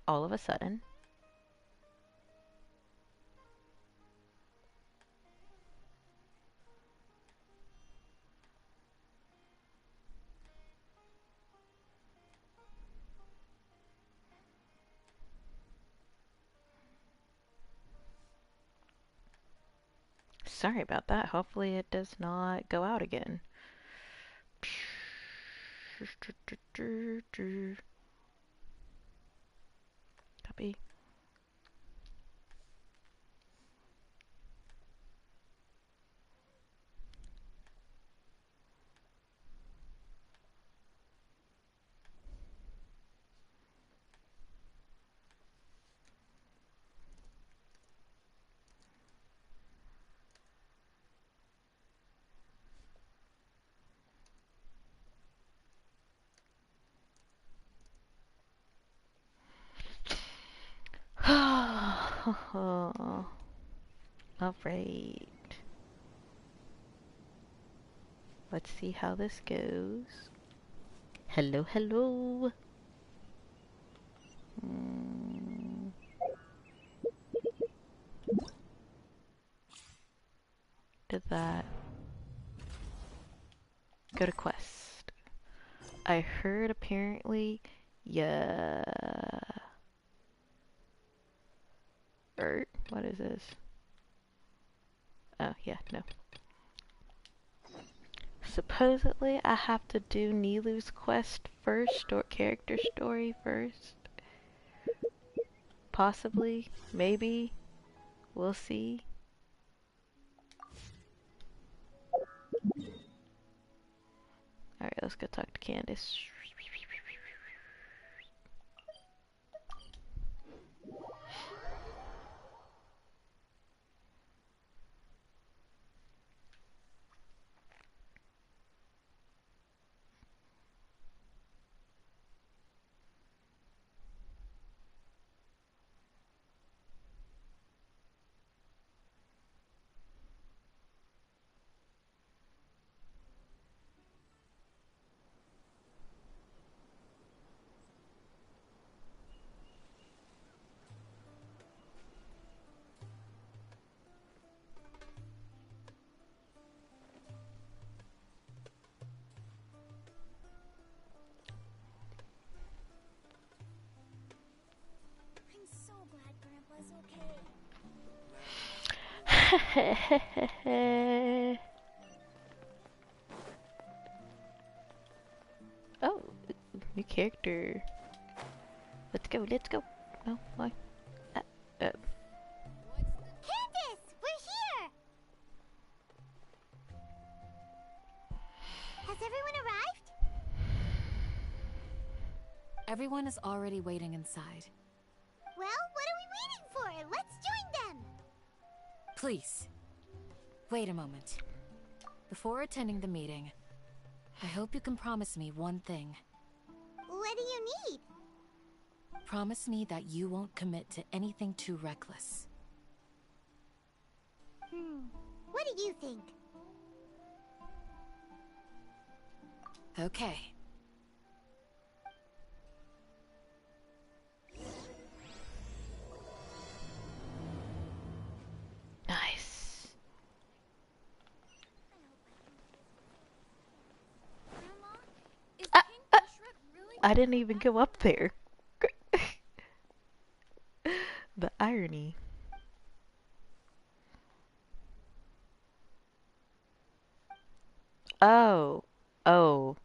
all of a sudden. Sorry about that. Hopefully it does not go out again. Copy. Alright. Let's see how this goes. Hello, hello. Did that. Go to quest. I heard apparently, yeah. What is this? Oh, yeah, no. Supposedly, I have to do Nilou's quest first, or character story first. Possibly, maybe. We'll see. Alright, let's go talk to Candace. Oh, new character. Let's go, let's go. Oh, why? Candace, we're here! Has everyone arrived? Everyone is already waiting inside. Well, what are we waiting for? Let's join them! Please, wait a moment. Before attending the meeting, I hope you can promise me one thing. What do you need? Promise me that you won't commit to anything too reckless. What do you think? Okay. Nice. Grandma, is Ah, King ah, Bushroot really I didn't even go up there. The irony. Oh. Oh.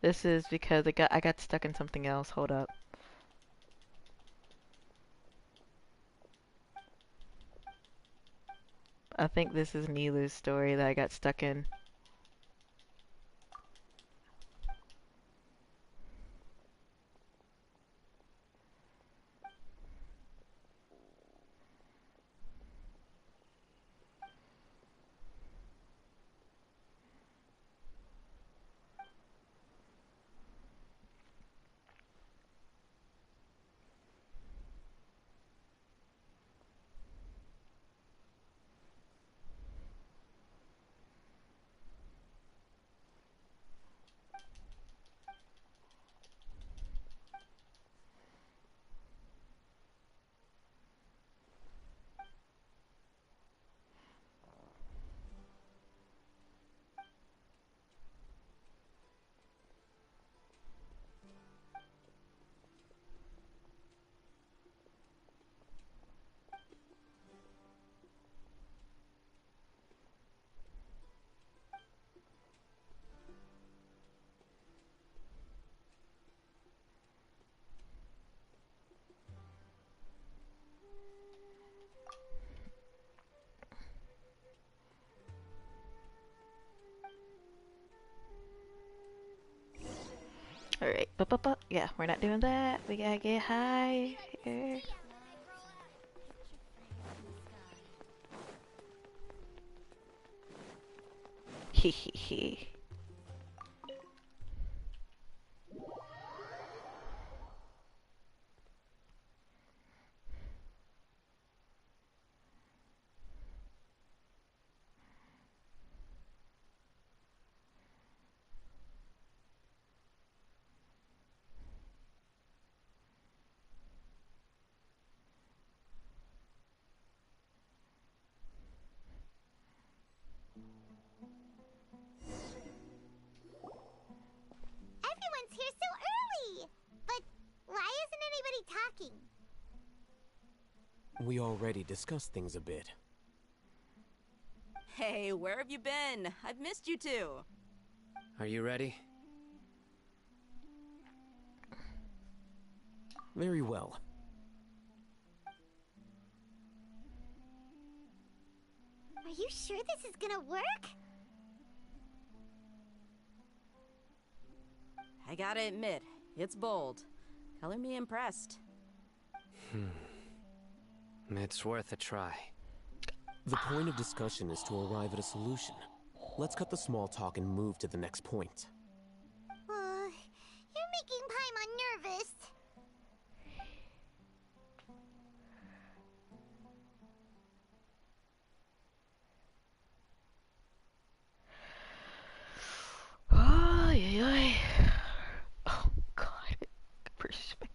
This is because I got stuck in something else. Hold up. I think this is Nilou's story that I got stuck in. Alright, yeah, we're not doing that. We gotta get high here. Hehehe. Everyone's here so early! But why isn't anybody talking? We already discussed things a bit. Hey, where have you been? I've missed you too. Are you ready? Very well. Are you sure this is gonna work? I gotta admit, it's bold. Color me impressed. It's worth a try. The point of discussion is to arrive at a solution. Let's cut the small talk and move to the next point. You're making Paimon nervous. Ay, ay, ay. Oh god, perspective.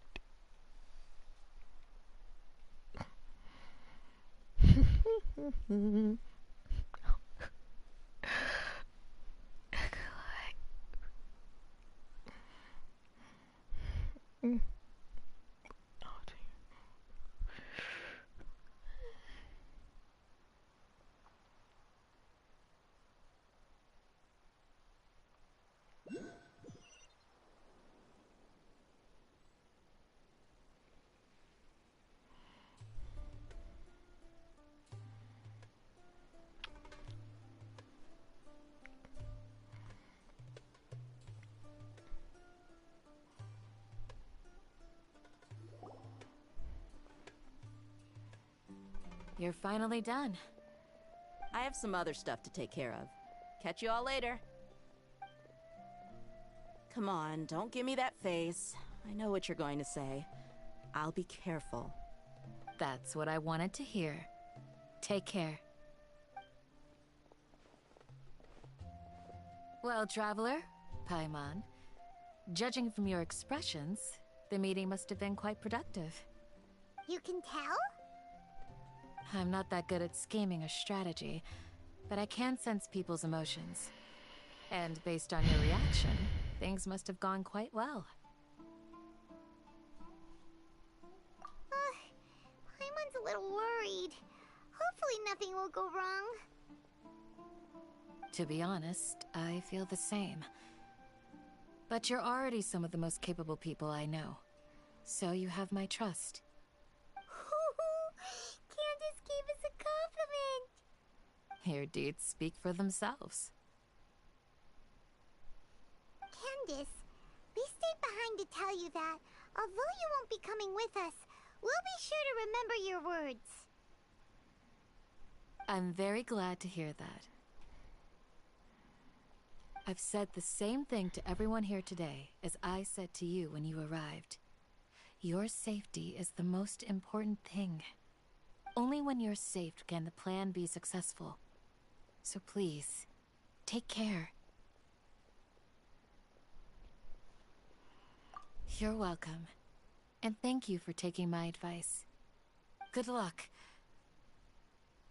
You're finally done. I have some other stuff to take care of. Catch you all later. Come on, don't give me that face. I know what you're going to say. I'll be careful. That's what I wanted to hear. Take care. Well, traveler, Paimon, judging from your expressions, the meeting must have been quite productive. You can tell? I'm not that good at scheming a strategy, but I can sense people's emotions. And based on your reaction, things must have gone quite well. Paimon's a little worried. Hopefully nothing will go wrong. To be honest, I feel the same. But you're already some of the most capable people I know. So you have my trust. Candace gave us a compliment. Your deeds speak for themselves. Candace, we stayed behind to tell you that, although you won't be coming with us, we'll be sure to remember your words. I'm very glad to hear that. I've said the same thing to everyone here today as I said to you when you arrived. Your safety is the most important thing. Only when you're safe can the plan be successful. So please, take care. You're welcome. And thank you for taking my advice. Good luck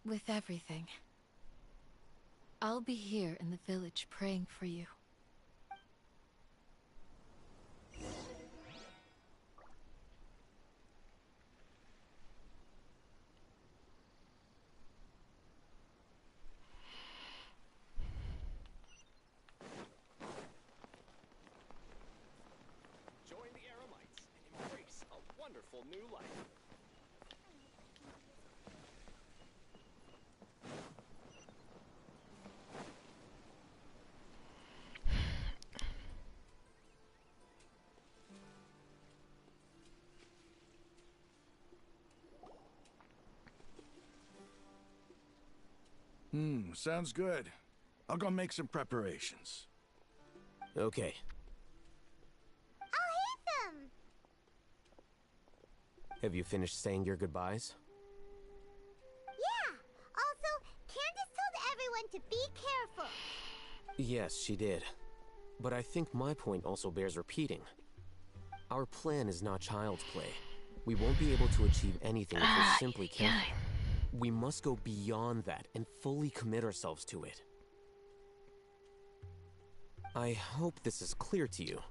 with everything. I'll be here in the village praying for you. Join the Eremites and embrace a wonderful new life. Sounds good. I'll go make some preparations. Okay. I'll hit them! Have you finished saying your goodbyes? Yeah! Also, Candace told everyone to be careful. Yes, she did. But I think my point also bears repeating. Our plan is not child's play. We won't be able to achieve anything if we're simply careful. We must go beyond that and fully commit ourselves to it. I hope this is clear to you.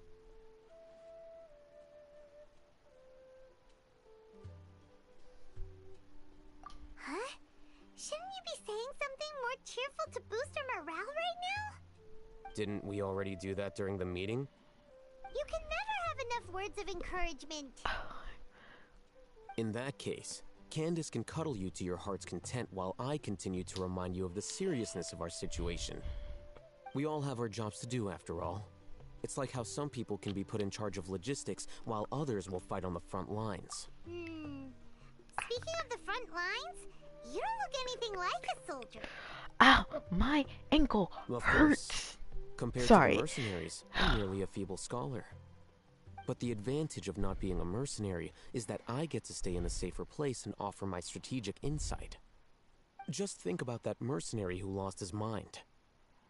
Huh? Shouldn't you be saying something more cheerful to boost our morale right now? Didn't we already do that during the meeting? You can never have enough words of encouragement. In that case, Candace can cuddle you to your heart's content while I continue to remind you of the seriousness of our situation. We all have our jobs to do, after all. It's like how some people can be put in charge of logistics while others will fight on the front lines. Speaking of the front lines, you don't look anything like a soldier. Ow, my ankle hurts. Compared to the mercenaries, I'm merely a feeble scholar. But the advantage of not being a mercenary is that I get to stay in a safer place and offer my strategic insight. Just think about that mercenary who lost his mind.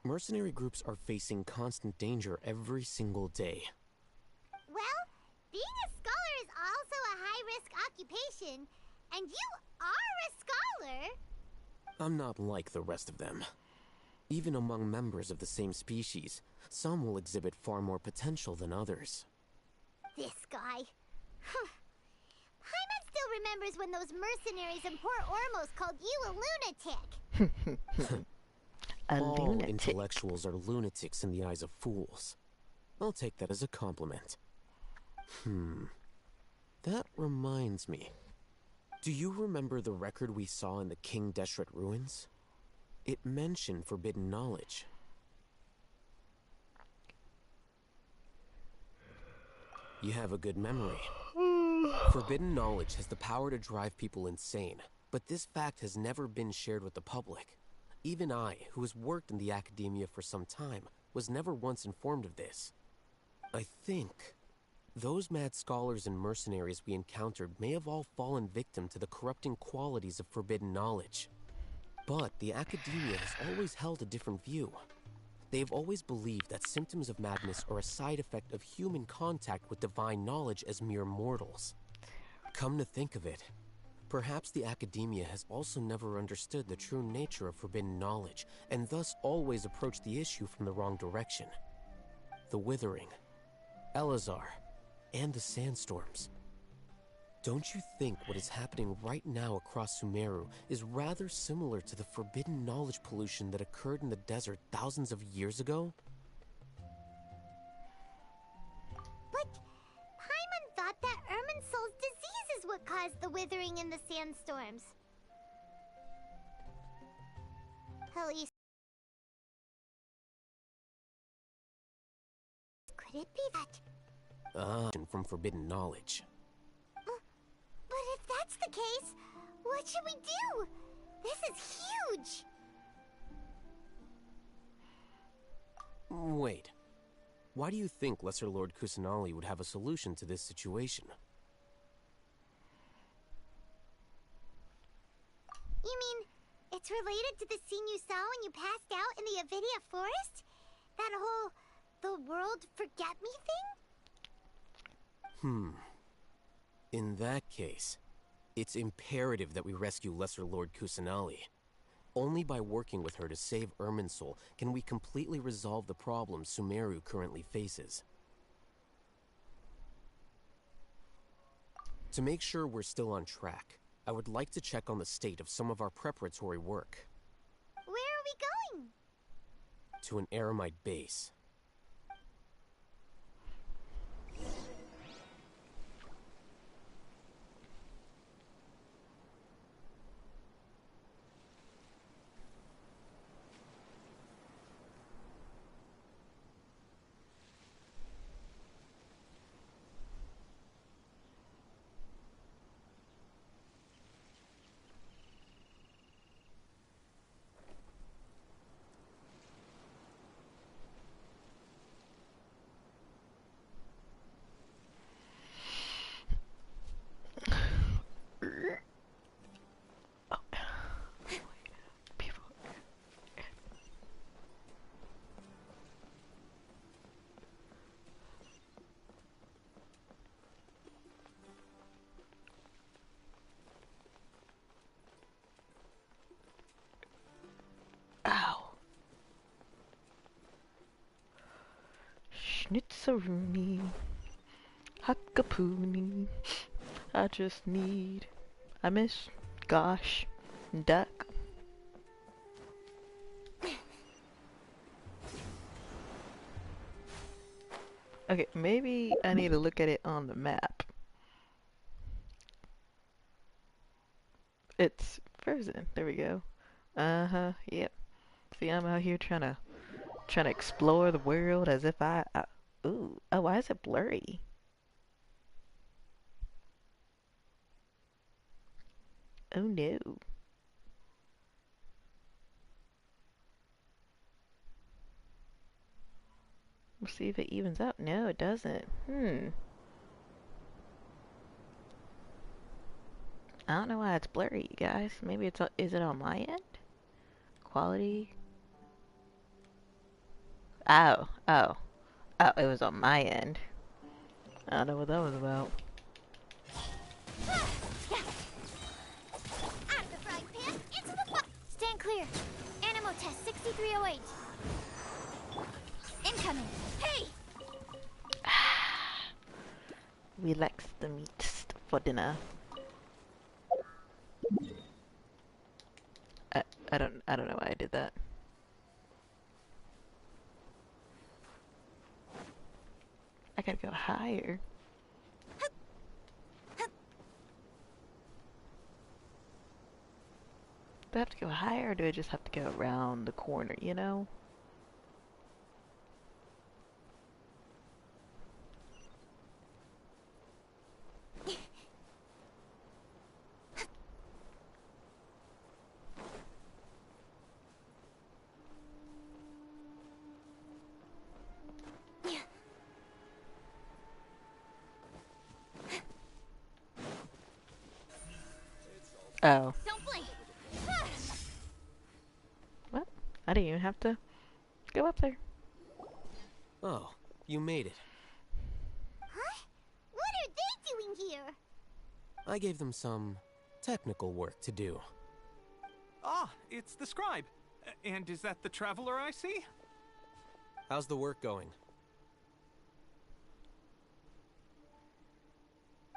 Mercenary groups are facing constant danger every single day. Well, being a scholar is also a high-risk occupation, and you are a scholar. I'm not like the rest of them. Even among members of the same species, some will exhibit far more potential than others. This guy. Paimon still remembers when those mercenaries in Port Ormos called you a lunatic. All intellectuals are lunatics in the eyes of fools. I'll take that as a compliment. That reminds me. Do you remember the record we saw in the King Deshret ruins? It mentioned forbidden knowledge. You have a good memory. Forbidden knowledge has the power to drive people insane, but this fact has never been shared with the public. Even I, who has worked in the academia for some time, was never once informed of this. I think those mad scholars and mercenaries we encountered may have all fallen victim to the corrupting qualities of forbidden knowledge. But the academia has always held a different view. They've always believed that symptoms of madness are a side effect of human contact with divine knowledge as mere mortals. Come to think of it, perhaps the academia has also never understood the true nature of forbidden knowledge, and thus always approached the issue from the wrong direction. The Withering, Elazar, and the Sandstorms. Don't you think what is happening right now across Sumeru is rather similar to the forbidden knowledge pollution that occurred in the desert thousands of years ago? But Paimon thought that Irminsul's disease is what caused the withering in the sandstorms. At least... Could it be that? From forbidden knowledge. But if that's the case, what should we do? This is huge! Wait. Why do you think Lesser Lord Kusanali would have a solution to this situation? You mean, it's related to the scene you saw when you passed out in the Avidia forest? That whole, the world forget me thing? In that case, it's imperative that we rescue Lesser Lord Kusanali. Only by working with her to save Irminsul can we completely resolve the problems Sumeru currently faces. To make sure we're still on track, I would like to check on the state of some of our preparatory work. Where are we going? To an Eremite base. Schnitzeruni. Hakapuni. I just need. I miss. Gosh. Duck. Okay, maybe I need to look at it on the map. It's frozen. There we go. Uh-huh, yep. See, I'm out here trying to explore the world as if ooh, oh, why is it blurry? Oh no. We'll see if it evens out. No, it doesn't. I don't know why it's blurry, you guys. Maybe it's is it on my end? Quality. Oh, it was on my end. I don't know what that was about. Out of the frying pan, into the pot. Stand clear. Animo test 6308. Incoming. Hey! We like the meat for dinner. I don't know why I did that. I gotta go higher. Do I have to go higher or do I just have to go around the corner, you know? Oh. Don't blink. What? I didn't even have to go up there. Oh, you made it. Huh? What are they doing here? I gave them some technical work to do. Ah, it's the scribe. And is that the traveler I see? How's the work going?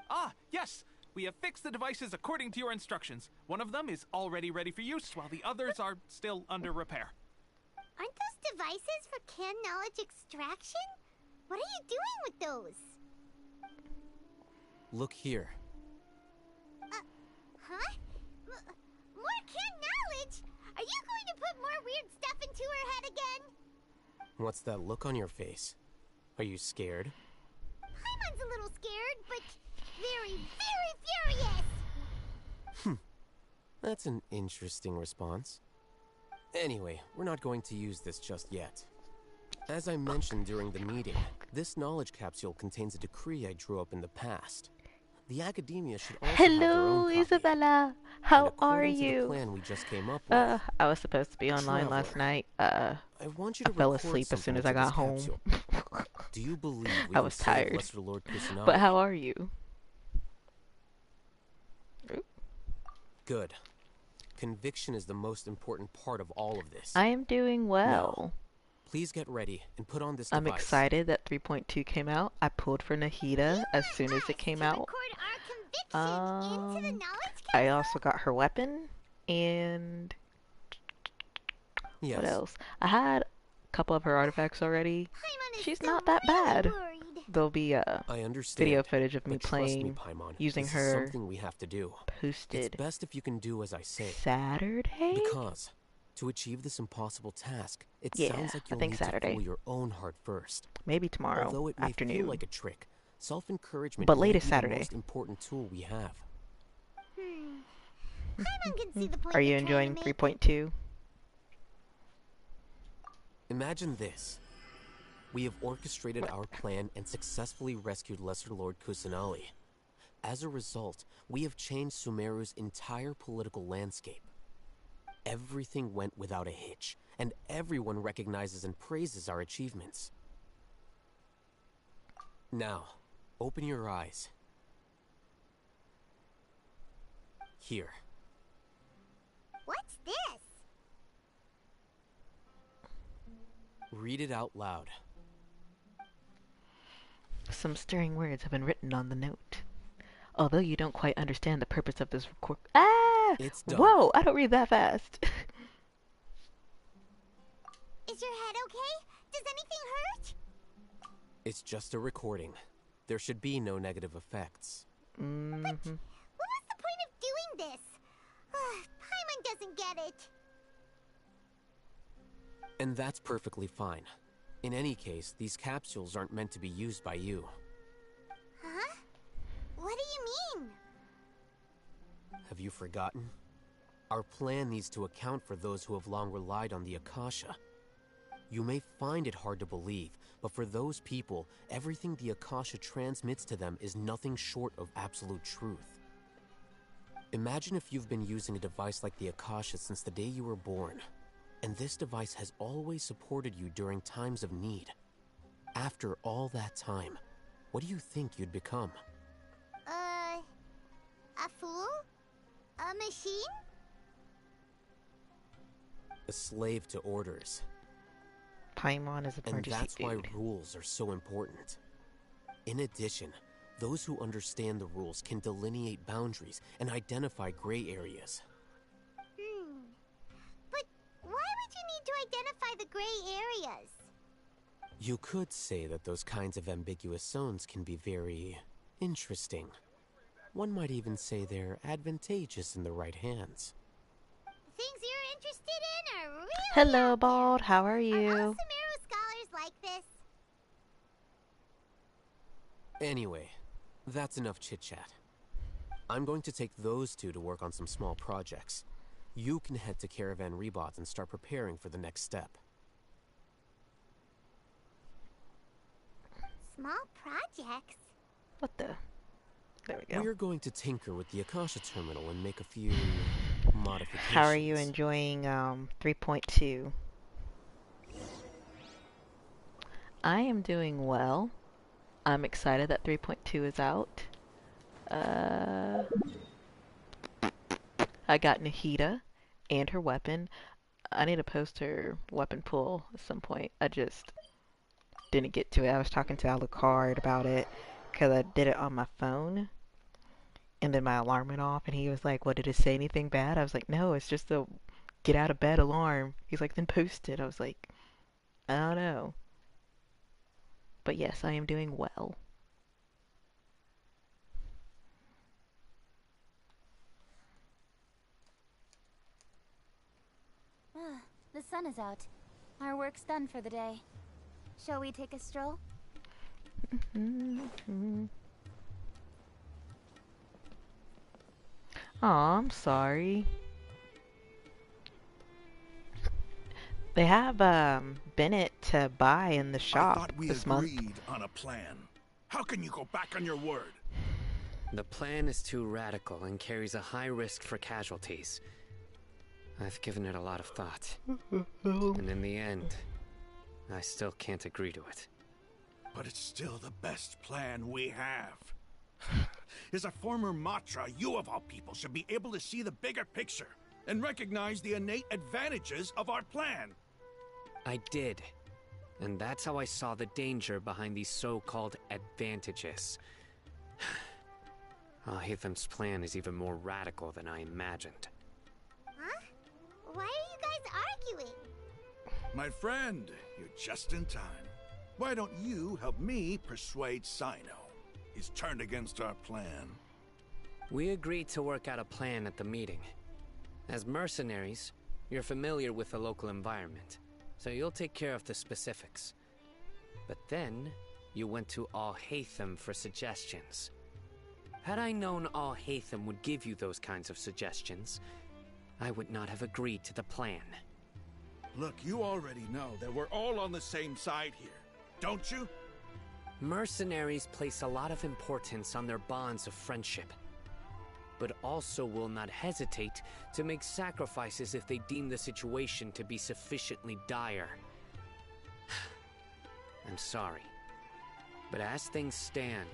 Ah, yes! We have fixed the devices according to your instructions. One of them is already ready for use, while the others are still under repair. Aren't those devices for can knowledge extraction? What are you doing with those? Look here. Huh? More can knowledge? Are you going to put more weird stuff into her head again? What's that look on your face? Are you scared? Paimon's a little scared, but very, very furious! That's an interesting response. Anyway, we're not going to use this just yet. As I mentioned during the meeting, this knowledge capsule contains a decree I drew up in the past. The academia should also have their Hello, own copy. Isabella. How And are according to the you? plan we just came up with, I was supposed to be online last Traveler, night. I want you I to fell record asleep as soon something as I into this got home. capsule. Do you believe we I can was save tired. Lesser Lord Kusanali? But how are you? Good. Conviction is the most important part of all of this. I am doing well. Please get ready and put on this I'm device. excited that 3.2 came out. I pulled for Nahida as soon as it came out. Into the knowledge I also got her weapon and Yes. what else? I had a couple of her artifacts already. Paimon is She's still not that really bad. worried. There'll be I understand. video footage of me But trust me, playing Paimon, using this her is something we have to do. posted It's best if you can do as I say. Saturday? Because to achieve this impossible task, it Yeah, sounds like I you'll think need Saturday. to fool your own heart first. Maybe tomorrow Although it may afternoon. feel like a trick, self-encouragement But may latest be Saturday. the most important tool we have. Paimon can see the point Are you you're trying enjoying to make. 3.2? Imagine this. We have orchestrated our plan and successfully rescued Lesser Lord Kusanali. As a result, we have changed Sumeru's entire political landscape. Everything went without a hitch, and everyone recognizes and praises our achievements. Now, open your eyes. Here. What's this? Read it out loud. Some stirring words have been written on the note. Although you don't quite understand the purpose of this record. Ah! It's done. Whoa! I don't read that fast. Is your head okay? Does anything hurt? It's just a recording. There should be no negative effects. Mm-hmm. What was the point of doing this? Paimon doesn't get it. And that's perfectly fine. In any case, these capsules aren't meant to be used by you. Huh? What do you mean? Have you forgotten? Our plan needs to account for those who have long relied on the Akasha. You may find it hard to believe, but for those people, everything the Akasha transmits to them is nothing short of absolute truth. Imagine if you've been using a device like the Akasha since the day you were born, and this device has always supported you during times of need. After all that time, what do you think you'd become? A fool? A machine? A slave to orders. Paimon is a And emergency that's why dude. rules are so important. In addition, those who understand the rules can delineate boundaries and identify gray areas. But why would you need to identify the gray areas? You could say that those kinds of ambiguous zones can be very interesting. One might even say they're advantageous in the right hands. Things you're interested in are really Hello, out there. Bald. How are Are all you? Sumeru scholars like this? Anyway, that's enough chit-chat. I'm going to take those two to work on some small projects. You can head to Caravan Rebot and start preparing for the next step. Small projects? What the? There we go. We're going to tinker with the Akasha terminal and make a few modifications. How are you enjoying 3.2? I am doing well. I'm excited that 3.2 is out. I got Nahida and her weapon. I need to post her weapon pool at some point. I just didn't get to it. I was talking to Alukard about it because I did it on my phone. And then my alarm went off and he was like, "What, did it say anything bad?" I was like, "No, it's just a get out of bed alarm." He's like, "Then post it." I was like, "I don't know." But yes, I am doing well. The sun is out. Our work's done for the day. Shall we take a stroll? Aw, I'm sorry. They have Bennett to buy in the I shop thought we this month. agreed on a plan. How can you go back on your word? The plan is too radical and carries a high risk for casualties. I've given it a lot of thought. And in the end, I still can't agree to it. But it's still the best plan we have. As a former Matra, you of all people should be able to see the bigger picture and recognize the innate advantages of our plan. I did. And that's how I saw the danger behind these so-called advantages. Alhaitham's plan is even more radical than I imagined. Huh? Why are you guys arguing? My friend, you're just in time. Why don't you help me persuade Sino? He's turned against our plan. We agreed to work out a plan at the meeting. As mercenaries, you're familiar with the local environment, so you'll take care of the specifics. But then, you went to Alhaitham for suggestions. Had I known Alhaitham would give you those kinds of suggestions, I would not have agreed to the plan. Look, you already know that we're all on the same side here, don't you? Mercenaries place a lot of importance on their bonds of friendship, but also will not hesitate to make sacrifices if they deem the situation to be sufficiently dire. I'm sorry, but as things stand,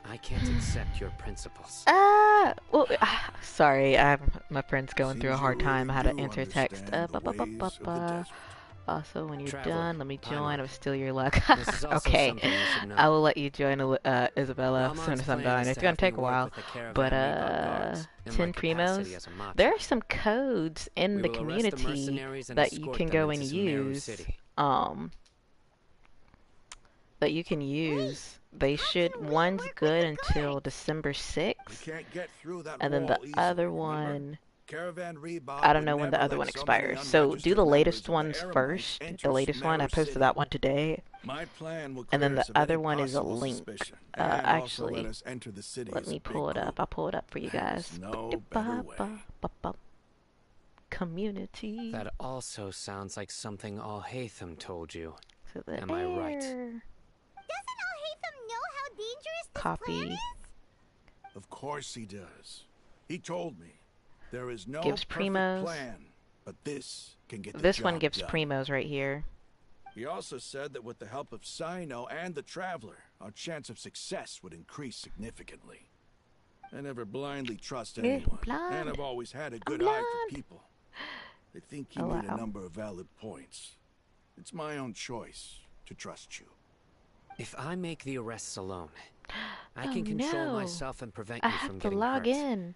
I can't accept your principles. Sorry, my friend's going through a Seems hard you time. I had really to do answer a text. understand the ways of the desert. Also, when you're Traveler, done, let me I'm join. on. I'll steal your luck. This is also Okay. something you should know. I will let you join Isabella as soon Rahman's as I'm plan done. is It's to gonna have take me a work while. with the caravan But, Reebok guards in my 10 capacity primos. as a macho. There are some codes in We the will arrest the community mercenaries and that you escort can them go into and Sumeru use. City. That you can use. They should. One's good until December We 6th. can't get through that And then the wall easily, other remember? one, Caravan Reebok I don't would know when the never other let one so many expires. So do the unregistered latest members ones of the first. Eremites enter The latest one, I Sumeru posted City. that one today. My plan will And then clear the us of any other one is a possible link. suspicion, and also let Actually, us enter the city let as a me big pull it up. group. I'll pull it up for you guys. There's no better way. Community. That also sounds like something Al-Haytham told you. To the Am I right? Doesn't Al-Haytham know how dangerous this Copy. plan is? Of course he does. He told me there is no Gives perfect primos. plan, but this can get the This job one gives done. primos right here. He also said that with the help of Sino and the Traveler, our chance of success would increase significantly. I never blindly trust anyone, and I've always had a good eye for people. I think he made a number of valid points. It's my own choice to trust you. If I make the arrests alone, I can control myself and prevent you from getting log hurt. in.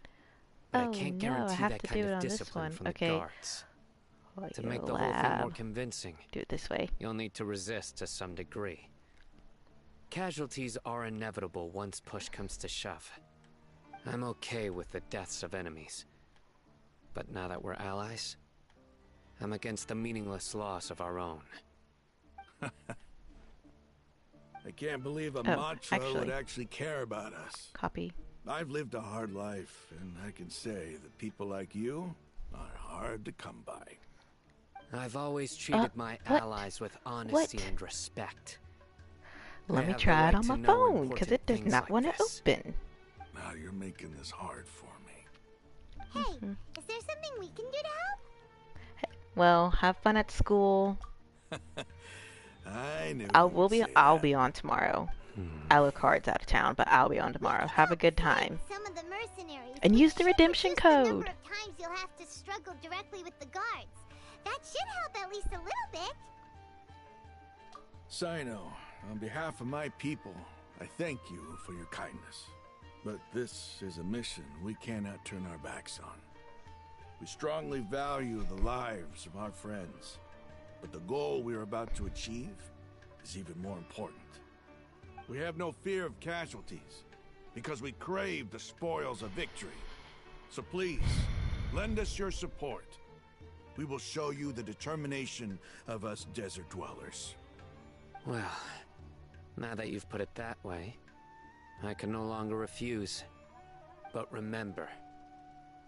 But I can't guarantee I have that to kind do it of on this discipline one. from Okay. the guards. To make the whole thing more convincing, do it this way. You'll need to resist to some degree. Casualties are inevitable once push comes to shove. I'm okay with the deaths of enemies. But now that we're allies, I'm against the meaningless loss of our own. I can't believe a Matra would actually care about us. Copy. I've lived a hard life, and I can say that people like you are hard to come by. I've always treated my allies with honesty and respect. Let me try it on my phone, because it does not want to open. Now you're making this hard for me. Hey, is there something we can do to help? Well, have fun at school. I knew I'll be on tomorrow. Alukard's out of town, but I'll be on tomorrow. Have a good time. Some of the mercenaries, And use the redemption the number code. of times you'll have to struggle directly with the guards. That should help at least a little bit. Sino, on behalf of my people, I thank you for your kindness. But this is a mission we cannot turn our backs on. We strongly value the lives of our friends, but the goal we are about to achieve is even more important. We have no fear of casualties, because we crave the spoils of victory. So please, lend us your support. We will show you the determination of us desert dwellers. Well, now that you've put it that way, I can no longer refuse. But remember,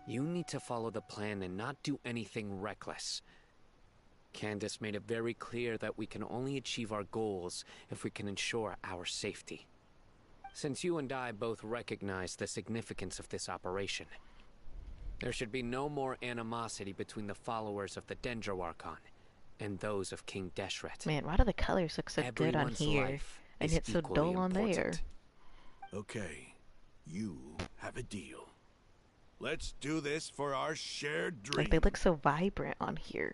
you need to follow the plan and not do anything reckless. Candace made it very clear that we can only achieve our goals if we can ensure our safety. Since you and I both recognize the significance of this operation, there should be no more animosity between the followers of the Dendro Archon and those of King Deshret. Man, why do the colors look so good on Everyone's here, life and is it's so equally dull on there? important. Okay, you have a deal. Let's do this for our shared dream. Like, they look so vibrant on here.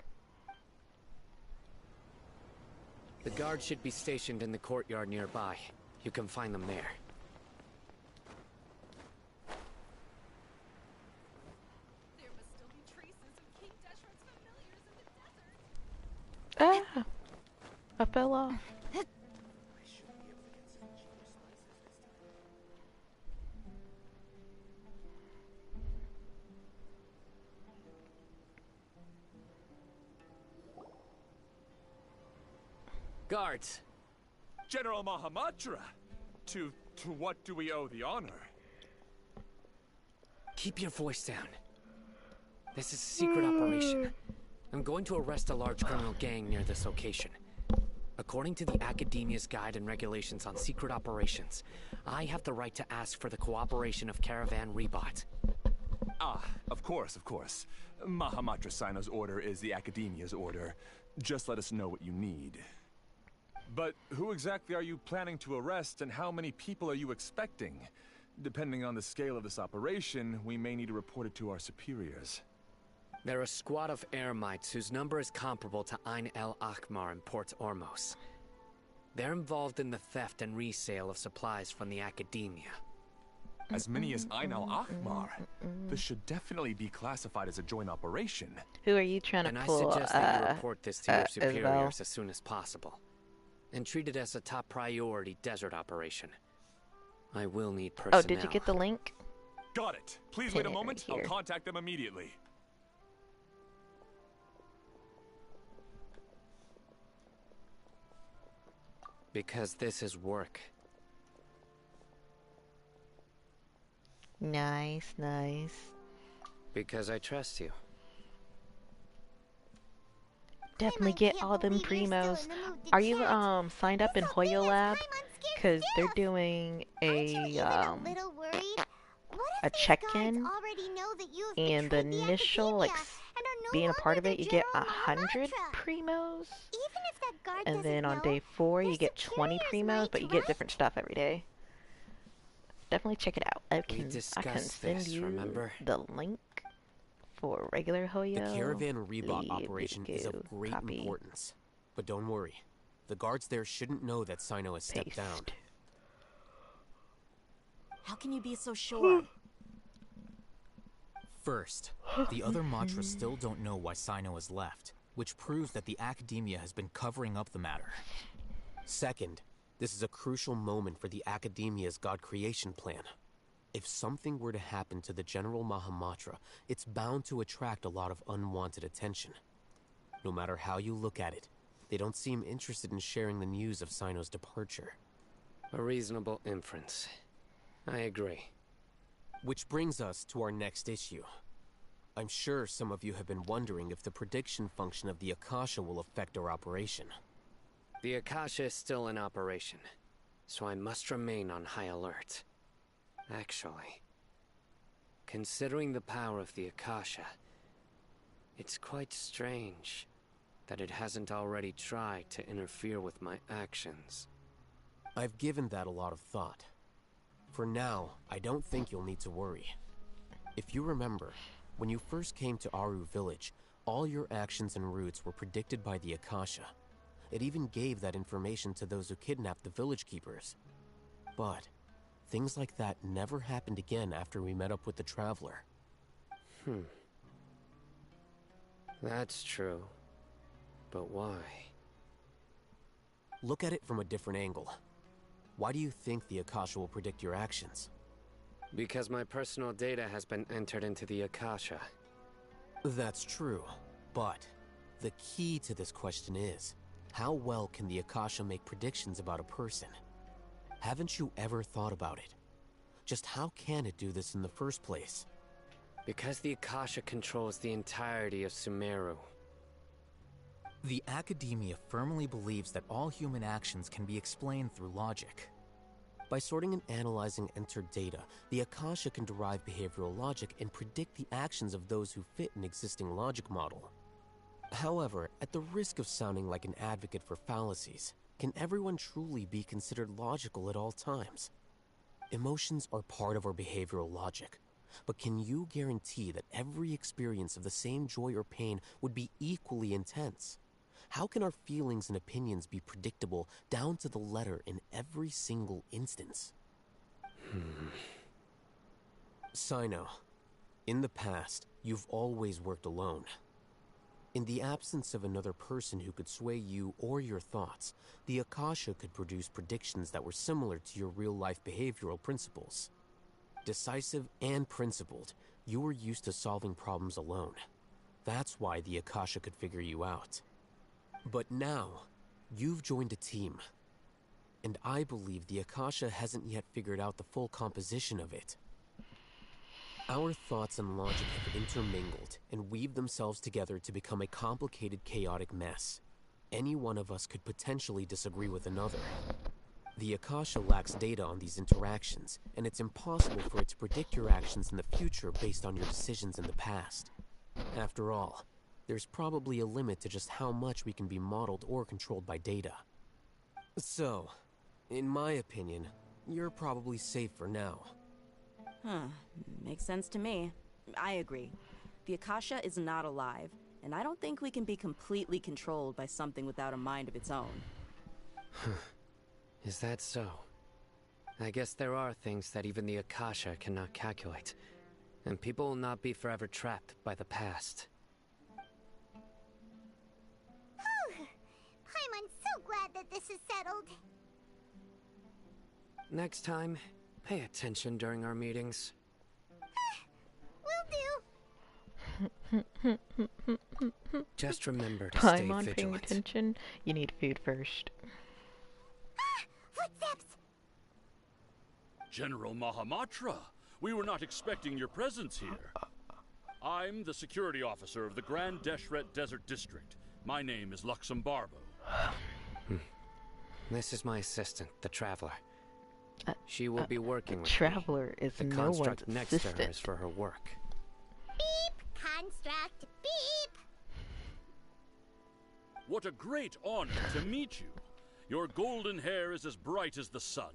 The guards should be stationed in the courtyard nearby. You can find them there. There must still be traces of King Deshret's familiars in the desert. Ah! I fell off. Guards! General Mahamatra! To what do we owe the honor? Keep your voice down. This is a secret operation. I'm going to arrest a large criminal gang near this location. According to the Academia's Guide and Regulations on Secret Operations, I have the right to ask for the cooperation of Caravan Rebot. Ah, of course, of course. Mahamatra Sino's order is the Academia's order. Just let us know what you need. But who exactly are you planning to arrest, and how many people are you expecting? Depending on the scale of this operation, we may need to report it to our superiors. They're a squad of eremites whose number is comparable to Ain el Akmar in Port Ormos. They're involved in the theft and resale of supplies from the Academia. As many as Ain al Akmar. This should definitely be classified as a joint operation. Who are you trying to And pull? I suggest that you report this to your superiors Isabel? as soon as possible. And treat it as a top priority desert operation. I will need personnel. Oh, did you get the link? Got it. Please Pin wait a it moment. right I'll here. contact them immediately. Because this is work. Nice, nice. Because I trust you. Definitely get all them primos. Are you signed up in Hoyo Lab? Cause they're doing a check-in, and the initial like being a part of it, you get 100 primos, and then on day 4 you get 20 primos, but you get different stuff every day. Definitely check it out. I can send this, you remember? the link for regular Hoyo. The caravan rebot operation is of great Copy. importance. But don't worry. The guards there shouldn't know that Sino has stepped down. Paste. How can you be so sure? First, the other Matras still don't know why Sino has left, which proves that the Academia has been covering up the matter. Second, this is a crucial moment for the Academia's God creation plan. If something were to happen to the General Mahamatra, it's bound to attract a lot of unwanted attention. No matter how you look at it, they don't seem interested in sharing the news of Sino's departure. A reasonable inference. I agree. Which brings us to our next issue. I'm sure some of you have been wondering if the prediction function of the Akasha will affect our operation. The Akasha is still in operation, so I must remain on high alert. Actually, considering the power of the Akasha, it's quite strange that it hasn't already tried to interfere with my actions. I've given that a lot of thought. For now, I don't think you'll need to worry. If you remember, when you first came to Aru Village, all your actions and routes were predicted by the Akasha. It even gave that information to those who kidnapped the village keepers. But things like that never happened again after we met up with the Traveler. That's true. But why? Look at it from a different angle. Why do you think the Akasha will predict your actions? Because my personal data has been entered into the Akasha. That's true, but the key to this question is, how well can the Akasha make predictions about a person? Haven't you ever thought about it? Just how can it do this in the first place? Because the Akasha controls the entirety of Sumeru. The Academia firmly believes that all human actions can be explained through logic. By sorting and analyzing entered data, the Akasha can derive behavioral logic and predict the actions of those who fit an existing logic model. However, at the risk of sounding like an advocate for fallacies, can everyone truly be considered logical at all times? Emotions are part of our behavioral logic, but can you guarantee that every experience of the same joy or pain would be equally intense? How can our feelings and opinions be predictable down to the letter in every single instance? Sino, in the past, you've always worked alone. In the absence of another person who could sway you or your thoughts, the Akasha could produce predictions that were similar to your real-life behavioral principles. Decisive and principled, you were used to solving problems alone. That's why the Akasha could figure you out. But now, you've joined a team. And I believe the Akasha hasn't yet figured out the full composition of it. Our thoughts and logic have intermingled and weaved themselves together to become a complicated, chaotic mess. Any one of us could potentially disagree with another. The Akasha lacks data on these interactions, and it's impossible for it to predict your actions in the future based on your decisions in the past. After all, there's probably a limit to just how much we can be modeled or controlled by data. So, in my opinion, you're probably safe for now. Makes sense to me. I agree. The Akasha is not alive, and I don't think we can be completely controlled by something without a mind of its own. Is that so? I guess there are things that even the Akasha cannot calculate, and people will not be forever trapped by the past. Paimon's so glad that this is settled. Next time, pay attention during our meetings. Will do. Just remember to stay Paimon paying vigilant. attention? You need food first. Footsteps! General Mahamatra, we were not expecting your presence here. I'm the security officer of the Grand Deshret Desert District. My name is Luxembarbo. This is my assistant, the Traveler. She will be working with Traveler me. is The no construct one's next to her assistant. is for her work. Beep! Construct, beep! What a great honor to meet you. Your golden hair is as bright as the sun.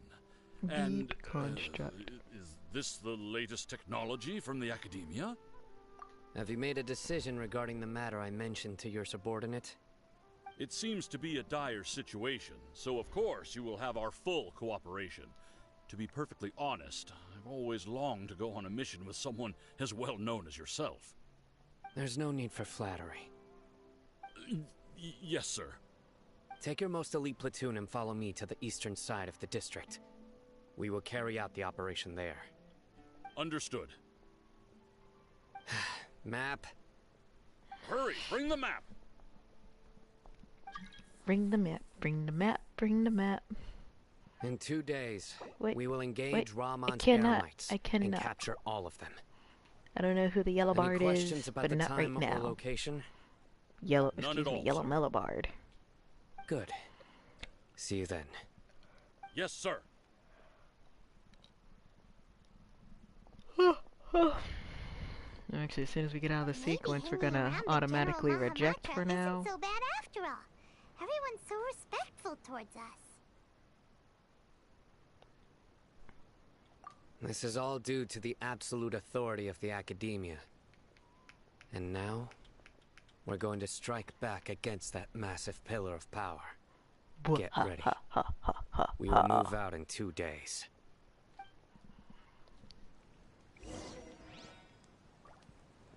And construct. Is this the latest technology from the Academia? Have you made a decision regarding the matter I mentioned to your subordinate? It seems to be a dire situation, so of course you will have our full cooperation. To be perfectly honest, I've always longed to go on a mission with someone as well known as yourself. There's no need for flattery. Yes, sir. Take your most elite platoon and follow me to the eastern side of the district. We will carry out the operation there. Understood. Map. Hurry, bring the map! Bring the map, bring the map, bring the map. In 2 days, Wait, we will engage Ramon's cannot, Eremites I cannot. and capture all of them. I don't know who the yellow Any bard questions is, about but the not right time or now. location? Yellow, None excuse at me, all, yellow sir. mellobard. Good. See you then. Yes, sir. Actually, as soon as we get out of the Maybe sequence, we're hanging gonna around the automatically General reject Mahamatra for now. Isn't so bad after all. Everyone's so respectful towards us. This is all due to the absolute authority of the Academia. And now, we're going to strike back against that massive pillar of power. Get ready. We will move out in 2 days.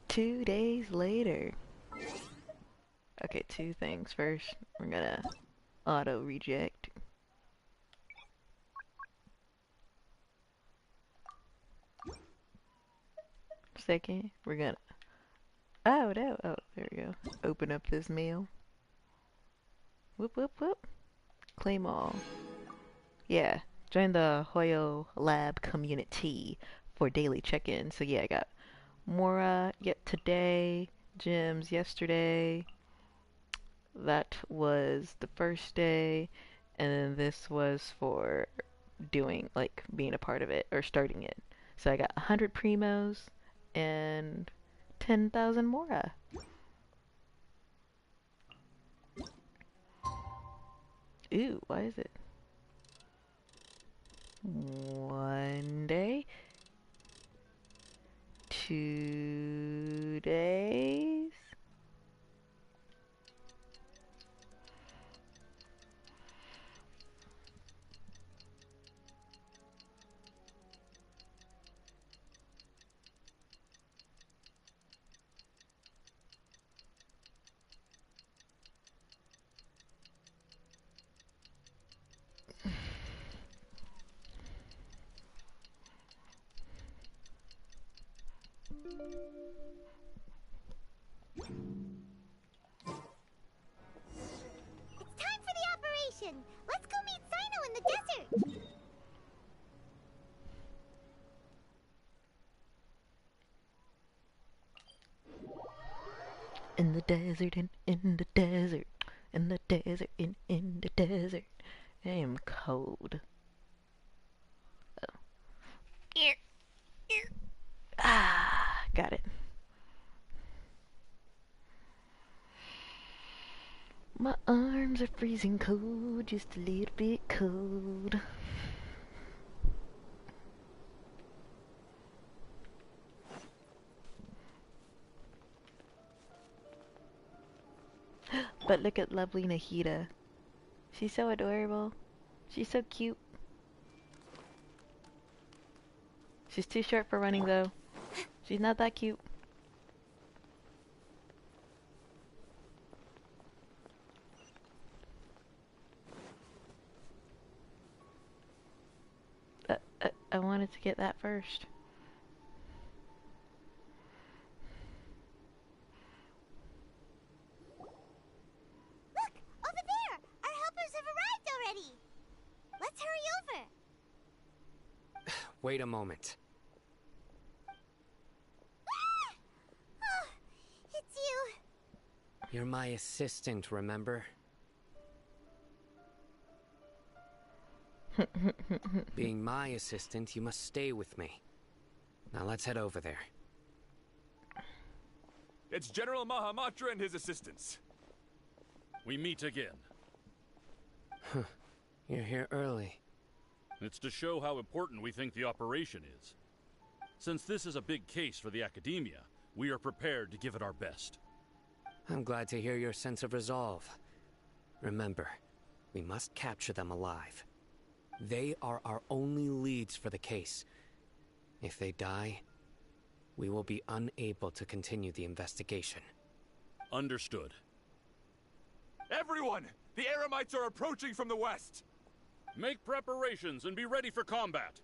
Two days later. Okay, two things. First, we're gonna auto reject. Second, we're gonna. Oh no! Oh, there we go. Open up this mail. Whoop whoop whoop. Claim all. Yeah, join the Hoyo Lab community for daily check-in. So yeah, I got Mora yet today, gems yesterday. That was the first day, and then this was for doing, like, being a part of it, or starting it. So I got 100 primos and 10,000 Mora. Ooh, why is it? 1 day. 2 days. It's time for the operation. Let's go meet Sino in the desert. In the desert, in the desert, in the desert, in the desert. I am cold. Oh. Ah, got it. My arms are freezing cold, just a little bit cold. But look at lovely Nahida. She's so adorable. She's so cute. She's too short for running though. She's not that cute. I wanted to get that first. Look! Over there! Our helpers have arrived already! Let's hurry over! Wait a moment. Ah! Oh, it's you. You're my assistant, remember? Being my assistant, you must stay with me. Now let's head over there. It's General Mahamatra and his assistants. We meet again. You're here early. It's to show how important we think the operation is. Since this is a big case for the Academia, we are prepared to give it our best. I'm glad to hear your sense of resolve. Remember, we must capture them alive. They are our only leads for the case. If they die, we will be unable to continue the investigation. Understood. Everyone! The Eremites are approaching from the west! Make preparations and be ready for combat.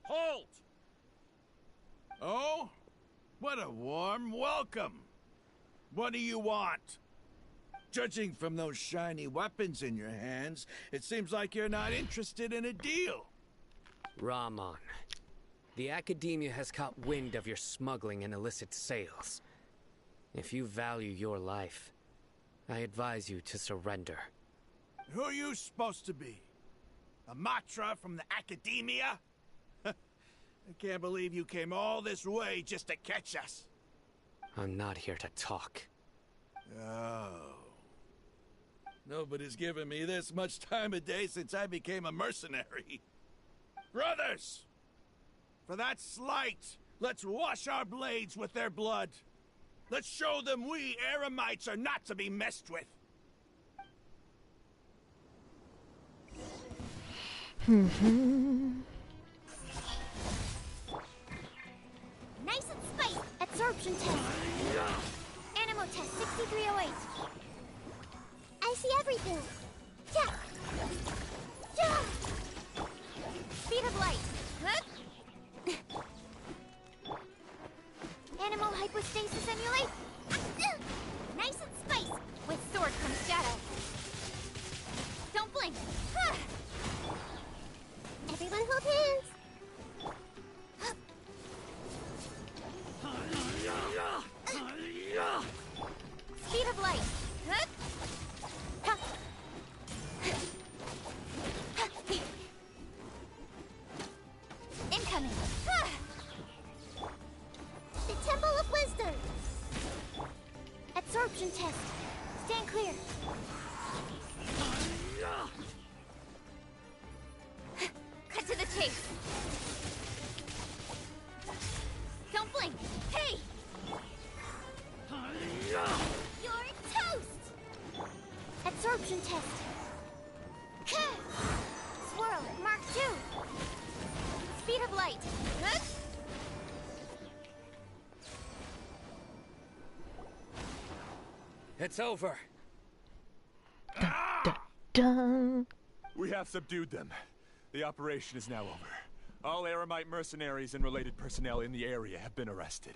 Halt! Oh? What a warm welcome. What do you want? Judging from those shiny weapons in your hands, it seems like you're not interested in a deal. Rahman, the Academia has caught wind of your smuggling and illicit sales. If you value your life, I advise you to surrender. Who are you supposed to be? A Matra from the Academia? I can't believe you came all this way just to catch us. I'm not here to talk. Oh. Nobody's given me this much time of day since I became a mercenary. Brothers! For that slight, let's wash our blades with their blood. Let's show them we Eremites are not to be messed with. Nice and spicy. Absorption test. Animo test 6308. I see everything. Yeah. Yeah. Speed of light. Huh? Animal hypostasis emulate. Nice and spicy. With sword comes shadow. Don't blink. Everyone hold hands. Speed of light. Huh? Incoming. The Temple of Wisdom. Absorption test. Stand clear. Cut to the chase. Don't blink. Hey! You're toast! Absorption test. Swirl, Mark 2. Speed of light. It's over. Dun. We have subdued them. The operation is now over. All Eremite mercenaries and related personnel in the area have been arrested.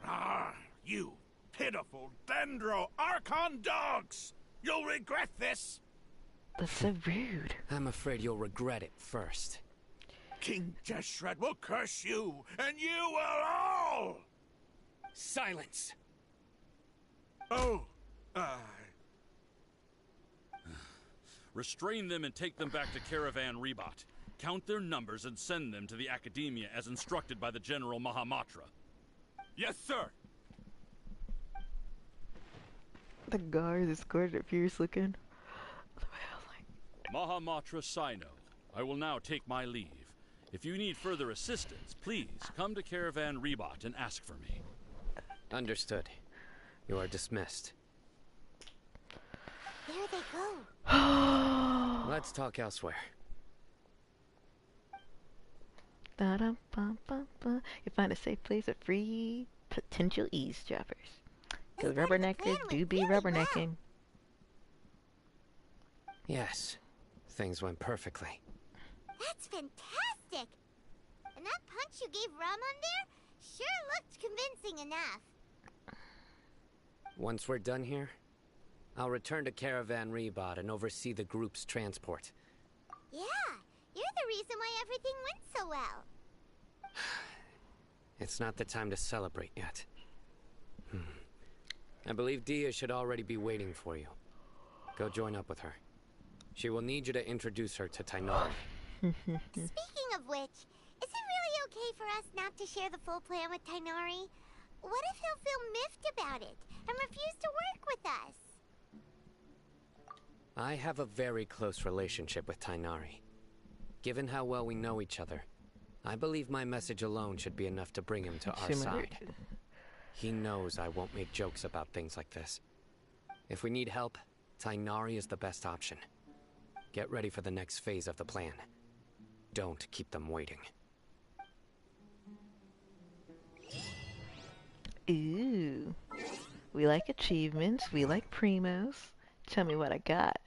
Ah, you pitiful Dendro Archon dogs! You'll regret this! That's so rude. I'm afraid you'll regret it first. King Deshret will curse you, and you will all! Silence! Oh, Restrain them and take them back to Caravan Rebat. Count their numbers and send them to the Academia as instructed by the General Mahamatra. Yes, sir! The guard escorted fierce looking. Mahamatra Sino, I will now take my leave. If you need further assistance, please come to Caravan Rebot and ask for me. Understood. You are dismissed. There they go. Let's talk elsewhere. You find a safe place of free potential eavesdroppers. Because rubberneckers do be rubbernecking. Yes, things went perfectly. That's fantastic! And that punch you gave Rum on there sure looked convincing enough. Once we're done here, I'll return to Caravan Rebot and oversee the group's transport. Yeah, you're the reason why everything went so well. It's not the time to celebrate yet. I believe Dia should already be waiting for you. Go join up with her. She will need you to introduce her to Tighnari. Speaking of which, is it really okay for us not to share the full plan with Tighnari? What if he'll feel miffed about it and refuse to work with us? I have a very close relationship with Tighnari. Given how well we know each other, I believe my message alone should be enough to bring him to our side. He knows I won't make jokes about things like this. If we need help, Tighnari is the best option. Get ready for the next phase of the plan. Don't keep them waiting. Ooh. We like achievements. We like primos. Tell me what I got.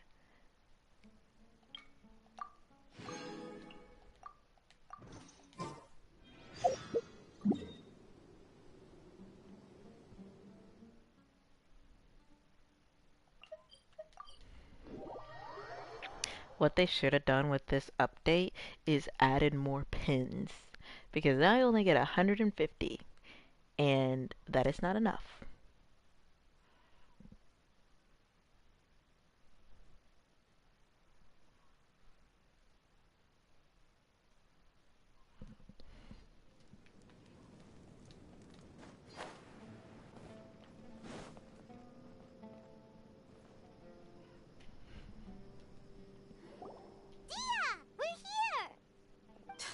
What they should have done with this update is added more pins. Because now I only get 150. And that is not enough.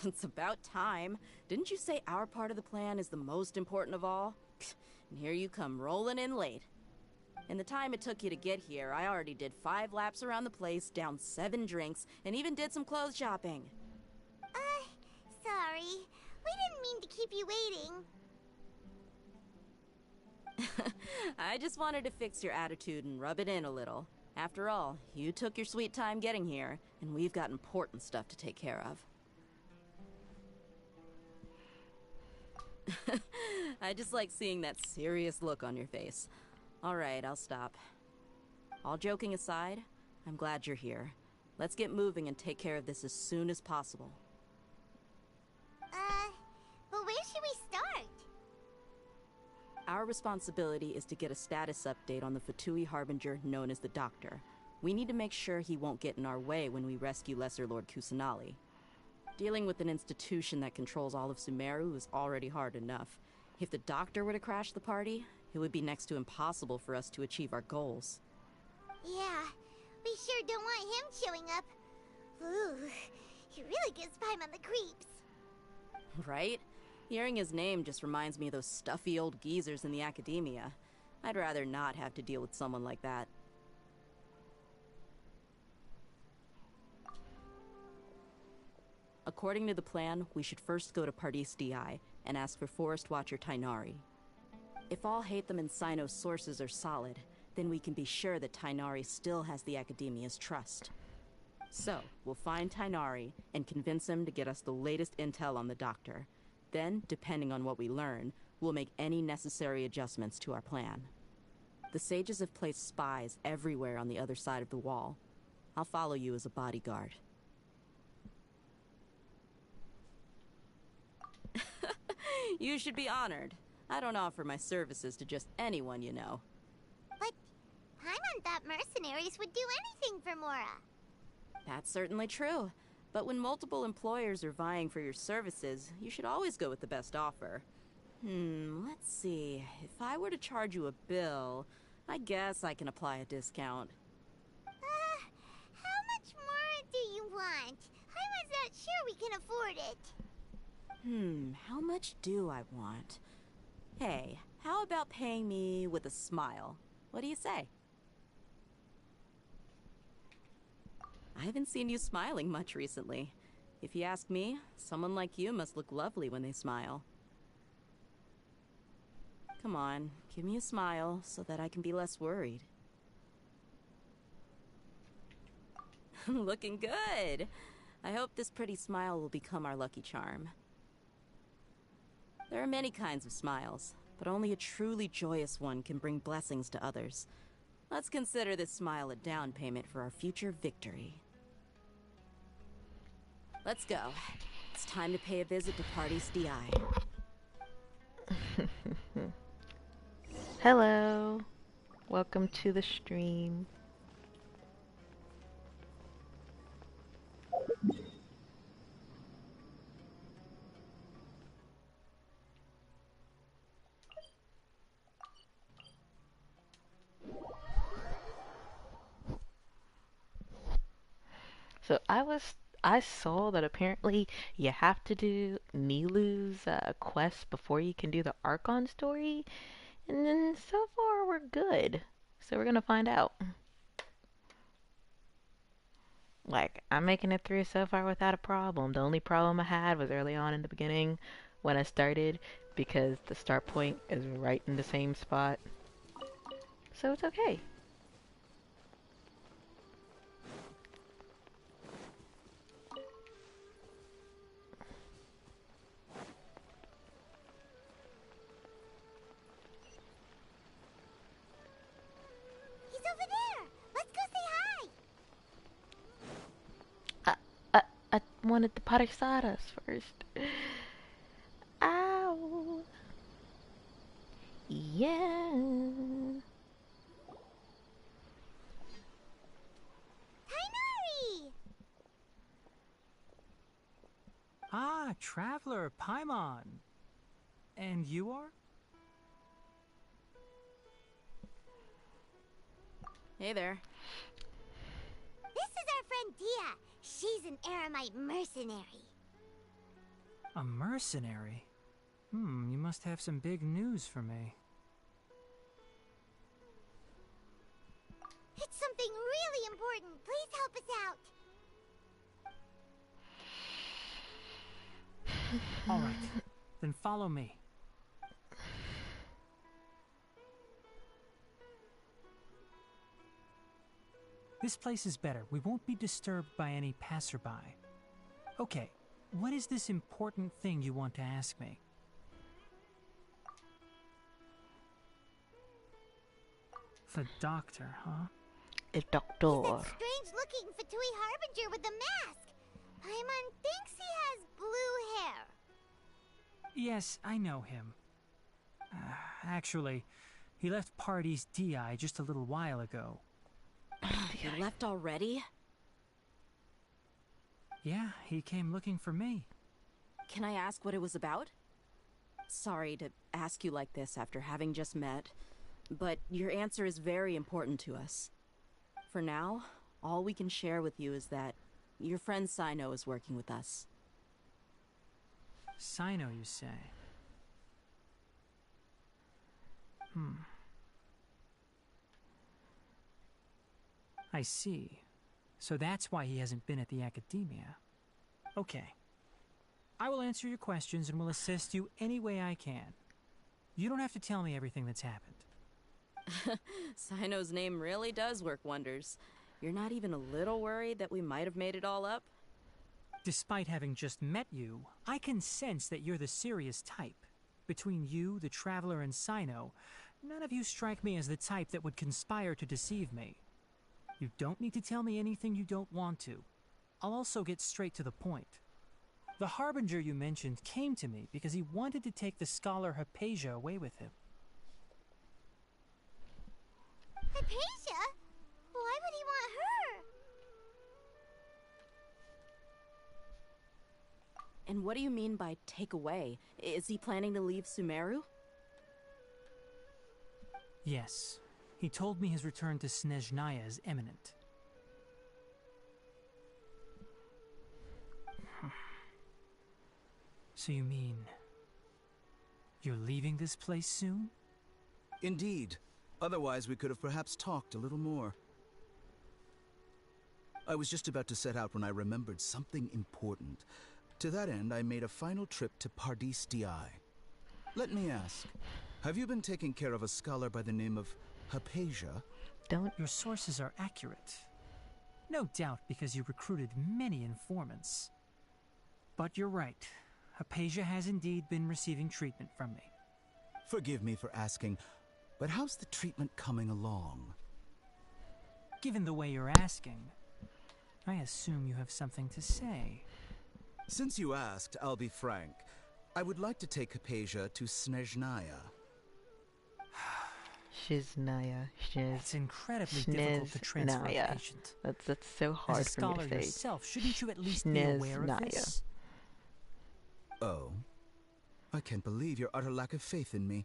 It's about time. Didn't you say our part of the plan is the most important of all? And here you come rolling in late. In the time it took you to get here, I already did 5 laps around the place, downed 7 drinks, and even did some clothes shopping. Sorry. We didn't mean to keep you waiting. I just wanted to fix your attitude and rub it in a little. After all, you took your sweet time getting here, and we've got important stuff to take care of. I just like seeing that serious look on your face. Alright, I'll stop. All joking aside, I'm glad you're here. Let's get moving and take care of this as soon as possible. But where should we start? Our responsibility is to get a status update on the Fatui Harbinger known as the Doctor. We need to make sure he won't get in our way when we rescue Lesser Lord Kusanali. Dealing with an institution that controls all of Sumeru is already hard enough. If the Doctor were to crash the party, it would be next to impossible for us to achieve our goals. Yeah, we sure don't want him showing up. Ooh, he really gives Paimon on the creeps. Right? Hearing his name just reminds me of those stuffy old geezers in the academia. I'd rather not have to deal with someone like that. According to the plan, we should first go to Pardis DI and ask for Forest Watcher Tighnari. If all Hatham and Sino's sources are solid, then we can be sure that Tighnari still has the Academia's trust. So, we'll find Tighnari and convince him to get us the latest intel on the Doctor. Then, depending on what we learn, we'll make any necessary adjustments to our plan. The sages have placed spies everywhere on the other side of the wall. I'll follow you as a bodyguard. You should be honored. I don't offer my services to just anyone you know. But Paimon thought mercenaries would do anything for Mora. That's certainly true. But when multiple employers are vying for your services, you should always go with the best offer. Let's see. If I were to charge you a bill, I guess I can apply a discount. How much more do you want? Paimon's not sure we can afford it. How much do I want? Hey, how about paying me with a smile? What do you say? I haven't seen you smiling much recently. If you ask me, someone like you must look lovely when they smile. Come on, give me a smile so that I can be less worried. Looking good! I hope this pretty smile will become our lucky charm. There are many kinds of smiles, but only a truly joyous one can bring blessings to others. Let's consider this smile a down payment for our future victory. Let's go. It's time to pay a visit to Party's DI. Hello. Welcome to the stream. So I saw that apparently you have to do Nilou's quest before you can do the Archon story, and then so far we're good. So we're gonna find out. Like, I'm making it through so far without a problem. The only problem I had was early on in the beginning when I started, because the start point is right in the same spot. So it's okay. I wanted the parisadas first. Ow. Yeah. Tighnari! Ah, Traveler, Paimon. And you are? Hey there. This is our friend Dia. She's an Aramite mercenary. A mercenary? You must have some big news for me. It's something really important. Please help us out. All right, then follow me. This place is better. We won't be disturbed by any passerby. Okay, what is this important thing you want to ask me? The doctor, huh? The doctor. He's that strange-looking Fatui Harbinger with the mask. Paimon thinks he has blue hair. Yes, I know him. Actually, he left Party's DI just a little while ago. You left already? Yeah, he came looking for me. Can I ask what it was about? Sorry to ask you like this after having just met, but your answer is very important to us. For now, all we can share with you is that your friend Sino is working with us. Sino, you say? I see. So that's why he hasn't been at the academia. Okay. I will answer your questions and will assist you any way I can. You don't have to tell me everything that's happened. Sino's name really does work wonders. You're not even a little worried that we might have made it all up? Despite having just met you, I can sense that you're the serious type. Between you, the Traveler, and Sino, none of you strike me as the type that would conspire to deceive me. You don't need to tell me anything you don't want to. I'll also get straight to the point. The Harbinger you mentioned came to me because he wanted to take the scholar Hypatia away with him. Hypatia? Why would he want her? And what do you mean by take away? Is he planning to leave Sumeru? Yes. He told me his return to Snezhnaya is imminent. So you mean you're leaving this place soon? Indeed. Otherwise, we could have perhaps talked a little more. I was just about to set out when I remembered something important. To that end, I made a final trip to Pardis Di. Let me ask, have you been taking care of a scholar by the name of Hypatia? Your sources are accurate. No doubt because you recruited many informants. But you're right. Hypatia has indeed been receiving treatment from me. Forgive me for asking, but how's the treatment coming along? Given the way you're asking, I assume you have something to say. Since you asked, I'll be frank. I would like to take Hypatia to Snezhnaya. Shiznaya. It's incredibly difficult to transfer a patient. That's so hard As a for me to scholar say. yourself, shouldn't you at least be aware of this? Oh. I can't believe your utter lack of faith in me,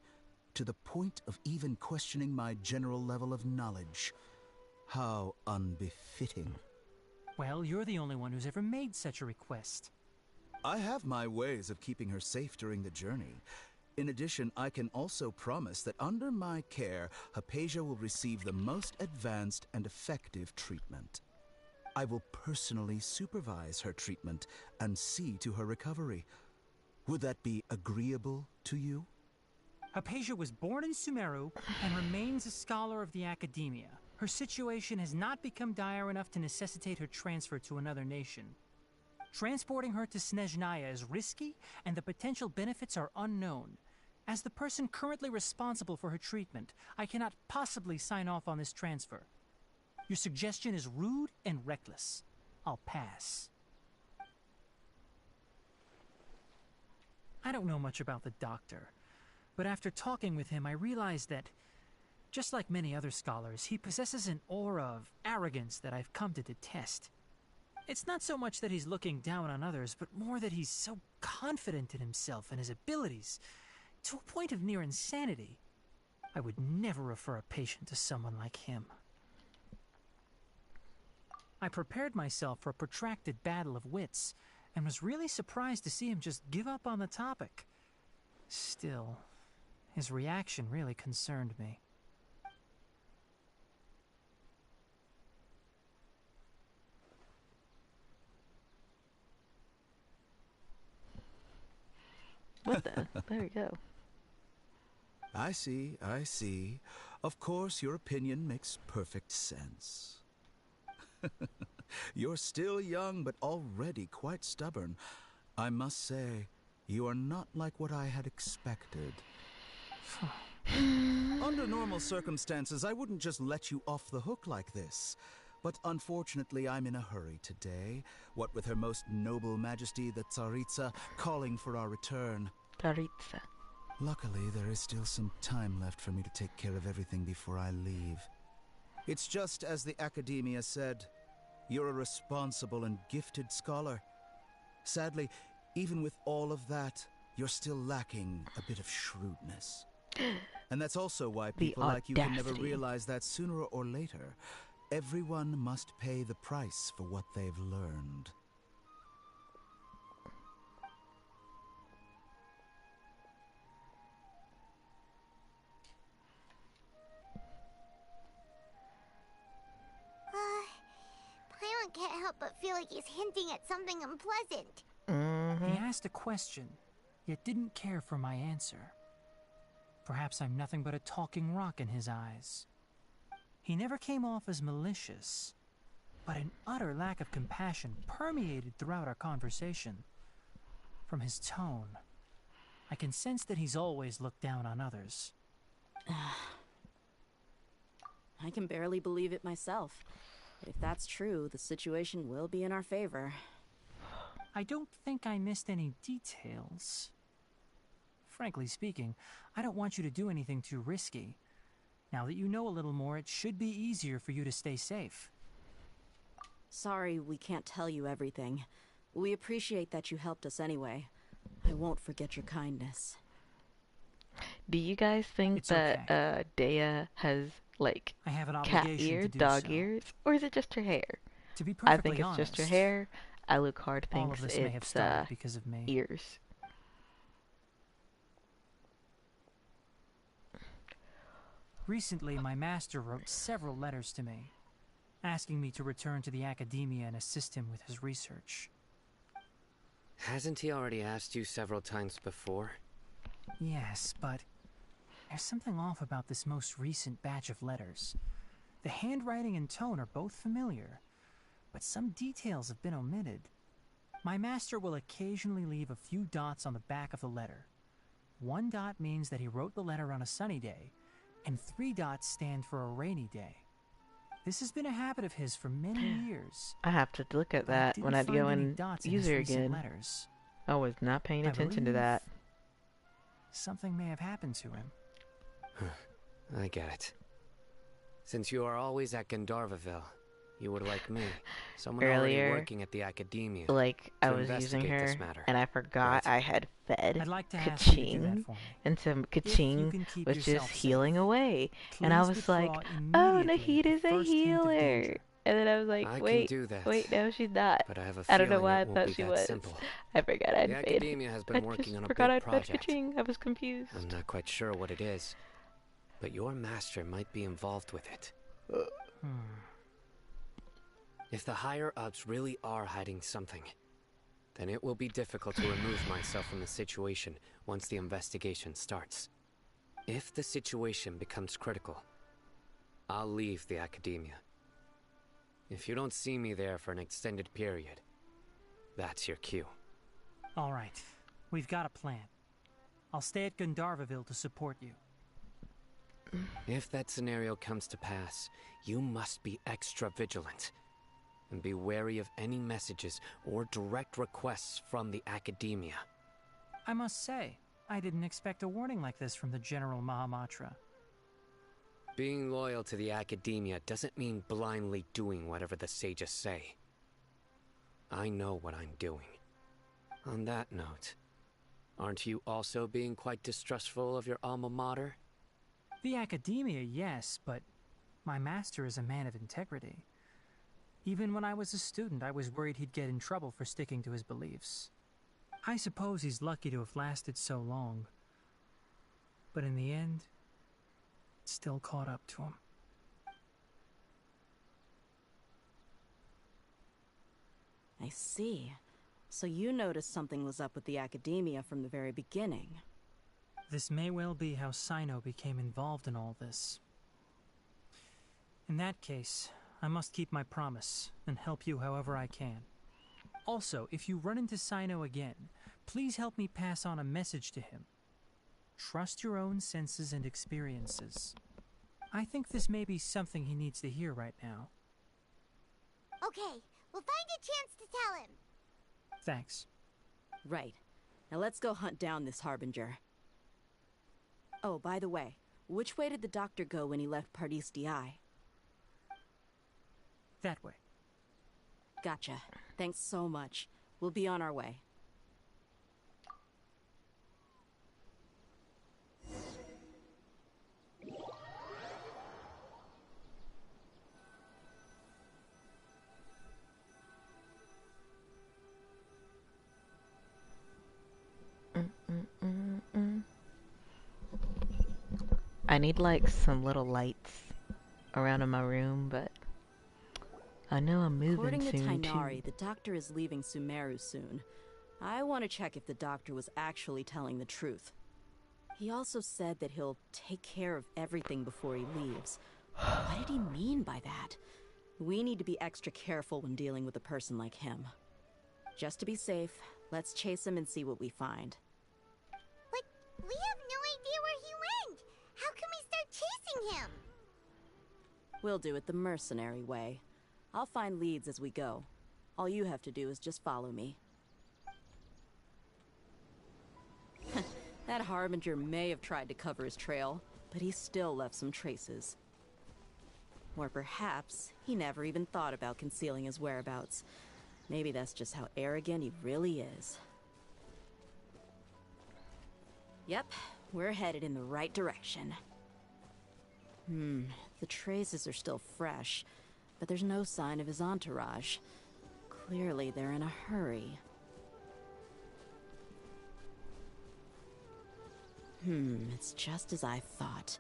to the point of even questioning my general level of knowledge. How unbefitting. Well, you're the only one who's ever made such a request. I have my ways of keeping her safe during the journey. In addition, I can also promise that under my care, Hypatia will receive the most advanced and effective treatment. I will personally supervise her treatment and see to her recovery. Would that be agreeable to you? Hypatia was born in Sumeru and remains a scholar of the Academia. Her situation has not become dire enough to necessitate her transfer to another nation. Transporting her to Snezhnaya is risky, and the potential benefits are unknown. As the person currently responsible for her treatment, I cannot possibly sign off on this transfer. Your suggestion is rude and reckless. I'll pass. I don't know much about the doctor, but after talking with him, I realized that, just like many other scholars, he possesses an aura of arrogance that I've come to detest. It's not so much that he's looking down on others, but more that he's so confident in himself and his abilities, to a point of near insanity. I would never refer a patient to someone like him. I prepared myself for a protracted battle of wits, and was really surprised to see him just give up on the topic. Still, his reaction really concerned me. What the? There we go. I see, I see. Of course, your opinion makes perfect sense. You're still young, but already quite stubborn. I must say, you are not like what I had expected. Under normal circumstances, I wouldn't just let you off the hook like this. But unfortunately, I'm in a hurry today. What with Her Most Noble Majesty, the Tsaritsa, calling for our return. Tsaritsa. Luckily, there is still some time left for me to take care of everything before I leave. It's just as the Academia said. You're a responsible and gifted scholar. Sadly, even with all of that, you're still lacking a bit of shrewdness. And that's also why people like you can never realize that sooner or later, everyone must pay the price for what they've learned. Paimon can't help but feel like he's hinting at something unpleasant. He asked a question, yet didn't care for my answer. Perhaps I'm nothing but a talking rock in his eyes. He never came off as malicious, but an utter lack of compassion permeated throughout our conversation. From his tone, I can sense that he's always looked down on others. I can barely believe it myself. But if that's true, the situation will be in our favor. I don't think I missed any details. Frankly speaking, I don't want you to do anything too risky. Now that you know a little more, it should be easier for you to stay safe. Sorry we can't tell you everything. We appreciate that you helped us anyway. I won't forget your kindness. Do you guys think that Dea has like I have an cat obligation ear, to do dog so. ears, or is it just her hair? To I be perfectly think it's honest, just her hair. Alucard all thinks of this may have it's started because of me. ears. Recently, my master wrote several letters to me, asking me to return to the academia and assist him with his research. Hasn't he already asked you several times before? Yes, but there's something off about this most recent batch of letters. The handwriting and tone are both familiar, but some details have been omitted. My master will occasionally leave a few dots on the back of the letter. 1 dot means that he wrote the letter on a sunny day, and 3 dots stand for a rainy day. This has been a habit of his for many years. I have to look at that when I go in user again. Letters. I was not paying attention to that. Something may have happened to him. I get it. Since you are always at Gandharvaville, you would like me, someone already working at the academia, like I was using her, and I forgot I had fed Kaching, and some Kaching was just healing away, and I was like, "Oh, Nahida's a healer," and then I was like, "Wait, no, she's not." But I don't know why I thought she was. I forgot I'd fed. The academia has been working on a big project. Kaching. I was confused. I'm not quite sure what it is, but your master might be involved with it. If the higher-ups really are hiding something, then it will be difficult to remove myself from the situation once the investigation starts. If the situation becomes critical, I'll leave the academia. If you don't see me there for an extended period, that's your cue. All right, we've got a plan. I'll stay at Gandharvaville to support you. If that scenario comes to pass, you must be extra vigilant. And be wary of any messages or direct requests from the academia. I must say, I didn't expect a warning like this from the General Mahamatra. Being loyal to the academia doesn't mean blindly doing whatever the sages say. I know what I'm doing. On that note, aren't you also being quite distrustful of your alma mater? The academia, yes, but my master is a man of integrity. Even when I was a student, I was worried he'd get in trouble for sticking to his beliefs. I suppose he's lucky to have lasted so long. But in the end, it still caught up to him. I see. So you noticed something was up with the academia from the very beginning. This may well be how Sino became involved in all this. In that case, I must keep my promise and help you however I can. Also, if you run into Sino again, please help me pass on a message to him. Trust your own senses and experiences. I think this may be something he needs to hear right now. Okay, we'll find a chance to tell him. Thanks. Right. Now let's go hunt down this Harbinger. Oh, by the way, which way did the doctor go when he left Pardis DI? That way. Gotcha. Thanks so much. We'll be on our way. I need like some little lights around in my room, but I know I'm moving According to soon Tighnari, too. the doctor is leaving Sumeru soon. I want to check if the doctor was actually telling the truth. He also said that he'll take care of everything before he leaves. What did he mean by that? We need to be extra careful when dealing with a person like him. Just to be safe, let's chase him and see what we find. But we have no idea where he went. How can we start chasing him? We'll do it the mercenary way. I'll find leads as we go. All you have to do is just follow me. That Harbinger may have tried to cover his trail, but he still left some traces. Or perhaps he never even thought about concealing his whereabouts. Maybe that's just how arrogant he really is. Yep, we're headed in the right direction. The traces are still fresh, but there's no sign of his entourage. Clearly they're in a hurry. It's just as I thought.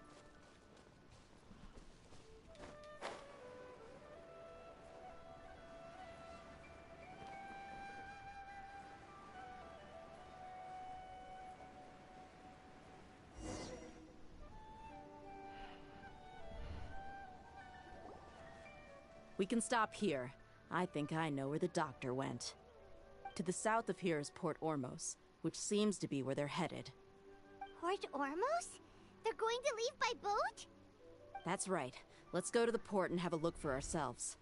We can stop here. I think I know where the doctor went. To the south of here is Port Ormos, which seems to be where they're headed. Port Ormos? They're going to leave by boat? That's right. Let's go to the port and have a look for ourselves.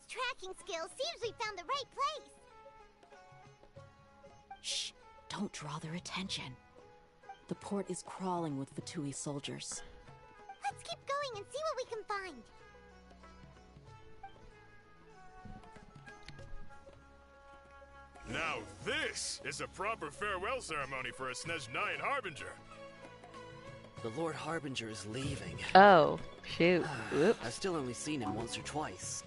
Tracking skills, seems we found the right place. Shh! Don't draw their attention. The port is crawling with Fatui soldiers. Let's keep going and see what we can find. Now this is a proper farewell ceremony for a Snezhnayan Harbinger. The Lord Harbinger is leaving. Oh, shoot. Whoops. I've still only seen him once or twice.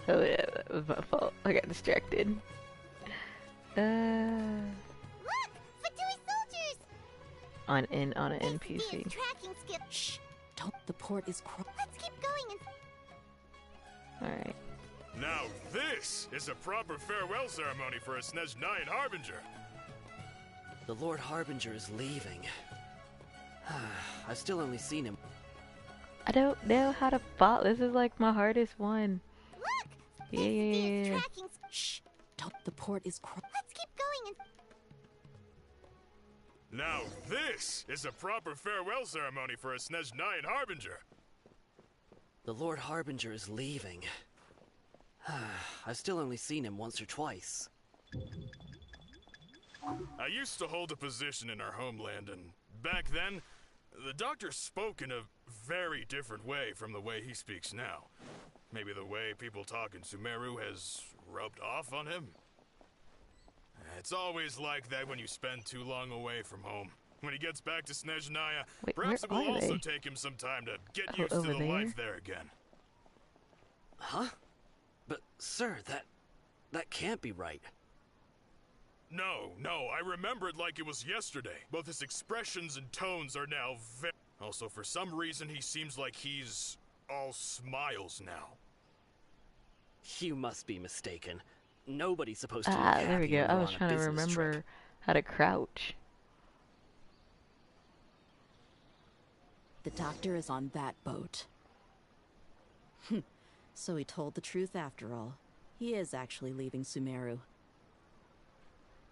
Oh yeah, that was my fault. I got distracted. Look! Fatui soldiers! On an NPC. Tracking skill. Shh! Don't. The port is Let's keep going and... Alright. Now this is a proper farewell ceremony for a Snezhnayan Harbinger. The Lord Harbinger is leaving. I've still only seen him. I don't know how to follow. This is like my hardest one. Look! Yeah. Shh! Don't. The port is Let's keep going and... Now this is a proper farewell ceremony for a Snezhnayan Harbinger. The Lord Harbinger is leaving. I've still only seen him once or twice. I used to hold a position in our homeland, and back then, the doctor spoke in a very different way from the way he speaks now. Maybe the way people talk in Sumeru has rubbed off on him? It's always like that when you spend too long away from home. When he gets back to Snezhnaya, perhaps it will also take him some time to get used to the life there again. Huh? But, sir, that can't be right. No, I remember it like it was yesterday. Both his expressions and tones are now very... Also, for some reason, he seems like he's all smiles now. You must be mistaken. Nobody's supposed to look happy there we go. when I we're was on a trying to business remember trip. how to crouch. The doctor is on that boat. So he told the truth after all. He is actually leaving Sumeru.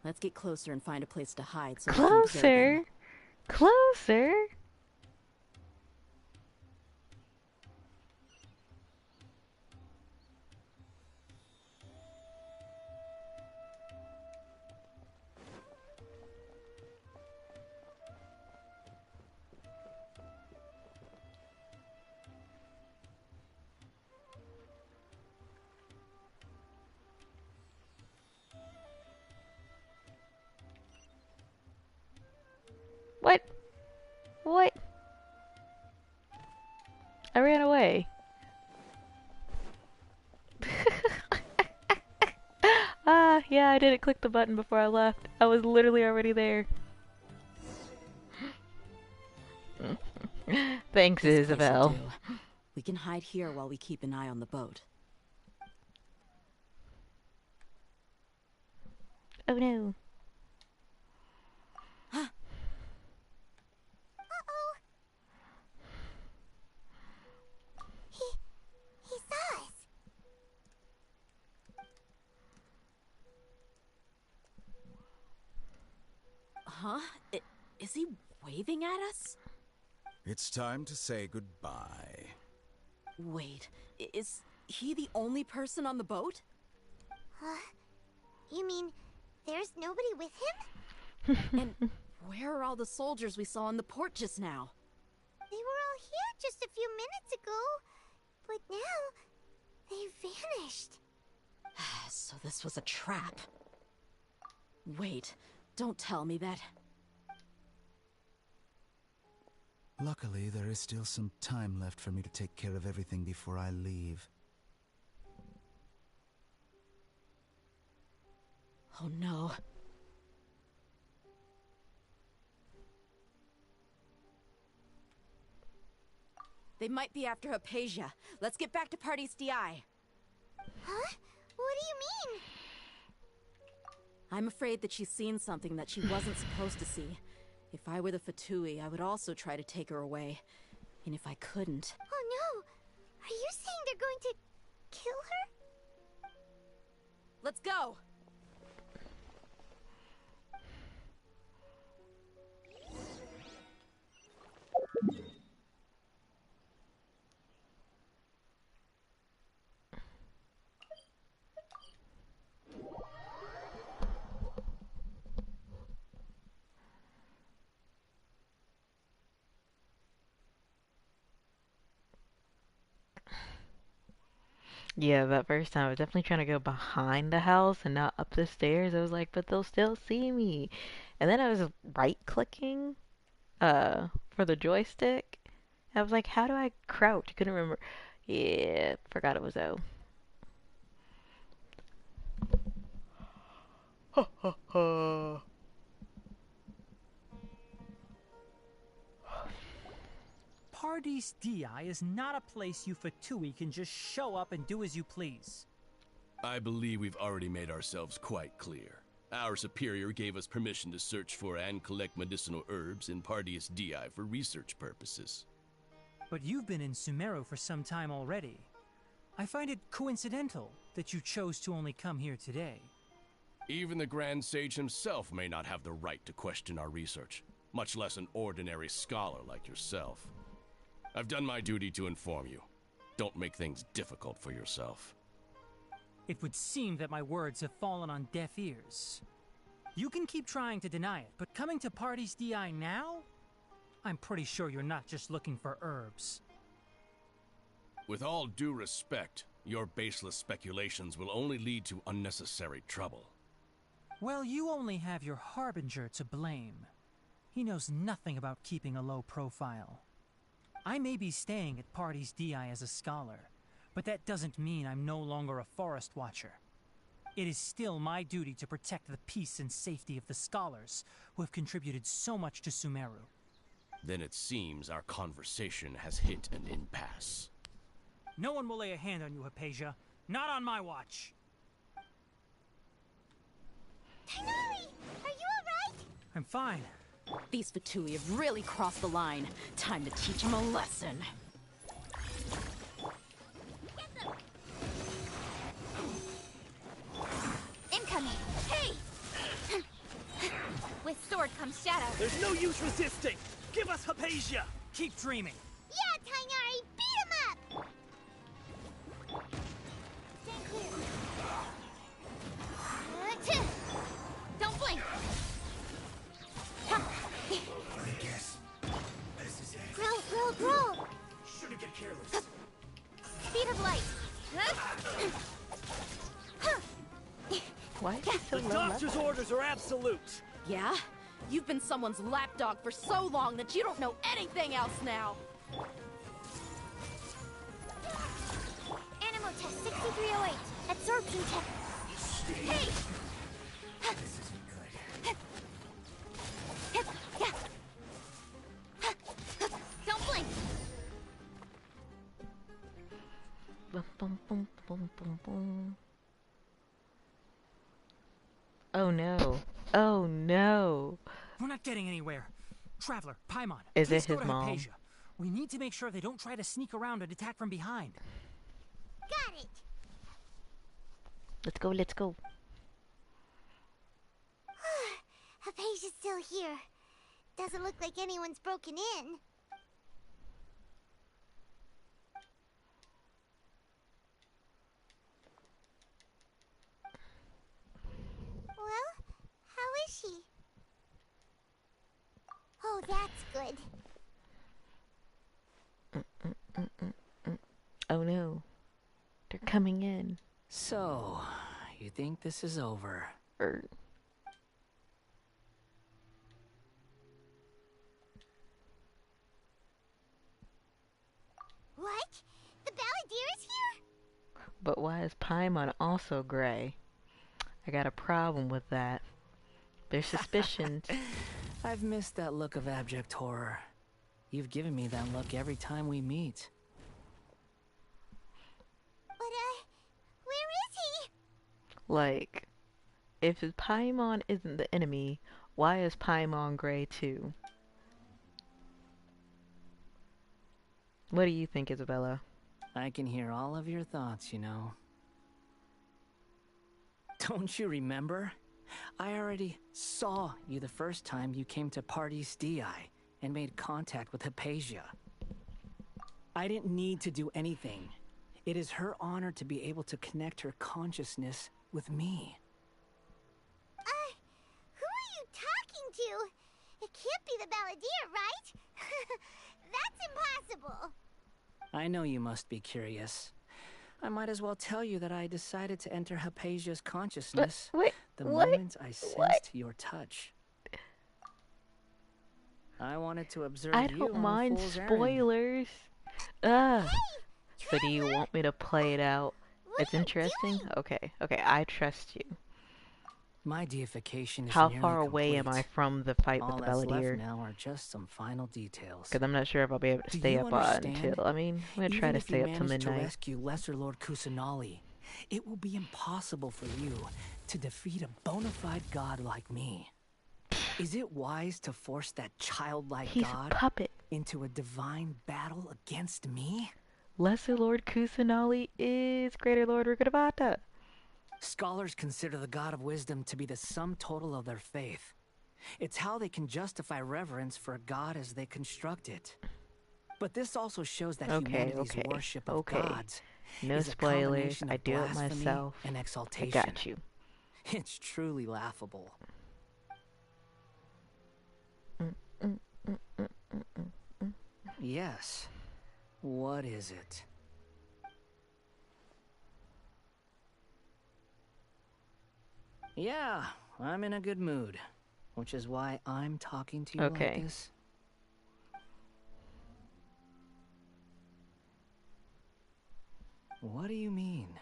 Let's get closer and find a place to hide so we can observe him. Closer! What? What? I ran away. Yeah, I didn't click the button before I left. I was literally already there. Thanks, This place will Isabel. do. We can hide here while we keep an eye on the boat. Oh no. Huh? Is he waving at us? It's time to say goodbye. Wait, is he the only person on the boat? You mean there's nobody with him? And where are all the soldiers we saw on the port just now? They were all here just a few minutes ago, but now they vanished. So this was a trap. Wait, don't tell me that... Luckily, there is still some time left for me to take care of everything before I leave. Oh no. They might be after Hypatia. Let's get back to Pawz DI. Huh? What do you mean? I'm afraid that she's seen something that she wasn't supposed to see. If I were the Fatui, I would also try to take her away. And if I couldn't... Oh no! Are you saying they're going to kill her? Let's go! Yeah, that first time I was definitely trying to go behind the house and not up the stairs. I was like, but they'll still see me. And then I was right clicking for the joystick. I was like, how do I crouch? Couldn't remember. Yeah, forgot it was O. Ha ha ha. Pawz DI is not a place you Fatui can just show up and do as you please. I believe we've already made ourselves quite clear. Our superior gave us permission to search for and collect medicinal herbs in Pawz DI for research purposes. But you've been in Sumeru for some time already. I find it coincidental that you chose to only come here today. Even the Grand Sage himself may not have the right to question our research, much less an ordinary scholar like yourself. I've done my duty to inform you. Don't make things difficult for yourself. It would seem that my words have fallen on deaf ears. You can keep trying to deny it, but coming to Pawz DI now? I'm pretty sure you're not just looking for herbs. With all due respect, your baseless speculations will only lead to unnecessary trouble. Well, you only have your Harbinger to blame. He knows nothing about keeping a low profile. I may be staying at Pawz DI as a scholar, but that doesn't mean I'm no longer a forest watcher. It is still my duty to protect the peace and safety of the scholars who have contributed so much to Sumeru. Then it seems our conversation has hit an impasse. No one will lay a hand on you, Hypatia. Not on my watch. Tighnari, are you alright? I'm fine. These Fatui have really crossed the line. Time to teach them a lesson. Incoming! Hey! With sword comes shadow. There's no use resisting! Give us Hypatia! Keep dreaming. Yeah, Tighnari, beat him up! Stand clear. Don't blink! I guess this is it. Roll! Shouldn't get careless. Speed of light! Why is he so The low doctor's level? orders are absolute! Yeah? You've been someone's lapdog for so long that you don't know anything else now! Animal test 6308. Absorption test. Hey! This isn't good. Don't blink! Bum, bum, bum, bum, bum, bum. Oh no. Oh no. We're not getting anywhere. Traveler, Paimon, Is please it go his to mom? Hypatia. We need to make sure they don't try to sneak around and attack from behind. Got it! Let's go, let's go. Hypatia's still here. Doesn't look like anyone's broken in. Well, how is she? Oh, that's good. Oh no. They're coming in. So, you think this is over? What? The Balladeer is here? But why is Paimon also gray? I got a problem with that. There's suspicions. I've missed that look of abject horror. You've given me that look every time we meet. But, where is he? Like, if Paimon isn't the enemy, why is Paimon gray too? What do you think, Isabella? I can hear all of your thoughts, you know. Don't you remember? I already saw you the first time you came to Party's DI and made contact with Hypatia. I didn't need to do anything. It is her honor to be able to connect her consciousness with me. Who are you talking to? It can't be the Balladeer, right? That's impossible. I know you must be curious. I might as well tell you that I decided to enter Hypatia's consciousness the moment I sensed your touch. I wanted to observe I you don't on mind a fool's errand. spoilers. Ugh. So do you want me to play it out? It's interesting? Okay, I trust you. My deification is How nearly far away am complete. I from the fight All with the that's left Balladeer? now are just some final details. Because I'm not sure if I'll be able to Do stay you up understand? until... I mean, I'm going to try Even to if stay you up till manage to midnight. rescue Lesser Lord Kusanali, it will be impossible for you to defeat a bona fide god like me. Is it wise to force that childlike He's god a puppet. into a divine battle against me? Lesser Lord Kusanali is Greater Lord Rukadavata. Scholars consider the god of wisdom to be the sum total of their faith. It's how they can justify reverence for a god as they construct it. But this also shows that humanity's worship of gods No is a spoilers. combination I of do it blasphemy myself. and I exaltation. got you. It's truly laughable. Yes. What is it? Yeah, I'm in a good mood, which is why I'm talking to you like this. What do you mean?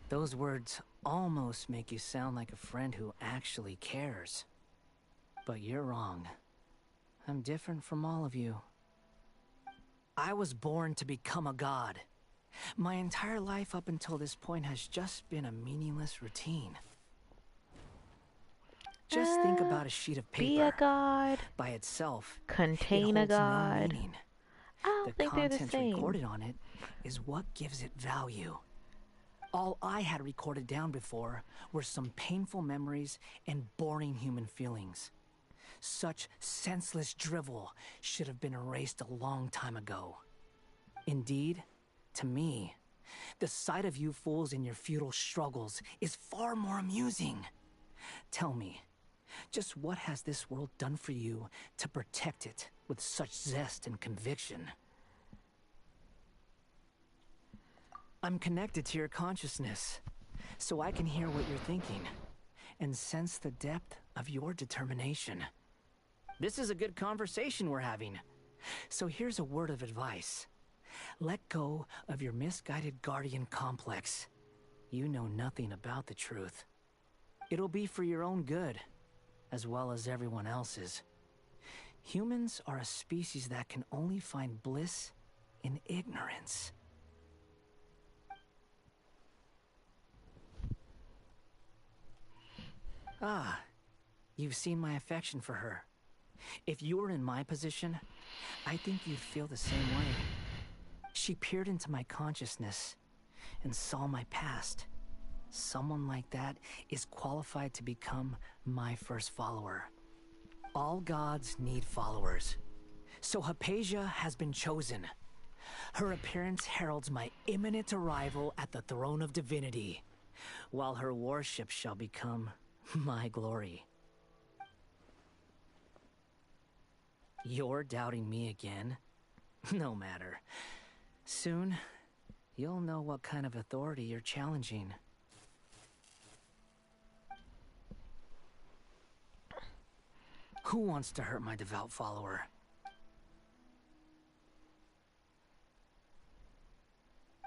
Those words almost make you sound like a friend who actually cares. But you're wrong. I'm different from all of you. I was born to become a god. My entire life up until this point has just been a meaningless routine. Just think about a sheet of paper. Be a god. By itself, Contain it a holds god. no meaning. I don't think they're the content same. recorded on it is what gives it value. All I had recorded down before were some painful memories and boring human feelings. Such senseless drivel should have been erased a long time ago. Indeed, to me, the sight of you fools in your futile struggles is far more amusing. Tell me, just what has this world done for you to protect it with such zest and conviction? I'm connected to your consciousness, so I can hear what you're thinking and sense the depth of your determination. This is a good conversation we're having. So here's a word of advice. Let go of your misguided guardian complex. You know nothing about the truth. It'll be for your own good, as well as everyone else's. Humans are a species that can only find bliss in ignorance. Ah, You've seen my affection for her. If you were in my position, I think you'd feel the same way. She peered into my consciousness and saw my past. Someone like that is qualified to become my first follower. All gods need followers. So Hypatia has been chosen. Her appearance heralds my imminent arrival at the throne of divinity, while her worship shall become my glory. You're doubting me again? No matter. Soon, you'll know what kind of authority you're challenging. Who wants to hurt my devout follower?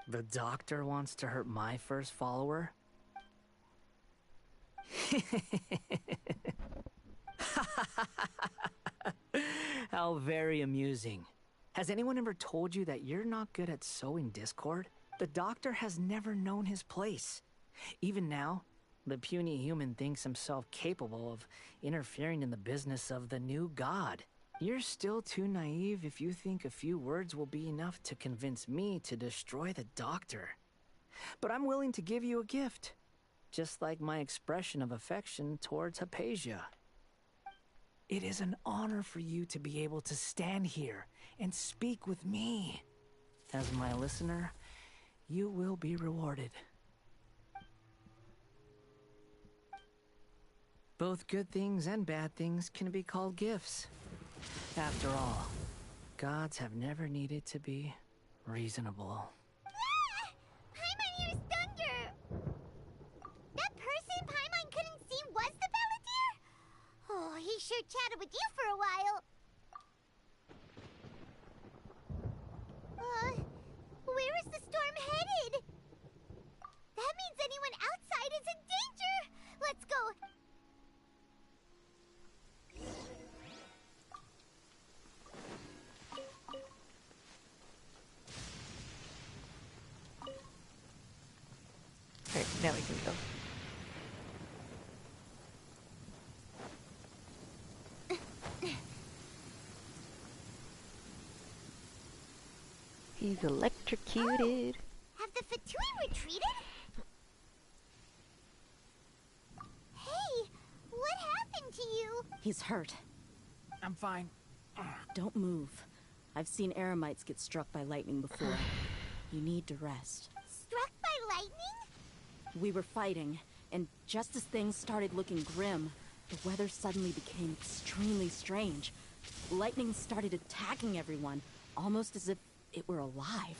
The doctor wants to hurt my first follower? How very amusing. Has anyone ever told you that you're not good at sowing discord? The doctor has never known his place. Even now, the puny human thinks himself capable of interfering in the business of the new god. You're still too naive if you think a few words will be enough to convince me to destroy the doctor. But I'm willing to give you a gift, just like my expression of affection towards Hypatia. It is an honor for you to be able to stand here and speak with me. As my listener, you will be rewarded. Both good things and bad things can be called gifts. After all, gods have never needed to be reasonable. Paimon used thunder! That person Paimon couldn't see was the Balladeer? Oh, he sure chatted with you for a while. Where is the storm headed? That means anyone outside is in danger! Let's go! Alright, now we can go. He's electrocuted. Oh, have the Fatui retreated? Hey, what happened to you? He's hurt. I'm fine. Don't move. I've seen Eremites get struck by lightning before. You need to rest. Struck by lightning? We were fighting, and just as things started looking grim, the weather suddenly became extremely strange. Lightning started attacking everyone, almost as if it were alive.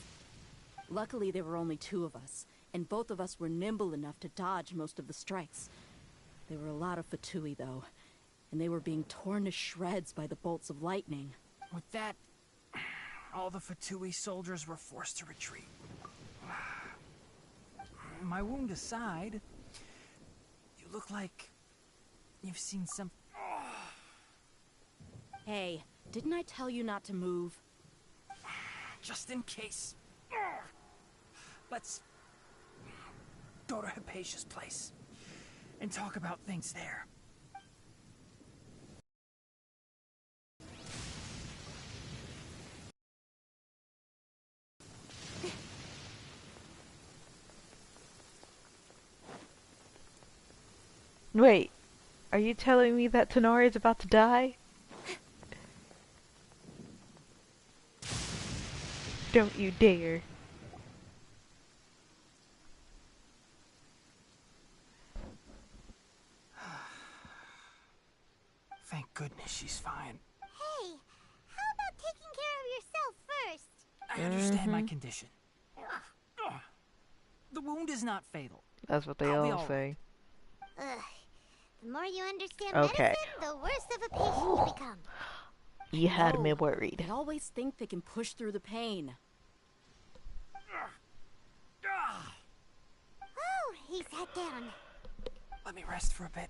Luckily, there were only two of us, and both of us were nimble enough to dodge most of the strikes. There were a lot of Fatui, though, and they were being torn to shreds by the bolts of lightning. With that, all the Fatui soldiers were forced to retreat. My wound aside, you look like you've seen some... Hey, didn't I tell you not to move? Just in case. Let's go to Hypatia's place and talk about things there. Wait, are you telling me that Tighnari is about to die? Don't you dare. Thank goodness she's fine. Hey, how about taking care of yourself first? I understand my condition. The wound is not fatal. That's what they all say. Ugh. The more you understand Okay. medicine, the worse of a patient you become. You had me worried. They always think they can push through the pain. Oh, he sat down. Let me rest for a bit.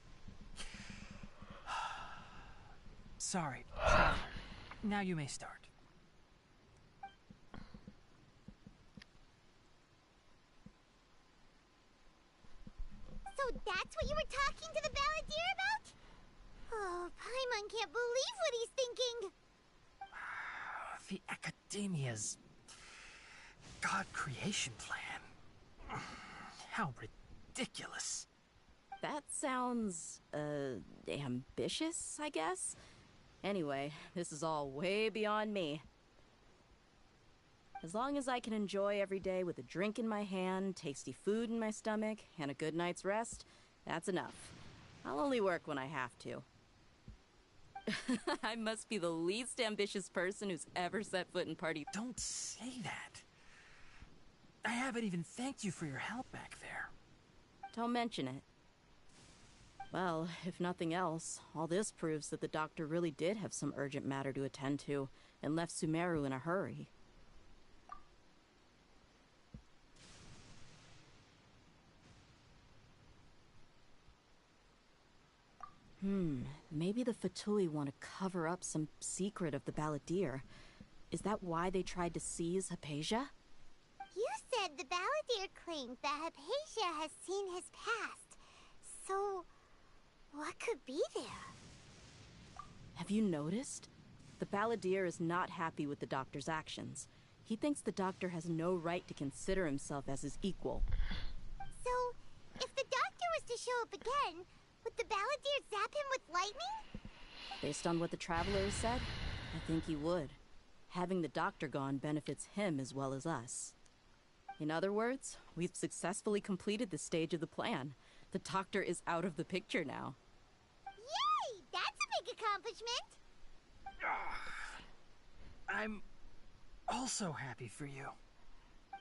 Sorry, traveler. Now you may start. So that's what you were talking to the Balladeer about? Oh, Paimon can't believe what he's thinking. The Academia's God creation plan. How ridiculous. That sounds, ambitious, I guess? Anyway, this is all way beyond me. As long as I can enjoy every day with a drink in my hand, tasty food in my stomach, and a good night's rest, that's enough. I'll only work when I have to. I must be the least ambitious person who's ever set foot in party. Don't say that. I haven't even thanked you for your help back there. Don't mention it. Well, if nothing else, all this proves that the doctor really did have some urgent matter to attend to and left Sumeru in a hurry. Maybe the Fatui want to cover up some secret of the Balladeer. Is that why they tried to seize Hypatia? You said the Balladeer claimed that Hypatia has seen his past. So, what could be there? Have you noticed? The Balladeer is not happy with the doctor's actions. He thinks the doctor has no right to consider himself as his equal. So, if the doctor was to show up again, would the Balladeer zap him with lightning? Based on what the Traveler has said, I think he would. Having the doctor gone benefits him as well as us. In other words, we've successfully completed this stage of the plan. The doctor is out of the picture now. Yay! That's a big accomplishment! I'm also happy for you.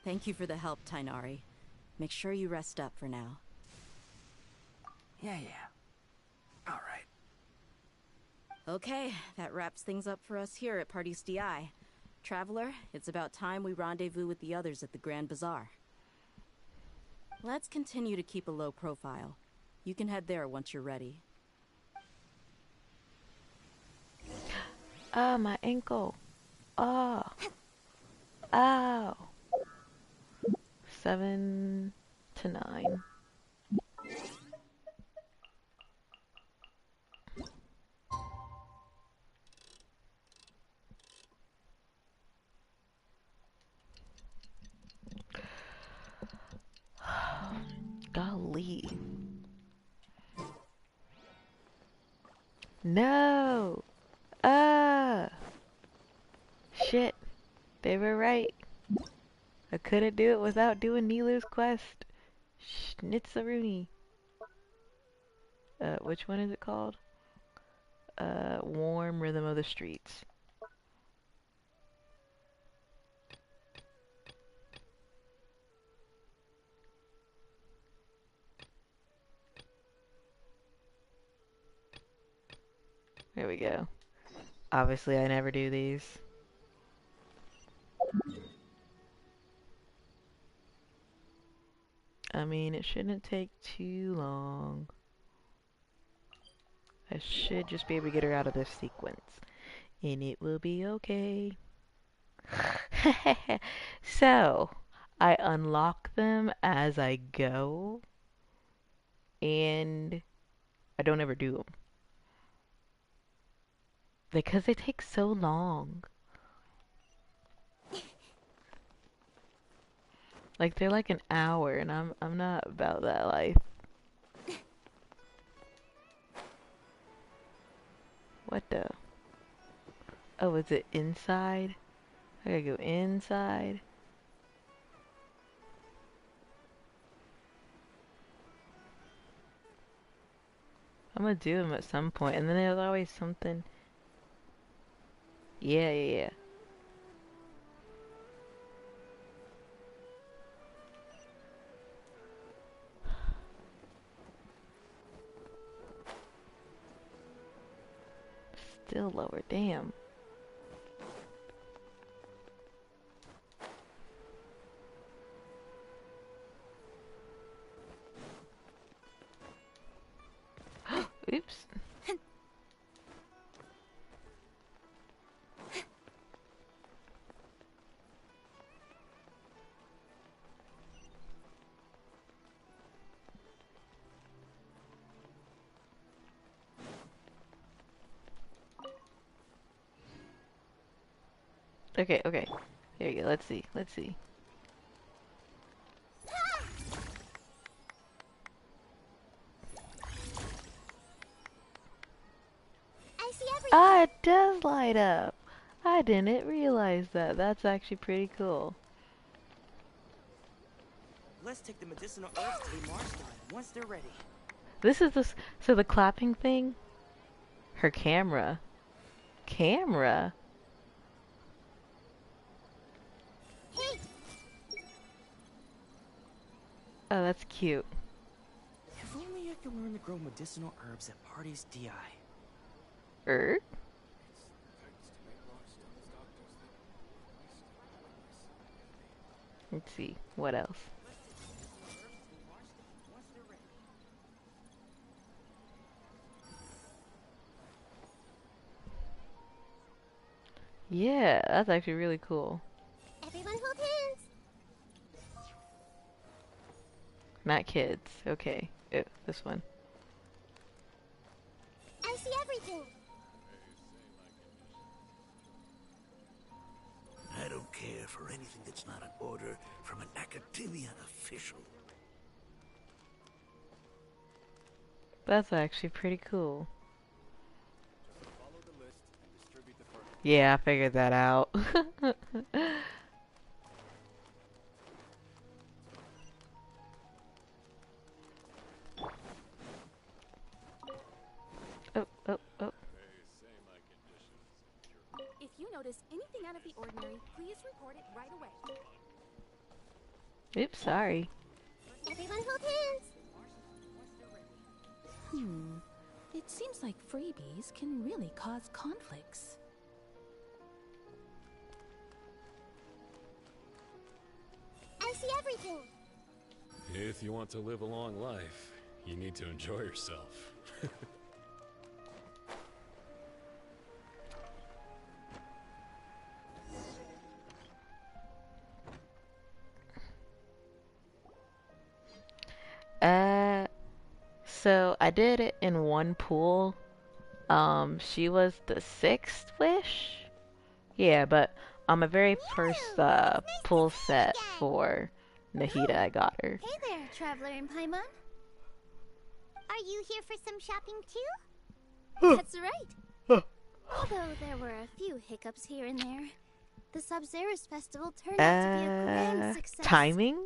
Thank you for the help, Tighnari. Make sure you rest up for now. Yeah. All right. Okay, that wraps things up for us here at Pawz DI. Traveler, it's about time we rendezvous with the others at the Grand Bazaar. Let's continue to keep a low profile. You can head there once you're ready. Ah, my ankle. Oh. Ow. 7 to 9. Golly. No. Shit. They were right. I couldn't do it without doing Nilou's quest. Schnitzeroonie. Which one is it called? Warm Rhythm of the Streets. There we go. Obviously, I never do these. I mean, it shouldn't take too long. I should just be able to get her out of this sequence. And it will be okay. So, I unlock them as I go. And I don't ever do them. Because they take so long. Like, they're like an hour, and I'm not about that life. What the? Oh, is it inside? I gotta go inside. I'm gonna do them at some point, and then there's always something. Yeah. Still lower, damn. Oops. Okay, okay. Here you go. Let's see. Let's see. I see everything. Ah, it does light up. I didn't realize that. That's actually pretty cool. Let's take the medicinal herbs to the marshland once they're ready. This is this. So the clapping thing. Her camera. Camera. Hey. Oh, that's cute. If only I could learn to grow medicinal herbs at Party's DI. Let's see. What else? Yeah, that's actually really cool. Everyone hold hands. Not kids. Okay. Ew, this one. I see everything. I don't care for anything that's not an order from an academia official. That's actually pretty cool. Yeah, I figured that out. Oh. If you notice anything out of the ordinary, please report it right away. Oops, sorry. Everyone hold hands. It seems like freebies can really cause conflicts. I see everything. If you want to live a long life, you need to enjoy yourself. So I did it in one pool. She was the 6th wish? Yeah, but on my very first pool set for Nahida, I got her. Hey there, Traveler in Paimon. Are you here for some shopping too? That's right. Although there were a few hiccups here and there, the Sub-Zerus festival turned out to be a grand success. Timing?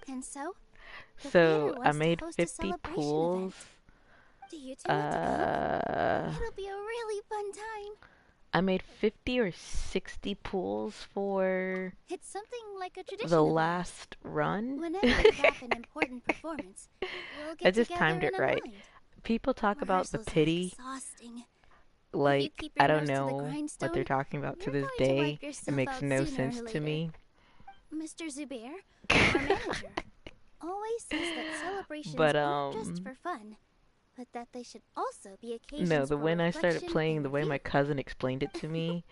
And so, So I made 50 pools. Do you two want to go? It'll be a really fun time. I made 50 or 60 pools for It's something like a tradition. the last run. Whenever we have an important performance, we'll get I just together timed it and right. unwind. People talk about the Rehearsals are pity. exhausting. Like, keep your I don't nose to the know what grindstone, they're talking about to you're this going to day. wipe It yourself makes out no sooner or sense to later. me. Mr. Zubair, our manager, always says that celebrations aren't just for fun, but that they should also be occasions No, for when I started reflection playing, and the way my review. cousin explained it to me,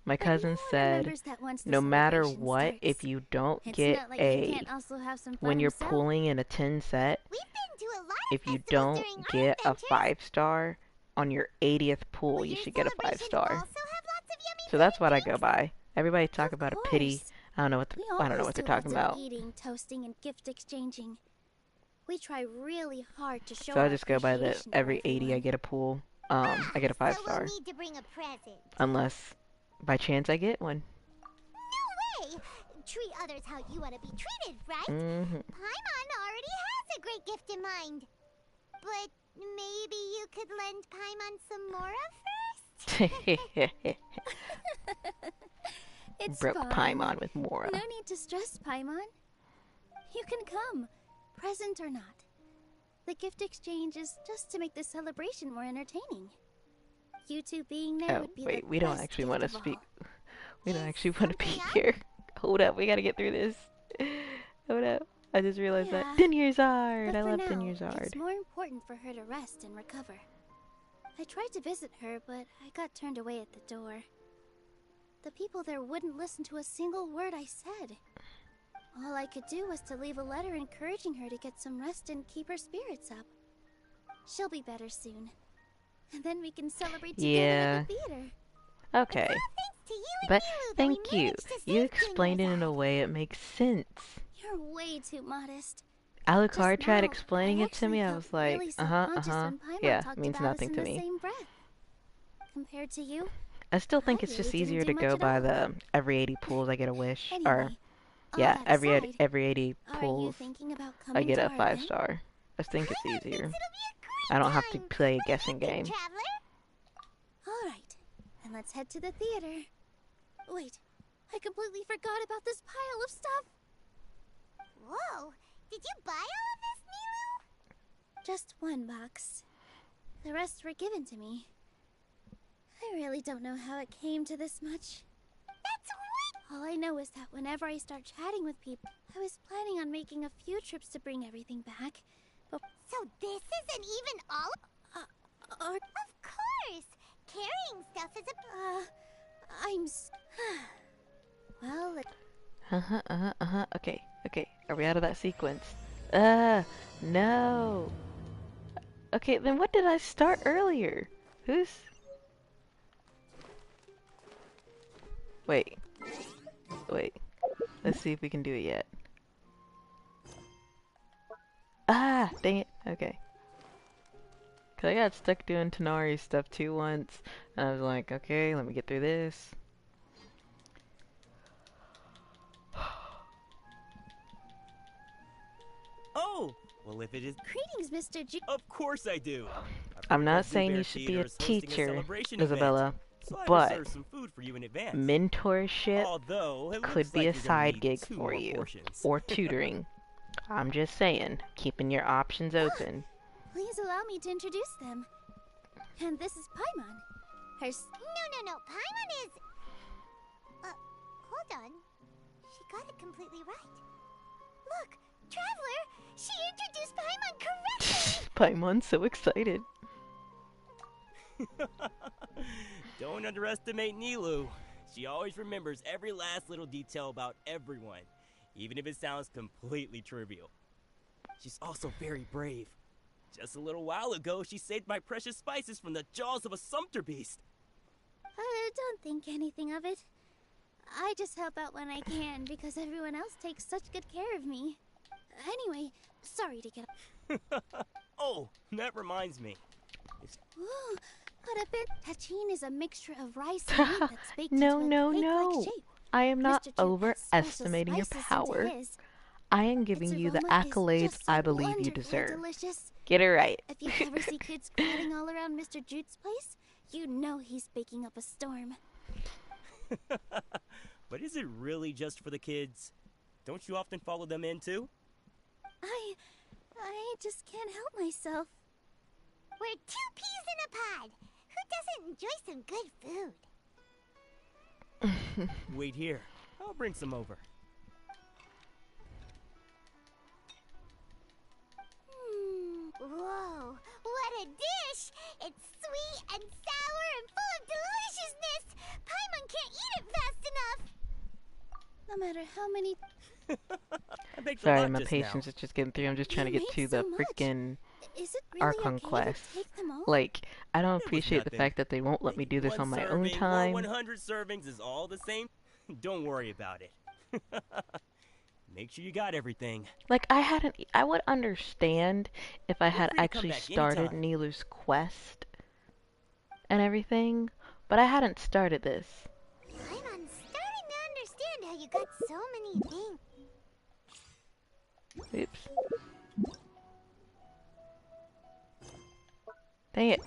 my cousin one said, remembers that once the no matter celebration what, starts, if you don't it's get not like you a, can't also have some fun when you're yourself. pulling in a 10 set, We've been to a lot of if you festivals don't during our get a adventures. 5-star on your 80th pool, Will you your should get a celebration 5-star. also have lots of yummy So that's what I go by. Everybody talk about a pity. course. I don't know what We I don't know always what they're do talking lots of about. eating, toasting, and gift exchanging. We try really hard to show So I our just go by the appreciation for every 80 I everyone. get a pool. I get a So we'll 5-star. need to bring a present. Unless by chance I get one. No way! Treat others how you want to be treated, right? Paimon already has a great gift in mind. But maybe you could lend Paimon some more first? It's Broke fine. Paimon with Mora. No need to stress, Paimon. You can come, present or not. The gift exchange is just to make the celebration more entertaining. You two being there Oh, would be wait, the we don't best actually gift want to of all. speak. We don't actually want to be here. Hold up, we gotta get through this. Hold up. I just realized that. Yeah, Dinyerzard! but I for love now, Dinyerzard. it's more important for her to rest and recover. I tried to visit her, but I got turned away at the door. The people there wouldn't listen to a single word I said. All I could do was to leave a letter encouraging her to get some rest and keep her spirits up. She'll be better soon. And then we can celebrate together Yeah. at the theater. Okay. Thanks To you and But Nilou that thank we you. managed to You save explained it in a way it makes sense. You're way too modest. Alucard Just tried now, explaining I it to me. I actually was felt like, really uh-huh, self-conscious uh-huh. when Paimon Yeah, talked means about us nothing in to the me. same breath. Compared to you, I still think I it's really just didn't easier do to much go at by all. the every 80 pulls I get a wish. Or, Anyway, all yeah, that every aside, every 80 are you pulls thinking about I coming get to a our 5 event? star. I just think it's easier. It'll be a great I don't have to time. play a guessing game. Traveler? All right, then let's head to the theater. Wait, I completely forgot about this pile of stuff. Whoa, did you buy all of this, Nilou? Just one box. The rest were given to me. I really don't know how it came to this much. That's weird. All I know is that whenever I start chatting with people, I was planning on making a few trips to bring everything back, but... So this isn't even all? Or... Of course! Carrying stuff is a... I'm... Well... Okay. Are we out of that sequence? No. Okay, then what did I start earlier? Who's... Wait. Let's see if we can do it yet. Ah, dang it. Okay. Cause I got stuck doing Tanari's stuff too once, and I was like, okay, let me get through this. Oh, well if it is... Greetings, Mr. G... Of course I do. I'm not saying you should be a teacher, Isabella, but mentorship could be a side gig for you, or tutoring. I'm just saying, keeping your options open. Please allow me to introduce them. And this is Paimon. No. Paimon is... hold on. She got it completely right. Look, Traveler! She introduced Paimon correctly! Paimon's so excited. Don't underestimate Nilou. She always remembers every last little detail about everyone, even if it sounds completely trivial. She's also very brave. Just a little while ago, she saved my precious spices from the jaws of a sumpter beast. Don't think anything of it. I just help out when I can because everyone else takes such good care of me. Anyway, sorry to get... Oh, that reminds me. Ooh, what a bit. Tachin is a mixture of rice and meat that's baked No. into a cake-like shape. I am not Mr. Jute overestimating your spices into power. his. I am giving Its you the aroma is accolades just so I believe you wonderfully deserve. delicious. Get it right. If you ever see kids crowding all around Mr. Jute's place, you know he's baking up a storm. But is it really just for the kids? Don't you often follow them in too? I just can't help myself. We're 2 peas in a pod. Who doesn't enjoy some good food? Wait here. I'll bring some over. Whoa, what a dish! It's sweet and sour and full of deliciousness! Paimon can't eat it fast enough! No matter how many... Sorry, my patience is just getting through. I'm just trying to get to the freaking Archon Quest. Like, I don't appreciate the fact that they won't let me do this on my own time. 100 servings is all the same. Don't worry about it. Make sure you got everything. Like, I would understand if I had actually started Nilou's quest and everything, but I hadn't started this. I'm starting to understand how you got so many things. Oops. Dang it.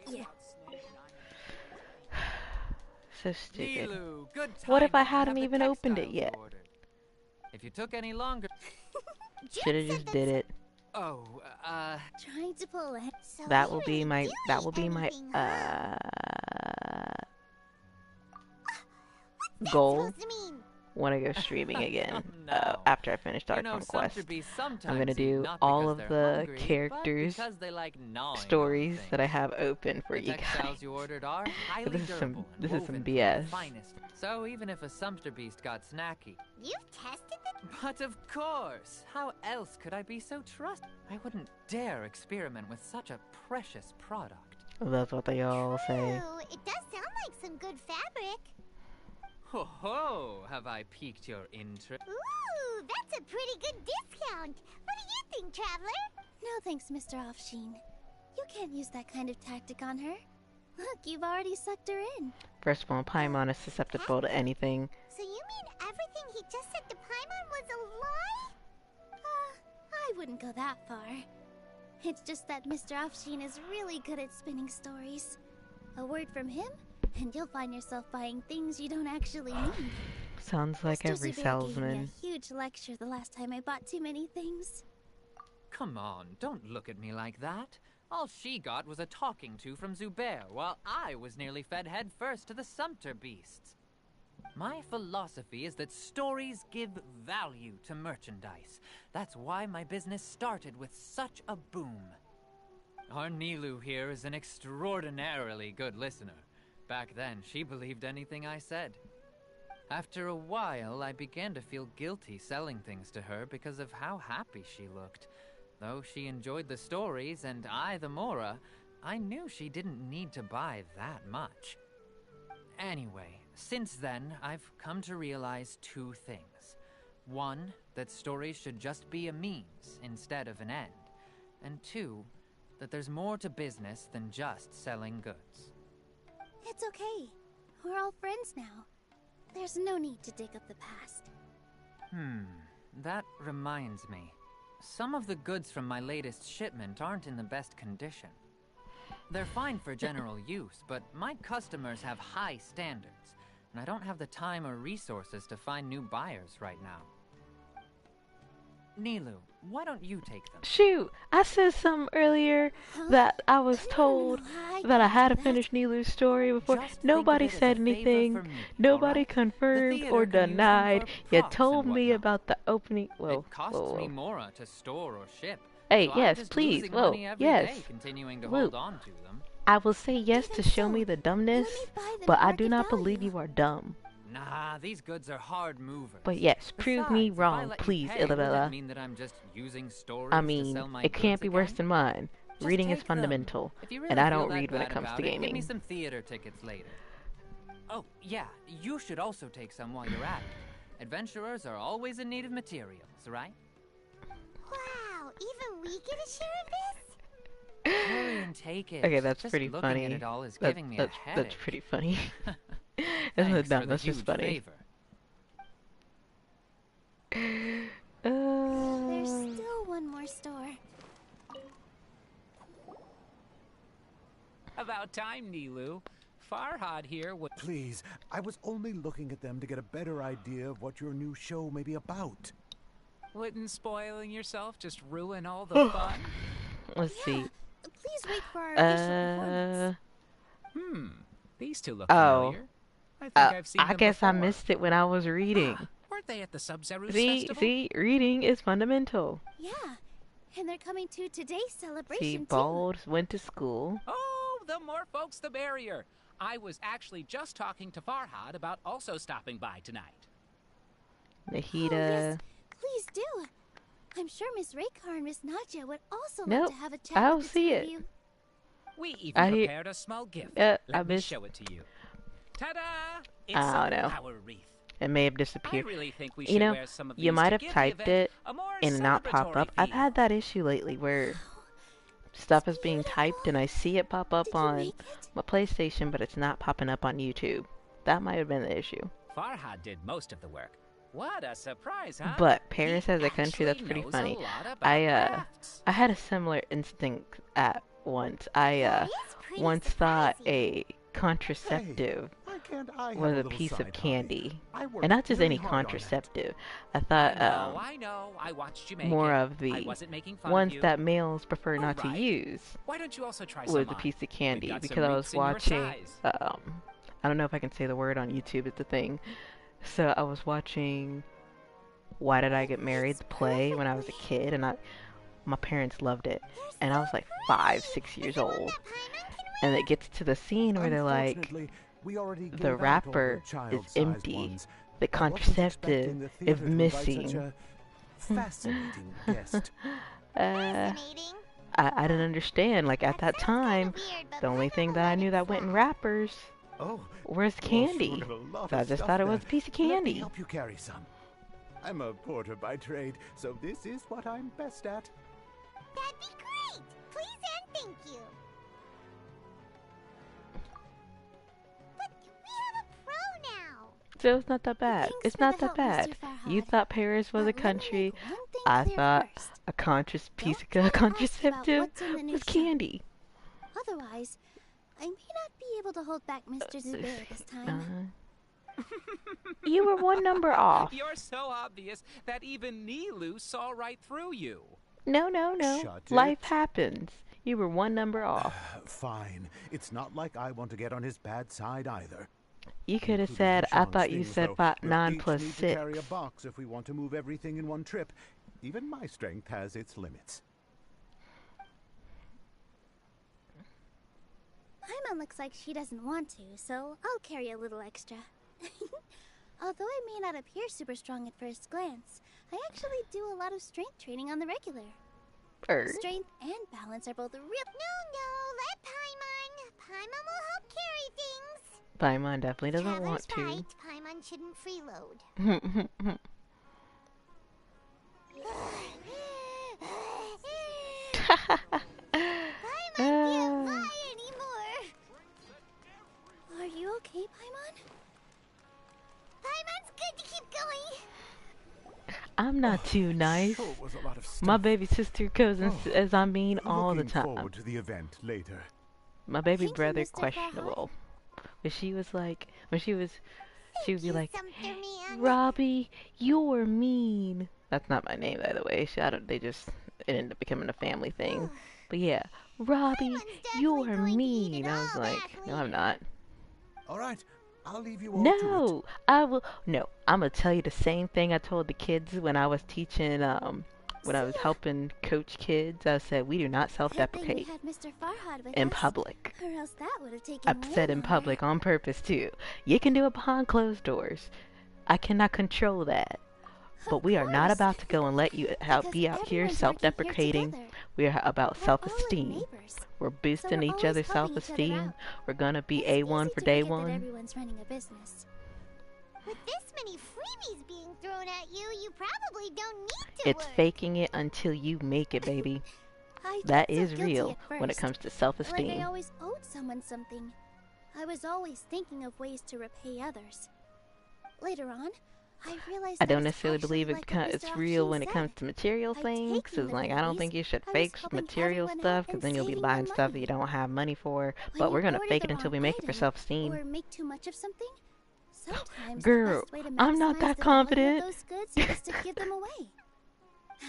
Yeah. So stupid. Nilou, good What if I timing. hadn't Have the even opened it textiles yet? ordered. If you took any longer... Should've just did it. Oh, Trying to pull it. So That will be my goal when I go streaming again. After I finish Archon Quest, I'm gonna do all of the characters' stories that I have open for you guys. you ordered are highly But this is some woven BS. from the finest. So even if a sumpter beast got snacky. You've tested them? But of course! How else could I be so trusted? I wouldn't dare experiment with such a precious product. That's what they all say. Ooh, it does sound like some good fabric. Ho ho! Have I piqued your interest? Ooh, that's a pretty good discount. What do you think, Traveler? No thanks, Mr. Offsheen. You can't use that kind of tactic on her. Look, you've already sucked her in. First of all, Paimon is susceptible to anything. So you mean everything he just said to Paimon was a lie? I wouldn't go that far. It's just that Mr. Offsheen is really good at spinning stories. A word from him, and you'll find yourself buying things you don't actually need. Sounds like Mr. every Zubair salesman. gave me a huge lecture the last time I bought too many things. Come on, don't look at me like that. All she got was a talking to from Zubair, while I was nearly fed head first to the sumpter beasts. My philosophy is that stories give value to merchandise. That's why my business started with such a boom. Our Nilou here is an extraordinarily good listener. Back then, she believed anything I said. After a while, I began to feel guilty selling things to her because of how happy she looked. Though she enjoyed the stories and I the Mora, I knew she didn't need to buy that much. Anyway, since then, I've come to realize two things. One, that stories should just be a means instead of an end. And two, that there's more to business than just selling goods. It's okay. We're all friends now. There's no need to dig up the past. That reminds me. Some of the goods from my latest shipment aren't in the best condition. They're fine for general use, but my customers have high standards, and I don't have the time or resources to find new buyers right now. Nilou, why don't you take them? Shoot, I said something earlier that I was told that I had to finish Nilou's story before. Nobody said anything. Nobody confirmed or denied. You told me about the opening. Whoa, It costs me more to store or ship. Hey, so yes, I'm just please. losing Whoa, money every yes. day continuing to Luke, hold on to them. I will say yes to show me the dumbness, but I do not believe you are dumb. Nah, these goods are hard movers. But yes, prove me Besides, if I wrong, let you please, pay, will Ilabella. that mean that I'm just using stories I to mean, sell my it can't goods be worse again? than mine. Just Reading is take them. fundamental, If you and really I feel don't that read when it bad comes about to it, Give me gaming. some theater tickets later. Oh, yeah, you should also take some while you're at it. Adventurers are always in need of materials, right? Wow, even we get a share of this? Hurry and take it. Okay, that's Just pretty looking funny. At it all is giving me a headache. That's pretty funny. Isn't Thanks it dumb? for the That's just huge funny. favor. There's still one more store. About time, Nilou. Farhad here would... Please, I was only looking at them to get a better idea of what your new show may be about. Wouldn't spoiling yourself just ruin all the fun? Let's see. Please wait for our official performance. These two look Oh. familiar. I think I've seen I them guess I before. missed it when I was reading. Weren't they at the Sub-Zerus See, festival? reading is fundamental. Yeah, and they're coming to today's See, celebration too. Bald went to school. Oh, the more folks, the merrier. I was actually just talking to Farhad about also stopping by tonight. Nahida. Please do. I'm sure Miss Raykar and Miss Nadja would also Nope, like to have a chat I don't with the see two it. of you. We even I hear- prepared a small gift. I Let me missed- show it to you. Ta-da! It's I a don't know. flower wreath. It may have disappeared. I really think we You should know, wear some of you these might to have give the typed event it a more and not pop celebratory up. I've feel. had that issue lately where stuff is being typed and I see it pop up on my PlayStation, but it's not popping up on YouTube. That might have been the issue. Farhad did most of the work. What a surprise, huh? But Paris He as a country, that's actually pretty knows funny. a lot about I had a similar instinct at once. I once thought a contraceptive was a piece of candy, and not just any contraceptive. I thought I know. I watched you make more it. of I the wasn't making fun ones of you. that males prefer not to Alright. use Why don't you also try was some a on? piece of We've candy, got some because I was wreaths in your watching size. I don't know if I can say the word on YouTube, it's a thing. So I was watching Why Did I Get Married, the play, when I was a kid, and my parents loved it, and I was like 5, 6 years old, and it gets to the scene where they're like, the wrapper is empty, the contraceptive is missing. Fascinating guest. I I didn't understand. Like at that time, the only thing that I knew that went in wrappers was candy. So I just thought it was a piece of Let me candy. help you carry some. I'm a porter by trade, so this is what I'm best at. That'd be great! Please and thank you. But we have a pro now. So it's not that bad. It's not that bad. You thought Paris was a country. I thought a contraceptive was candy. Otherwise, I may not be able to hold back Mr. Zubair this time. You were one number off. You're so obvious that even Nilou saw right through you. No. Shut it. Life happens. You were one number off. Fine. It's not like I want to get on his bad side either. You could have said, I thought you said 9 plus 6. We'll each need to carry a box if we want to move everything in one trip. Even my strength has its limits. Paimon looks like she doesn't want to, so I'll carry a little extra. Although I may not appear super strong at first glance, I actually do a lot of strength training on the regular. Strength and balance are both real. No, let Paimon. Paimon will help carry things. Paimon definitely doesn't want to. Right. Paimon shouldn't freeload. Paimon can't lie anymore. Are you okay, Paimon? Paimon's good to keep going. I'm not too nice. My baby sister cousin says I'm mean all the time. Forward to the event later. My baby brother questionable. But she was like, she would be like, Robbie, you're mean. That's not my name, by the way. It ended up becoming a family thing. But yeah, Robbie, you're mean. I was like, no, I'm not. All right, I'll leave you all to it. No, I will. No, I'm gonna tell you the same thing I told the kids when I was teaching, when I was helping coach kids. I said, we do not self-deprecate in public. Or else that would have taken I've said in public on purpose too. You can do it behind closed doors. I cannot control that. But we are not about to go and let you be out here self-deprecating. We are about self-esteem. We're boosting each other's self-esteem. We're gonna be A1 for day one. Everyone's running a business. With this many freebies being thrown at you, you probably don't need to It's work. faking it until you make it, baby. That is real when it comes to Like self-esteem. I always owed someone something. I was always thinking of ways to repay others. Later on, I realized I don't was necessarily actually believe like what it's Mr. real Archon when it said. comes to material By things. taking Cause the like I don't freebies, think you should I was fake helping material everyone stuff, out cause and then you'll be saving buying more stuff that money. you don't have money for. When But you we're gonna order fake the it until we wrong make it for item, self-esteem. Or make too much of something. Sometimes Girl, the best way to I'm not maximize that the value of confident. those goods is to give them away.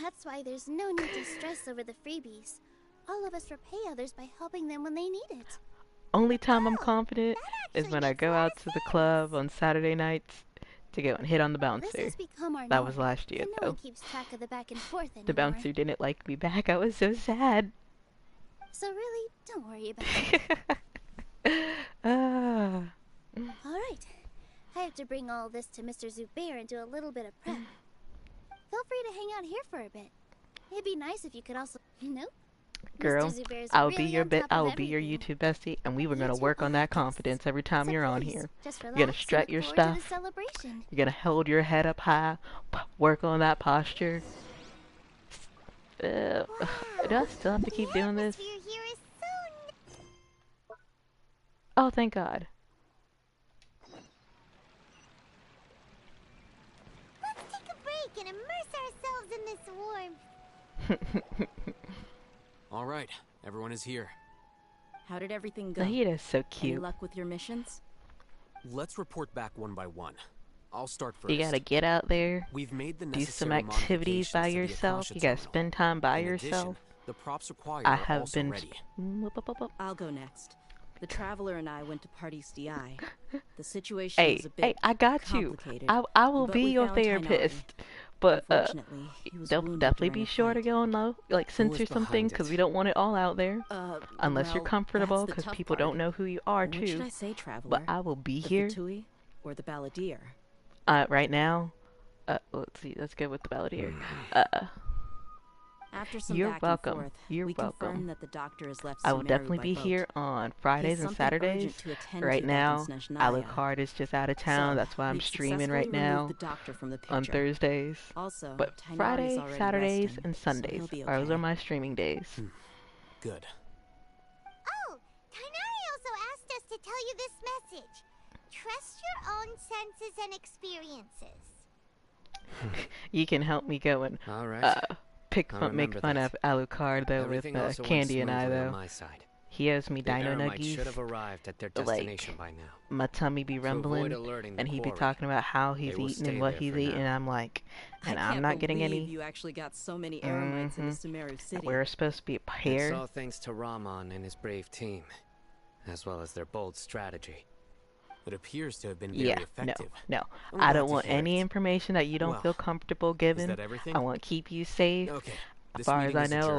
That's why there's no need to stress over the freebies. All of us repay others by helping them when they need it. Only time I'm confident is when I go out to the club on Saturday nights to go and hit on the This bouncer. has become our That was norm, last year and no though. one keeps track of the back and forth anymore. The bouncer didn't like me back. I was so sad. So really, don't worry about it. Ah. Alright. I have to bring all this to Mr. Zubair and do a little bit of prep. Feel free to hang out here for a bit. It'd be nice if you could also... Nope. Girl, Mr. Zubair's I'll be really your on top of I will be your YouTube bestie, and we were gonna work on that confidence every time you're on here. Just You're gonna relax and strut look your forward to the stuff. celebration. You're gonna hold your head up high, work on that posture. Do I still have to keep doing this? Here is so Oh, thank God. Let's take a break and immerse ourselves in this warmth. All right, everyone is here. How did everything go? Nahida's so Any cute. luck with your missions? Let's report back one by one. I'll start first. You gotta get out there, We've made the do some necessary activities by modifications to the yourself. Akasha You gotta terminal. spend time by In addition, yourself. the props required I are have also been. ready. I'll go next. The Traveler and I went to Party's DI. The situation Hey, was a bit hey, I got you. complicated, I will but be we your found Tighnari. therapist. But Unfortunately, he was wounded definitely during be a sure to fight. go and like censor was some behind things because it? we don't want it all out there. Unless you're well, comfortable, that's the because tough people part. don't know who you are What should too. I say, Traveler? But I will be the here. Fatui or the Balladeer? Right now, let's see. Let's go with the Balladeer. After some You're back welcome. and forth, You're we welcome. confirmed that the doctor has left I will Sumeru definitely by be boat. here on He has Fridays and something Saturdays. urgent to attend Right to now, back in Snezhnaya. Alucard is just out of town. So, That's why I'm we've streaming successfully right now removed the doctor from the on picture. Thursdays. Also, But Tainari's Fridays, already Saturdays, resting, and so Sundays he'll be those okay. are my streaming days. Good. Oh, Tainari also asked us to tell you this message. Trust your own senses and experiences. You can help me go and All right. make fun of Alucard though Everything with also went Candy and I smoothly on though. my side. He owes me The dino Eremites nuggies. should have arrived at their destination by now. My tummy be To avoid rumbling, alerting the and he be quarry, talking about how he's they will eating stay and what there he's for eating, now. and I'm like, and I I'm can't not getting believe any. you actually got so many Eremites into Sumeru City. We're supposed to be a It's pair. all thanks to Rahman and his brave team, as well as their bold strategy. It appears to have been very Yeah, effective. no. I'm I glad don't to want hear any it. information that you don't Well, feel comfortable giving. that everything? I want to keep you safe. Okay, As this far as meeting I is know, a adjourned.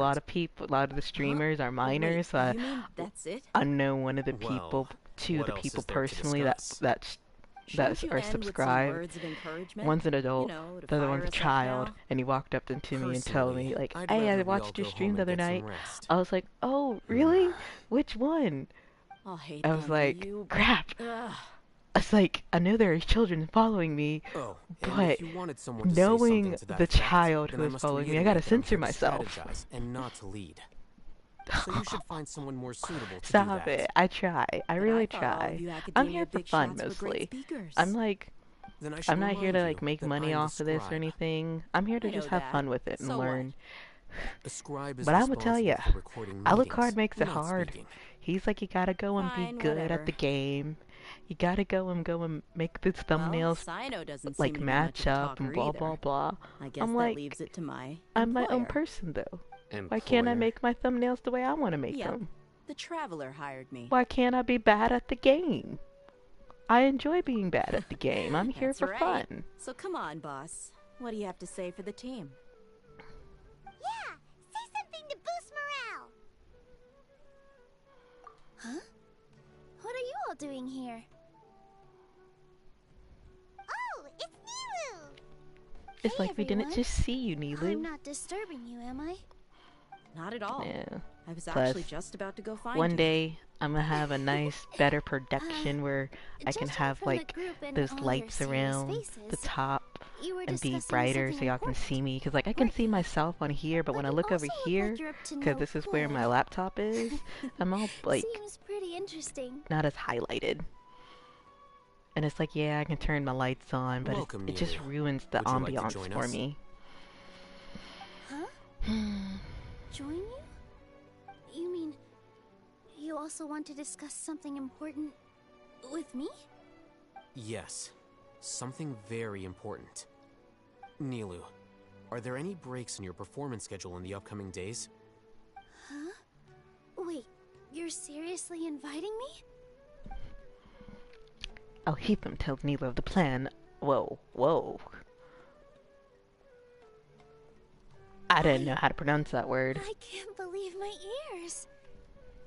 lot of the streamers are minors, so you mean that's it? I know one of the Well, people, two of what the else people is there to personally discuss? Shouldn't you are end with some subscribed. words of encouragement? One's an adult, You know, to the other fire one's a us up child, now? and he walked up to me and told me, Personally, like, I'd hey, rather I we all watched your go stream home the and other get some night. rest. I was like, oh, really? Which one? I'll hate I was them, like, you, crap. Ugh. It's like, I know there are children following me, Oh, and but if you wanted someone to say knowing something to that the effect, child then who I is must following me, I gotta reiterate that I'm censor here to myself. strategize and not to lead. So you should find someone more suitable to Stop do that. it. I try. I really try. I'm here for fun mostly. I'm like, Then I should I'm not here to remind like you make that money I'm the off of this or scribe. anything. I'm here to I just know have that. fun with it and So what? learn. A scribe is But I will tell responsible ya, for recording meetings, Alucard makes it not hard. speaking. He's like, you gotta go and Fine, be good whatever. at the game. You gotta go and make these thumbnails Sino doesn't like seem to be match much of a up and talker blah either. blah blah. I guess I'm that like, leaves it to my I'm my own employer. person though. Why can't I Employer? make my thumbnails the way I want to make Yep. them? The Traveler hired me. Why can't I be bad at the game? I enjoy being bad at the game. I'm here That's for right. fun. So come on, boss. What do you have to say for the team? Yeah, say something to boost morale. Huh? What are you all doing here? Oh, it's Nilou. It's Hey, like we didn't everyone. just see you, I'm Nilou. not disturbing you, am I? Not at all. Yeah. I was Plus, actually just about to go find one you. day I'm gonna have a nice, better production where I can judging have from the like group and those all your lights serious around the faces, top you were and be discussing brighter so something y'all can important. see me. Cause like I can see myself on here, but when I look over also look here, like you're up to cause no this is where my good. laptop is, I'm all like Seems pretty interesting. not as highlighted. And it's like, yeah, I can turn my lights on, but Welcome, it just Nilou. ruins the Would you like to ambiance join for us? me. Huh? Join you? You mean you also want to discuss something important with me? Yes, something very important. Nilou, are there any breaks in your performance schedule in the upcoming days? Huh? Wait, you're seriously inviting me? I'll heap them tell Nilou of the plan. Whoa, whoa. I didn't know how to pronounce that word. I can't believe my ears.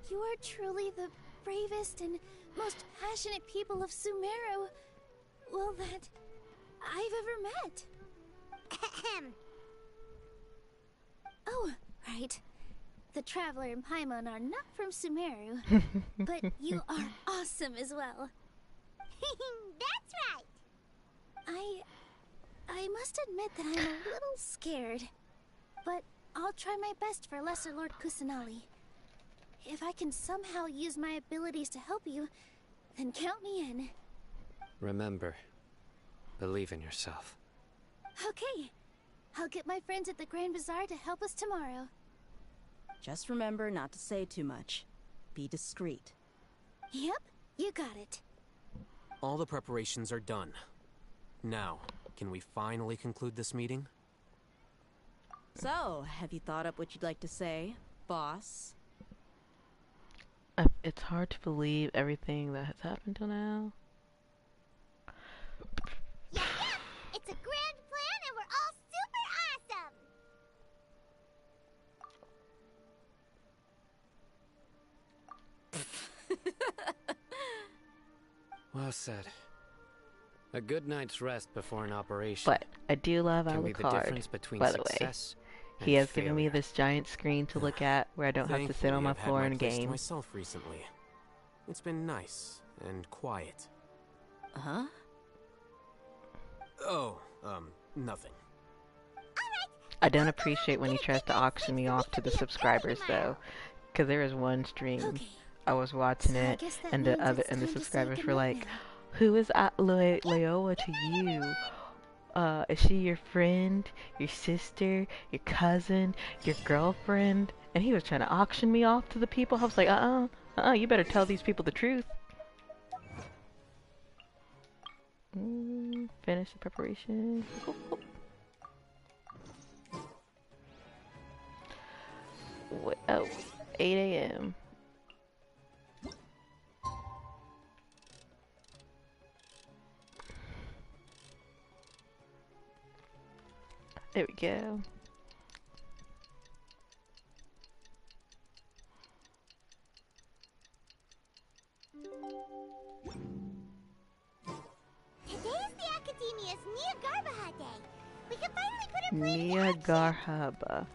You are truly the bravest and most passionate people of Sumeru, well, that I've ever met. Oh, right. The Traveler and Paimon are not from Sumeru, but you are awesome as well. That's right. I must admit that I'm a little scared, but I'll try my best for Lesser Lord Kusanali. If I can somehow use my abilities to help you, then count me in. Remember, believe in yourself. Okay, I'll get my friends at the Grand Bazaar to help us tomorrow. Just remember not to say too much. Be discreet. Yep, you got it. All the preparations are done. Now, can we finally conclude this meeting? So, have you thought up what you'd like to say, boss? It's hard to believe everything that has happened till now. Yeah, it's a grand plan and we're all super awesome. Well said. A good night's rest before an operation But I do love can be the Alukard, difference between by the way. success He has given me this giant screen to look at where I don't have to sit on my floor and game. Myself recently. It's been nice and quiet. Huh? Oh, nothing. I don't appreciate when he tries to auction me off to the subscribers though, because there was one stream I was watching it, and the subscribers were like, "Who is Leoa to you? Is she your friend, your sister, your cousin, your girlfriend?" And he was trying to auction me off to the people. I was like, you better tell these people the truth. Finish the preparation. Oh, 8 a.m. There we go. Today's the Academia's Niagarbaha Day. We can finally put a plan Niagarhaba.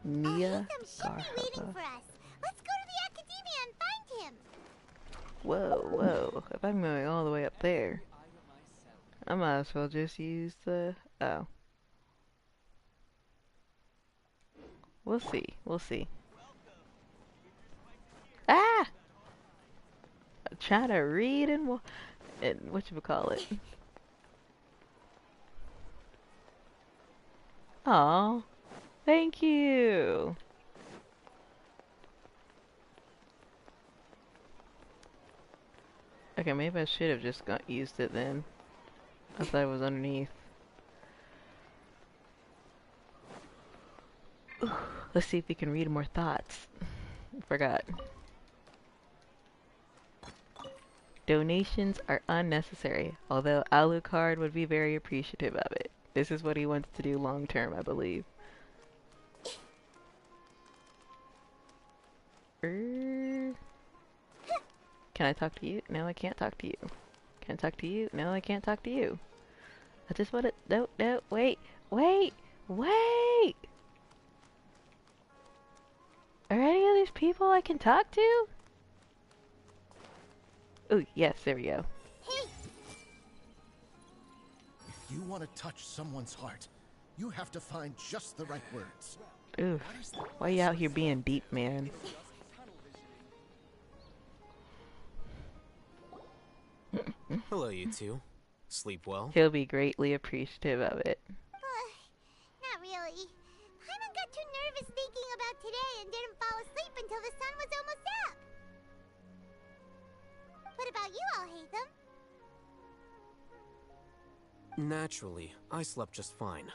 Niagarhaba. For us. Let's go to the Academia and find him. Whoa, whoa. If I'm going all the way up there, I might as well just use the... Oh. We'll see. We'll see. Ah! I'm trying to read and whatchamacallit. Aw. Thank you. Okay, maybe I should have just used it then. I thought it was underneath. Ooh, let's see if we can read more thoughts. Forgot. Donations are unnecessary, although Alukard would be very appreciative of it. This is what he wants to do long term, I believe. Can I talk to you? No, I can't talk to you. Can I talk to you? No, I can't talk to you. I just want to... No, no, wait, wait, wait! Are any of these people I can talk to? Ooh, yes, there we go. If you want to touch someone's heart, you have to find just the right words. Ooh, why you out here being deep, man? Hello, you two. Sleep well? He'll be greatly appreciative of it. Not really. Paimon got too nervous thinking about today and didn't fall asleep until the sun was almost up. What about you all, Hatham? Naturally, I slept just fine.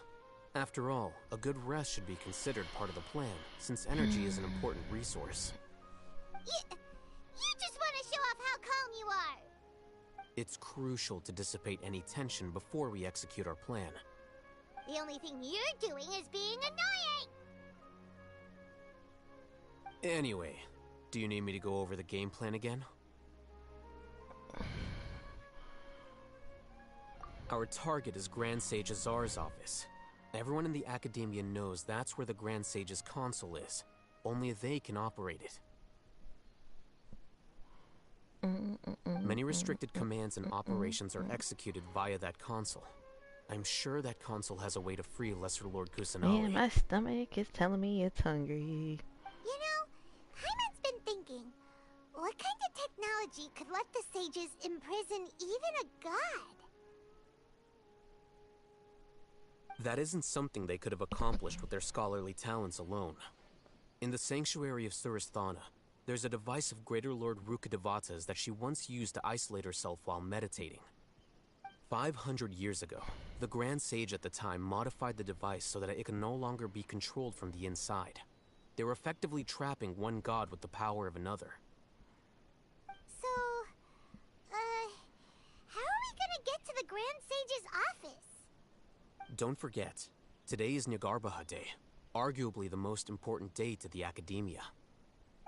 After all, a good rest should be considered part of the plan, since energy is an important resource. You just want to show off how calm you are. It's crucial to dissipate any tension before we execute our plan. The only thing you're doing is being annoying. Anyway, do you need me to go over the game plan again? Our target is Grand Sage Azar's office. Everyone in the Academia knows that's where the Grand Sage's console is. Only they can operate it. Many restricted commands and operations are executed via that console. I'm sure that console has a way to free Lesser Lord Kusanali. Man, my stomach is telling me it's hungry. You know, Paimon's been thinking, what kind of technology could let the sages imprison even a god? That isn't something they could have accomplished with their scholarly talents alone. In the sanctuary of Surasthana, there's a device of Greater Lord Rukkhadevata's that she once used to isolate herself while meditating. 500 years ago, the Grand Sage at the time modified the device so that it could no longer be controlled from the inside. They were effectively trapping one god with the power of another. So, how are we gonna get to the Grand Sage's office? Don't forget, today is Niagarbaha Day, arguably the most important day to the Academia.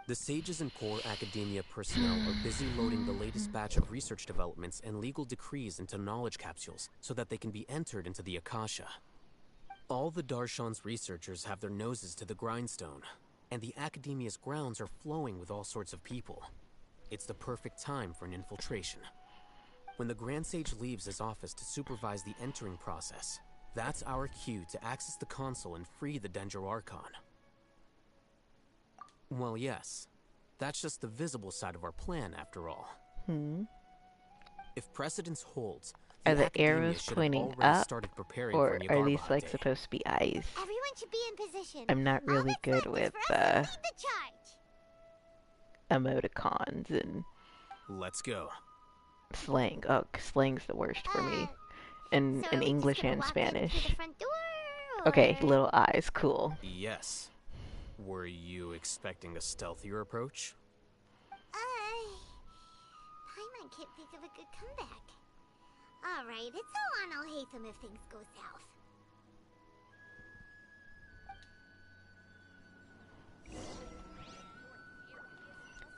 The sages and core Academia personnel are busy loading the latest batch of research developments and legal decrees into knowledge capsules so that they can be entered into the Akasha. All the Darshan's researchers have their noses to the grindstone, and the Academia's grounds are flowing with all sorts of people. It's the perfect time for an infiltration. When the Grand Sage leaves his office to supervise the entering process, that's our cue to access the console and free the Dendro Archon. Well, yes. That's just the visible side of our plan, after all. If precedence holds, are the Academia arrows should have pointing already up, started preparing or for are these Nyagarba like Day. supposed to be eyes? Everyone should be in position. I'm not really good with Lead the charge. emoticons and Let's go. slang. Oh, slang's the worst for me. In English and Spanish. Okay, little eyes, cool. Yes. Were you expecting a stealthier approach? Paimon can't think of a good comeback. Alright, it's all on Alhaitham if things go south.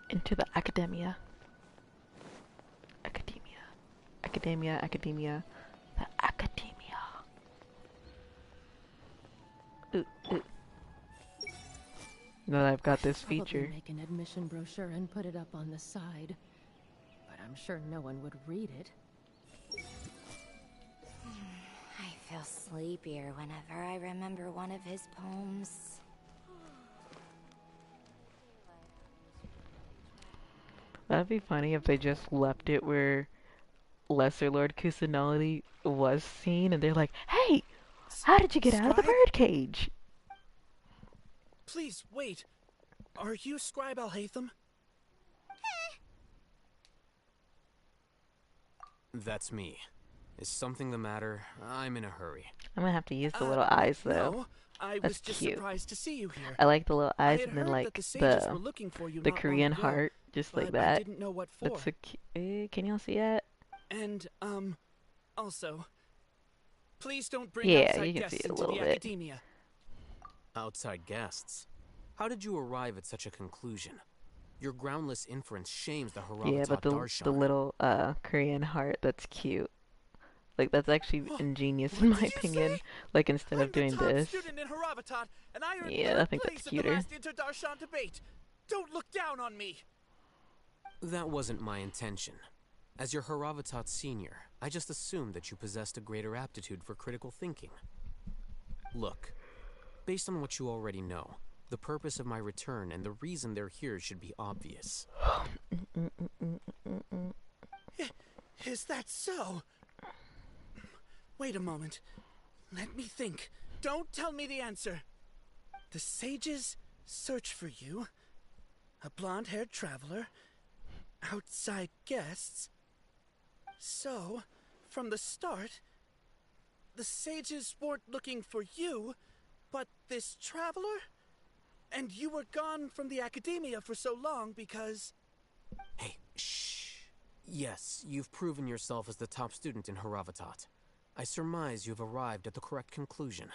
Into the Academia. Academia. The Academia. Ooh. Now that I've got this feature. Probably make an admission brochure and put it up on the side, but I'm sure no one would read it. I feel sleepier whenever I remember one of his poems. That'd be funny if they just left it where Lesser Lord Kusanali was seen and they're like, hey, how did you get out of the birdcage? Please, wait. Are you Scribe Alhaitham? That's me. Is something the matter? I'm in a hurry. I'm gonna have to use the little eyes though. No, I That's was just cute. surprised to see you here. I like the little eyes I had and then heard like that the sages were looking for you the not long Korean ago, heart, just like but I that. didn't know what for. That's a can y'all see that? And also, please don't bring Yeah, outside you can guests see it a into little the bit. academia. Outside guests? How did you arrive at such a conclusion? Your groundless inference shames the Haravatat Yeah, but the Darshan. little Korean heart, that's cute. Like that's actually ingenious in my opinion. Like instead of doing this. Student in Haravatat, and I earned Yeah, I third think place that's in the cuter. last inter-Darshan debate. Don't look down on me. That wasn't my intention. As your Haravatat senior, I just assumed that you possessed a greater aptitude for critical thinking. Look, based on what you already know, the purpose of my return and the reason they're here should be obvious. Is that so? Wait a moment. Let me think. Don't tell me the answer. The sages search for you. A blonde-haired traveler. Outside guests. So, from the start, the sages weren't looking for you, but this traveler? And you were gone from the academia for so long because... Hey, shh. Yes, you've proven yourself as the top student in Haravatat. I surmise you've arrived at the correct conclusion.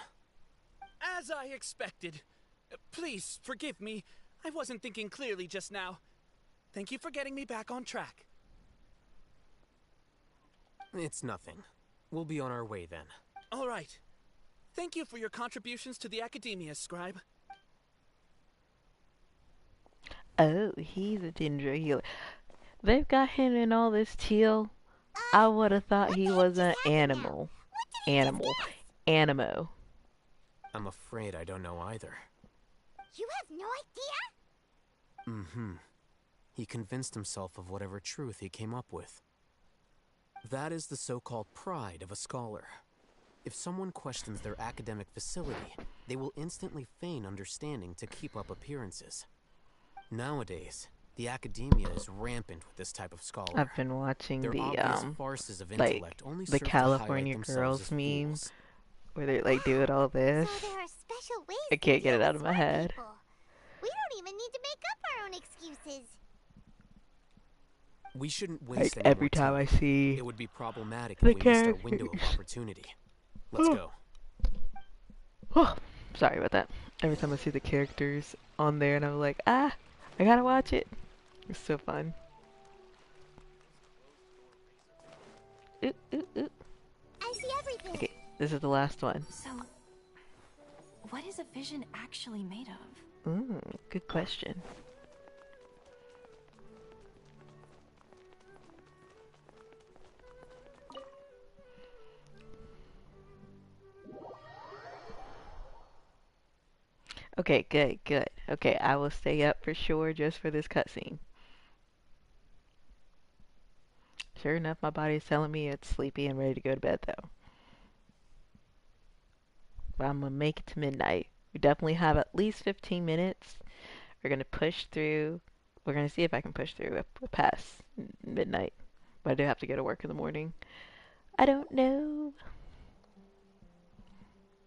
As I expected. Please, forgive me. I wasn't thinking clearly just now. Thank you for getting me back on track. It's nothing. We'll be on our way then. All right. Thank you for your contributions to the academia, Scribe. Oh, he's a Dendro healer. They've got him in all this teal. I would have thought he was an animal. Animo. I'm afraid I don't know either. You have no idea? Mm-hmm. He convinced himself of whatever truth he came up with. That is the so-called pride of a scholar. If someone questions their academic facility, they will instantly feign understanding to keep up appearances. Nowadays, the academia is rampant with this type of scholar. I've been watching Their the obvious farces of like intellect only the serve to highlight California themselves girls as meme fools. where they like do it all this. So there are special ways I can't get to it deal out with of my smart head. people. We don't even need to make up our own excuses. We shouldn't waste Like any every more time I see It would be problematic the if we missed our window of characters. opportunity. Let's go. Oh, sorry about that. Every time I see the characters on there and I'm like, I gotta watch it. It's so fun. Ooh. I see everything. Okay, this is the last one. So, What is a vision actually made of? Good question. Okay, good. Okay, I will stay up for sure just for this cutscene. Sure enough, my body is telling me it's sleepy and ready to go to bed, though. But I'm gonna make it to midnight. We definitely have at least 15 minutes. We're gonna push through. We're gonna see if I can push through past midnight. But I do have to go to work in the morning. I don't know.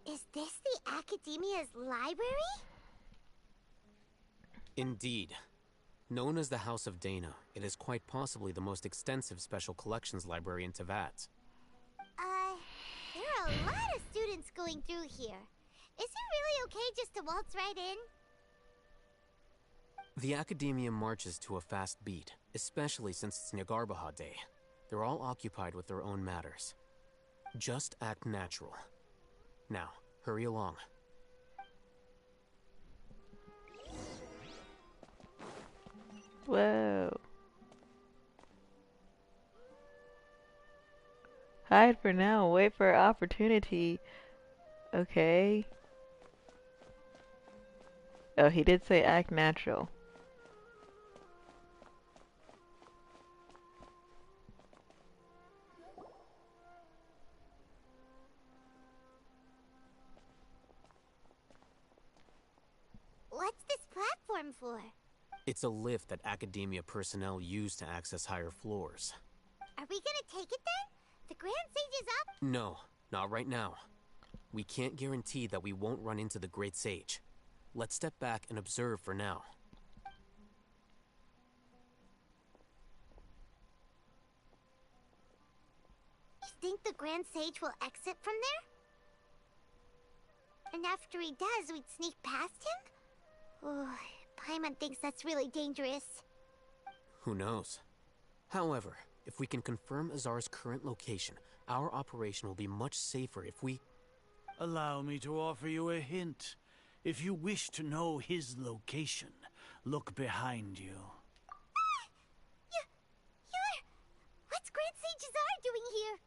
Is this the Academia's library? Indeed. Known as the House of Dana, it is quite possibly the most extensive special collections library in Teyvat. There are a lot of students going through here. Is it really okay just to waltz right in? The Academia marches to a fast beat, especially since it's Nyagarbaha Day. They're all occupied with their own matters. Just act natural. Now, hurry along. Whoa. Hide for now, wait for opportunity. Okay. Oh, he did say act natural. What's this platform for? It's a lift that Academia personnel use to access higher floors. Are we gonna take it then? The Grand Sage is up? No, not right now. We can't guarantee that we won't run into the Great Sage. Let's step back and observe for now. You think the Grand Sage will exit from there? And after he does, we'd sneak past him? Oh, Paimon thinks that's really dangerous. Who knows? However, if we can confirm Azar's current location, our operation will be much safer if we... Allow me to offer you a hint. If you wish to know his location, look behind you. What's Grand Sage Azar doing here?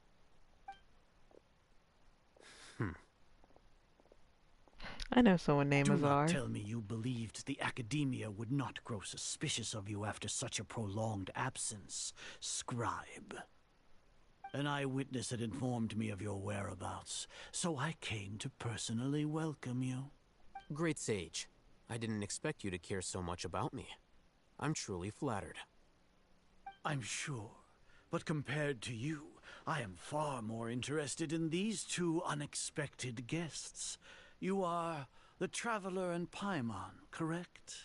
I know someone named Do Azar. not tell me you believed the Academia would not grow suspicious of you after such a prolonged absence, scribe. An eyewitness had informed me of your whereabouts, so I came to personally welcome you. Great Sage, I didn't expect you to care so much about me. I'm truly flattered. I'm sure, but compared to you, I am far more interested in these two unexpected guests. You are the Traveler and Paimon, correct?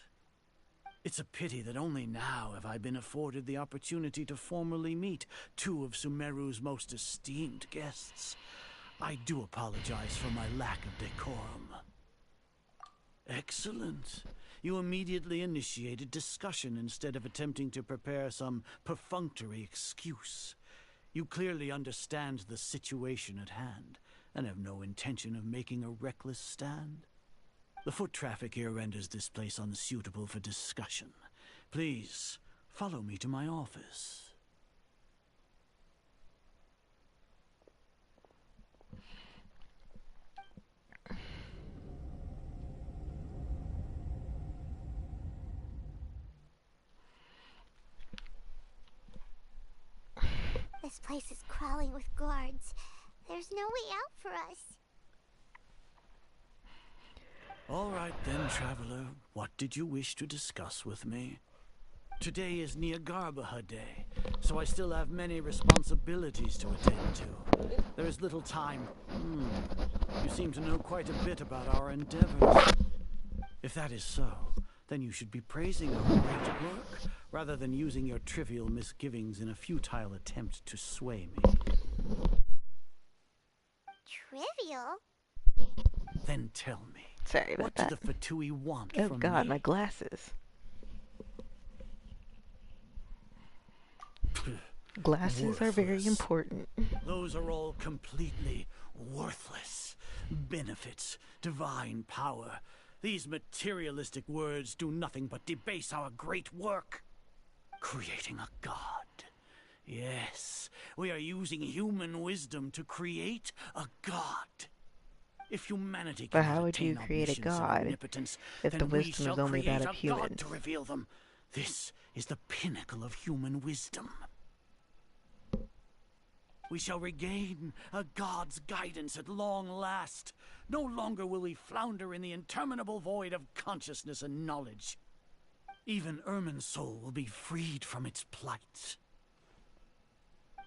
It's a pity that only now have I been afforded the opportunity to formally meet two of Sumeru's most esteemed guests. I do apologize for my lack of decorum. Excellent. You immediately initiated discussion instead of attempting to prepare some perfunctory excuse. You clearly understand the situation at hand, and have no intention of making a reckless stand. The foot traffic here renders this place unsuitable for discussion. Please, follow me to my office. This place is crawling with guards. There's no way out for us. All right then, Traveler. What did you wish to discuss with me? Today is Nyagarbaha Day, so I still have many responsibilities to attend to. There is little time. You seem to know quite a bit about our endeavors. If that is so, then you should be praising our great work, rather than using your trivial misgivings in a futile attempt to sway me. Trivial? Then tell me, Sorry about what that. do the Fatui want Oh from god, me? my glasses. Glasses are very Worthless. important. Those are all completely worthless. benefits, divine power. These materialistic words do nothing but debase our great work. Creating a god. Yes, we are using human wisdom to create a god. If humanity But cannot how would you attain create a omniscience and god omnipotence, if then the we wisdom shall is only create that a of humans? god to reveal them. This is the pinnacle of human wisdom. We shall regain a god's guidance at long last. No longer will we flounder in the interminable void of consciousness and knowledge. Even Ermin's soul will be freed from its plight.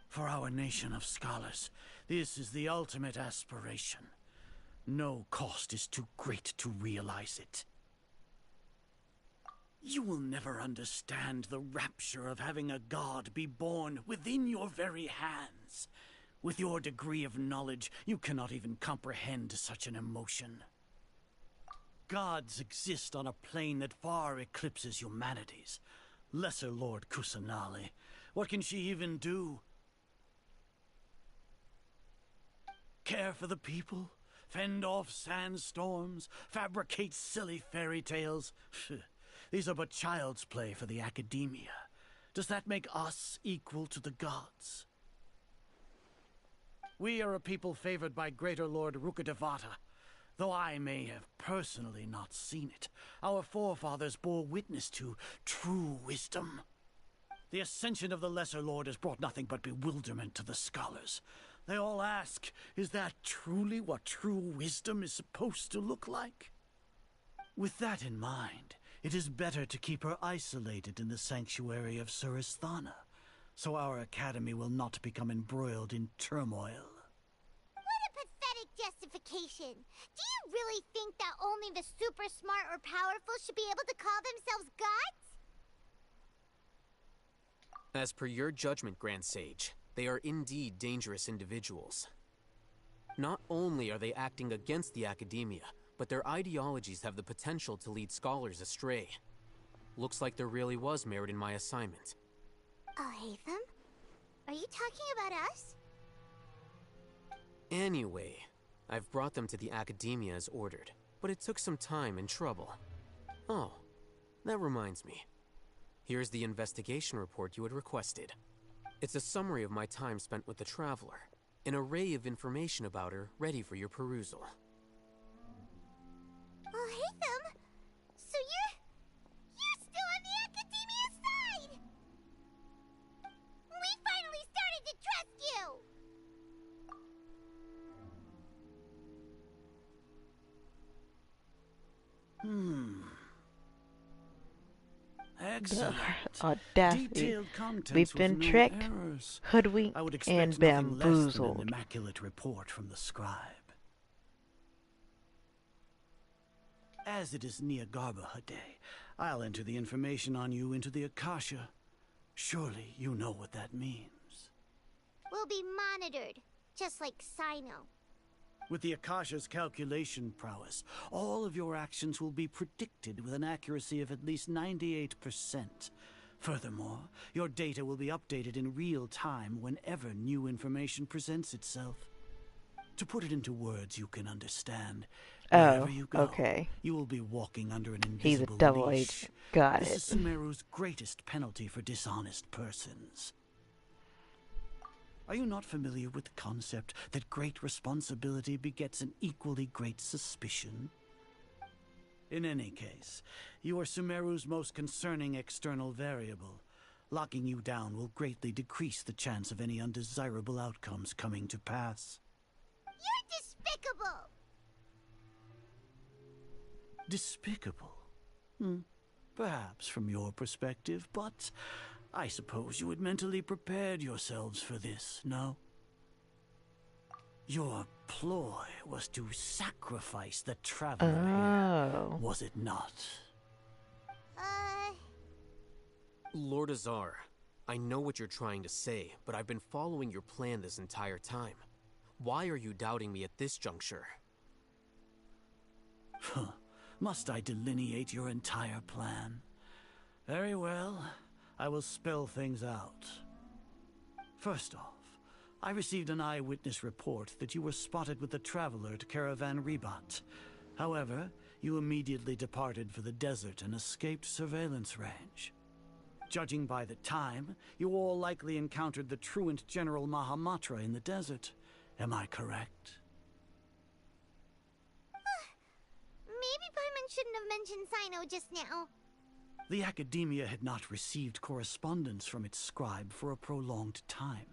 For our nation of scholars, this is the ultimate aspiration. No cost is too great to realize it. You will never understand the rapture of having a god be born within your very hands. With your degree of knowledge, you cannot even comprehend such an emotion. Gods exist on a plane that far eclipses humanity's. Lesser Lord Kusanali. What can she even do? Care for the people? Fend off sandstorms? Fabricate silly fairy tales? These are but child's play for the academia. Does that make us equal to the gods? We are a people favored by Greater Lord Rukkhadevata. Though I may have personally not seen it, our forefathers bore witness to true wisdom. The ascension of the Lesser Lord has brought nothing but bewilderment to the scholars. They all ask, is that truly what true wisdom is supposed to look like? With that in mind, it is better to keep her isolated in the sanctuary of Surasthana, so our academy will not become embroiled in turmoil. What a pathetic justification! Do you really think that only the super smart or powerful should be able to call themselves gods? As per your judgment, Grand Sage, they are indeed dangerous individuals. Not only are they acting against the academia, but their ideologies have the potential to lead scholars astray. Looks like there really was merit in my assignment. Hatham? Are you talking about us? Anyway, I've brought them to the academia as ordered, but it took some time and trouble. Oh, that reminds me. Here's the investigation report you had requested. It's a summary of my time spent with the Traveler, an array of information about her ready for your perusal. Hatham? So you're still on the academia side! We finally started to trust you! Excellent. Audacity. Detailed contents We've with been no tricked, errors. hoodwinked, I would expect and nothing less than an bamboozled. immaculate report from the scribe. As it is Neagarbaha Day, I'll enter the information on you into the Akasha. Surely you know what that means. We'll be monitored, just like Sino. With the Akasha's calculation prowess, all of your actions will be predicted with an accuracy of at least 98%. Furthermore, your data will be updated in real time whenever new information presents itself. To put it into words you can understand, wherever you go, okay. You will be walking under an He's a invisible double leash. agent. Got This it. is Sumeru's greatest penalty for dishonest persons. Are you not familiar with the concept that great responsibility begets an equally great suspicion? In any case, you are Sumeru's most concerning external variable. Locking you down will greatly decrease the chance of any undesirable outcomes coming to pass. You're despicable! Despicable? Perhaps from your perspective, but I suppose you had mentally prepared yourselves for this, no? Your ploy was to sacrifice the Traveler here, was it not? Lord Azar, I know what you're trying to say, but I've been following your plan this entire time. Why are you doubting me at this juncture? Must I delineate your entire plan? Very well, I will spell things out. First off, I received an eyewitness report that you were spotted with the Traveler to Caravan Rebat. However, you immediately departed for the desert and escaped surveillance range. Judging by the time, you all likely encountered the truant General Mahamatra in the desert. Am I correct? Maybe Paimon shouldn't have mentioned Sino just now. The Academia had not received correspondence from its scribe for a prolonged time.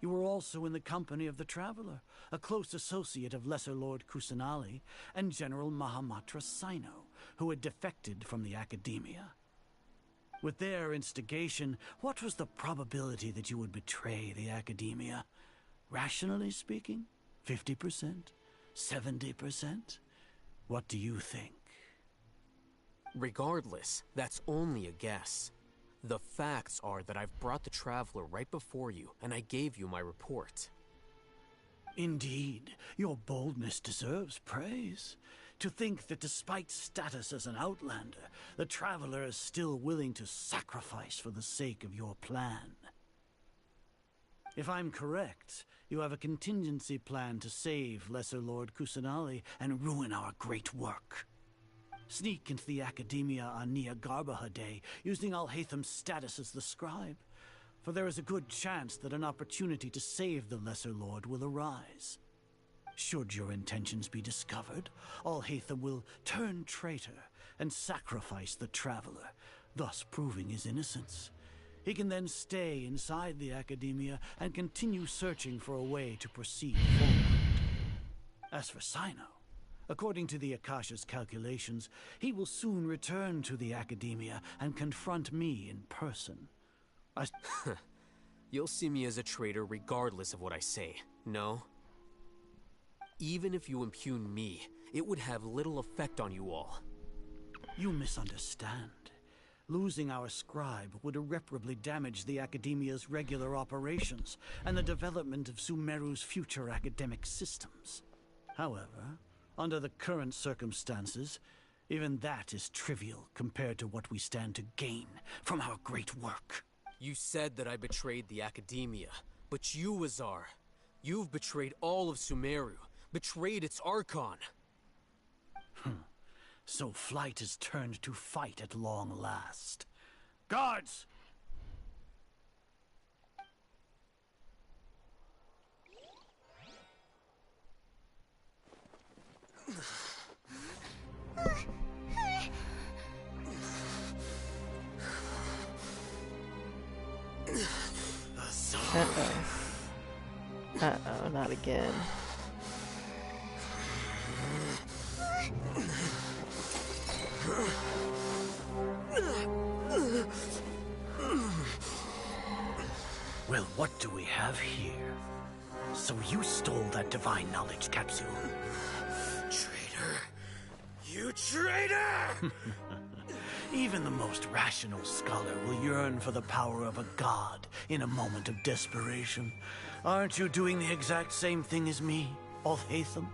You were also in the company of the Traveler, a close associate of Lesser Lord Kusanali and General Mahamatra Sino, who had defected from the Academia. With their instigation, what was the probability that you would betray the Academia? Rationally speaking, 50%? 70%? What do you think? Regardless, that's only a guess. The facts are that I've brought the Traveler right before you, and I gave you my report. Indeed, your boldness deserves praise. To think that despite status as an outlander, the Traveler is still willing to sacrifice for the sake of your plan. If I'm correct, you have a contingency plan to save Lesser Lord Kusanali and ruin our great work. Sneak into the Academia on Neagarbaha Day, using Alhaitham's status as the scribe, for there is a good chance that an opportunity to save the Lesser Lord will arise. Should your intentions be discovered, Alhaitham will turn traitor and sacrifice the Traveler, thus proving his innocence. He can then stay inside the Academia and continue searching for a way to proceed forward. As for Sino, according to the Akasha's calculations, he will soon return to the Academia and confront me in person. You'll see me as a traitor regardless of what I say, no? Even if you impugn me, it would have little effect on you all. You misunderstand. Losing our scribe would irreparably damage the Academia's regular operations and the development of Sumeru's future academic systems. However, under the current circumstances, even that is trivial compared to what we stand to gain from our great work. You said that I betrayed the Academia, but you, Azar, you've betrayed all of Sumeru, betrayed its Archon. So flight has turned to fight at long last. Guards! Uh-oh. Uh-oh, not again. Well, what do we have here? So you stole that divine knowledge capsule. Traitor! You traitor! Even the most rational scholar will yearn for the power of a god in a moment of desperation. Aren't you doing the exact same thing as me, Alhaitham?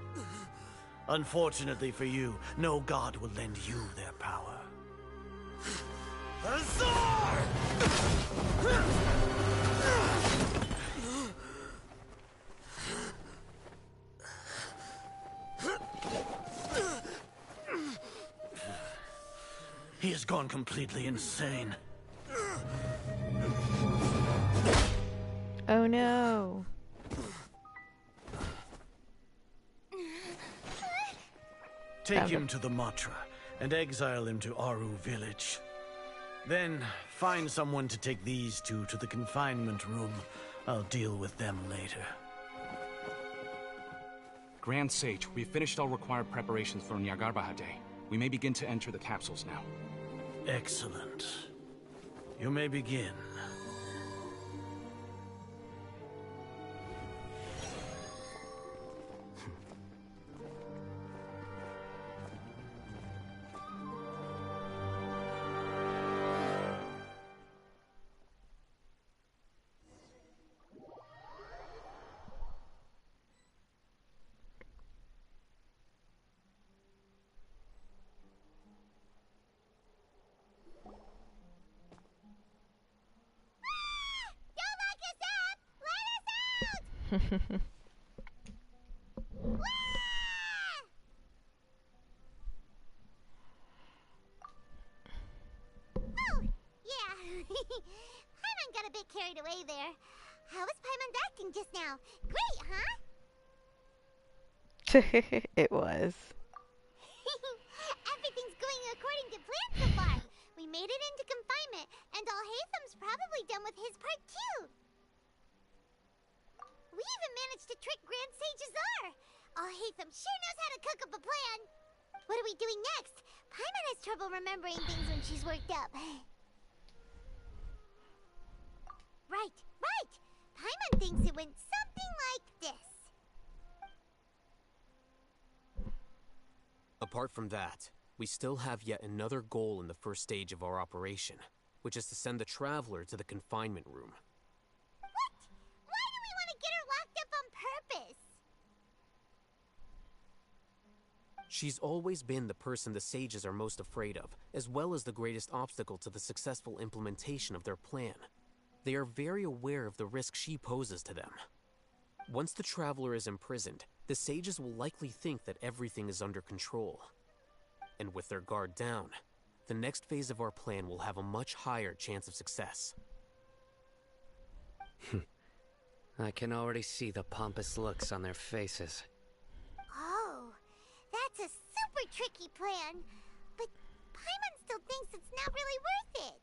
Unfortunately for you, no god will lend you their power. Azar! He has gone completely insane. Oh no. Take him to the Matra and exile him to Aru village. Then find someone to take these two to the confinement room. I'll deal with them later. Grand Sage, we've finished all required preparations for Nyargarbaha Day. We may begin to enter the capsules now. Excellent. You may begin. Yeah. Paimon got a bit carried away there. How was Paimon's acting just now? Great, huh? It was. Everything's going according to plan so far. We made it into confinement, and Alhaitham's probably done with his part too. We even managed to trick Grand Sage Azar. Alhaitham sure knows how to cook up a plan. What are we doing next? Paimon has trouble remembering things when she's worked up. Right. Paimon thinks it went something like this. Apart from that, we still have yet another goal in the first stage of our operation, which is to send the Traveler to the confinement room. What? Why do we want to get her locked up on purpose? She's always been the person the sages are most afraid of, as well as the greatest obstacle to the successful implementation of their plan. They are very aware of the risk she poses to them. Once the Traveler is imprisoned, the sages will likely think that everything is under control. And with their guard down, the next phase of our plan will have a much higher chance of success. I can already see the pompous looks on their faces. Oh, that's a super tricky plan. But Paimon still thinks it's not really worth it.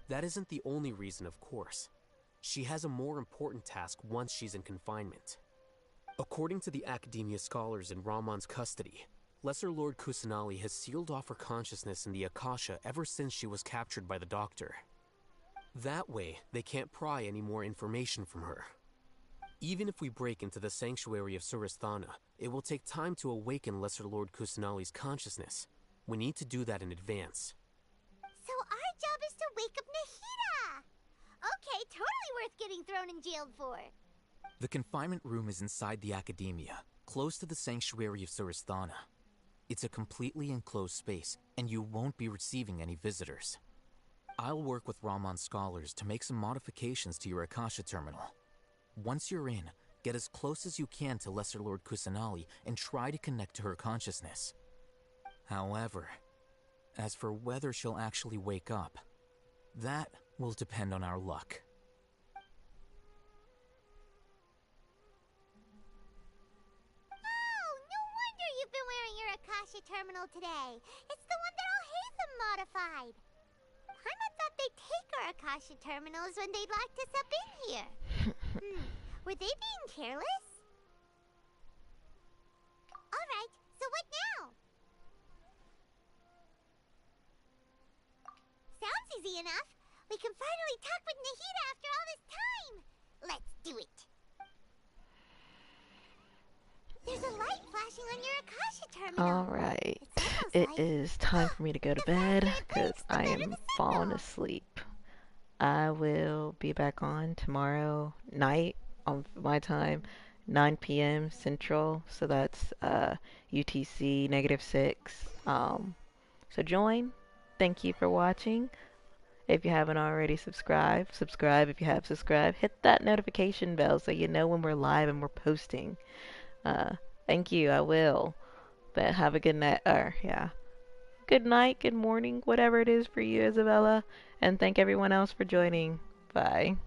That isn't the only reason, of course. She has a more important task once she's in confinement. According to the Academia scholars in Ramon's custody, Lesser Lord Kusanali has sealed off her consciousness in the Akasha ever since she was captured by the Doctor. That way, they can't pry any more information from her. Even if we break into the sanctuary of Surasthana, it will take time to awaken Lesser Lord Kusanali's consciousness. We need to do that in advance. So our job is to wake up Nahida! Okay, totally worth getting thrown in jail for. The confinement room is inside the Academia, close to the sanctuary of Surasthana. It's a completely enclosed space, and you won't be receiving any visitors. I'll work with Ramon's scholars to make some modifications to your Akasha terminal. Once you're in, get as close as you can to Lesser Lord Kusanali and try to connect to her consciousness. However, as for whether she'll actually wake up, that will depend on our luck. Oh, no wonder you've been wearing your Akasha terminal today. It's the one that Alhaitham modified. Paimon thought they'd take our Akasha terminals when they locked us up in here. Were they being careless? Alright, so what now? Sounds easy enough. We can finally talk with Nahida after all this time. Let's do it. There's a light flashing on your Akasha terminal. Alright. It is time for me to go to bed because I am falling asleep. I will be back on tomorrow night on my time, 9 p.m. Central. So that's UTC -6. So join. Thank you for watching. If you haven't already subscribed, subscribe. If you have subscribed, hit that notification bell so you know when we're live and we're posting. Thank you, I will. But have a good night, good night, good morning, whatever it is for you, Isabella. And thank everyone else for joining. Bye.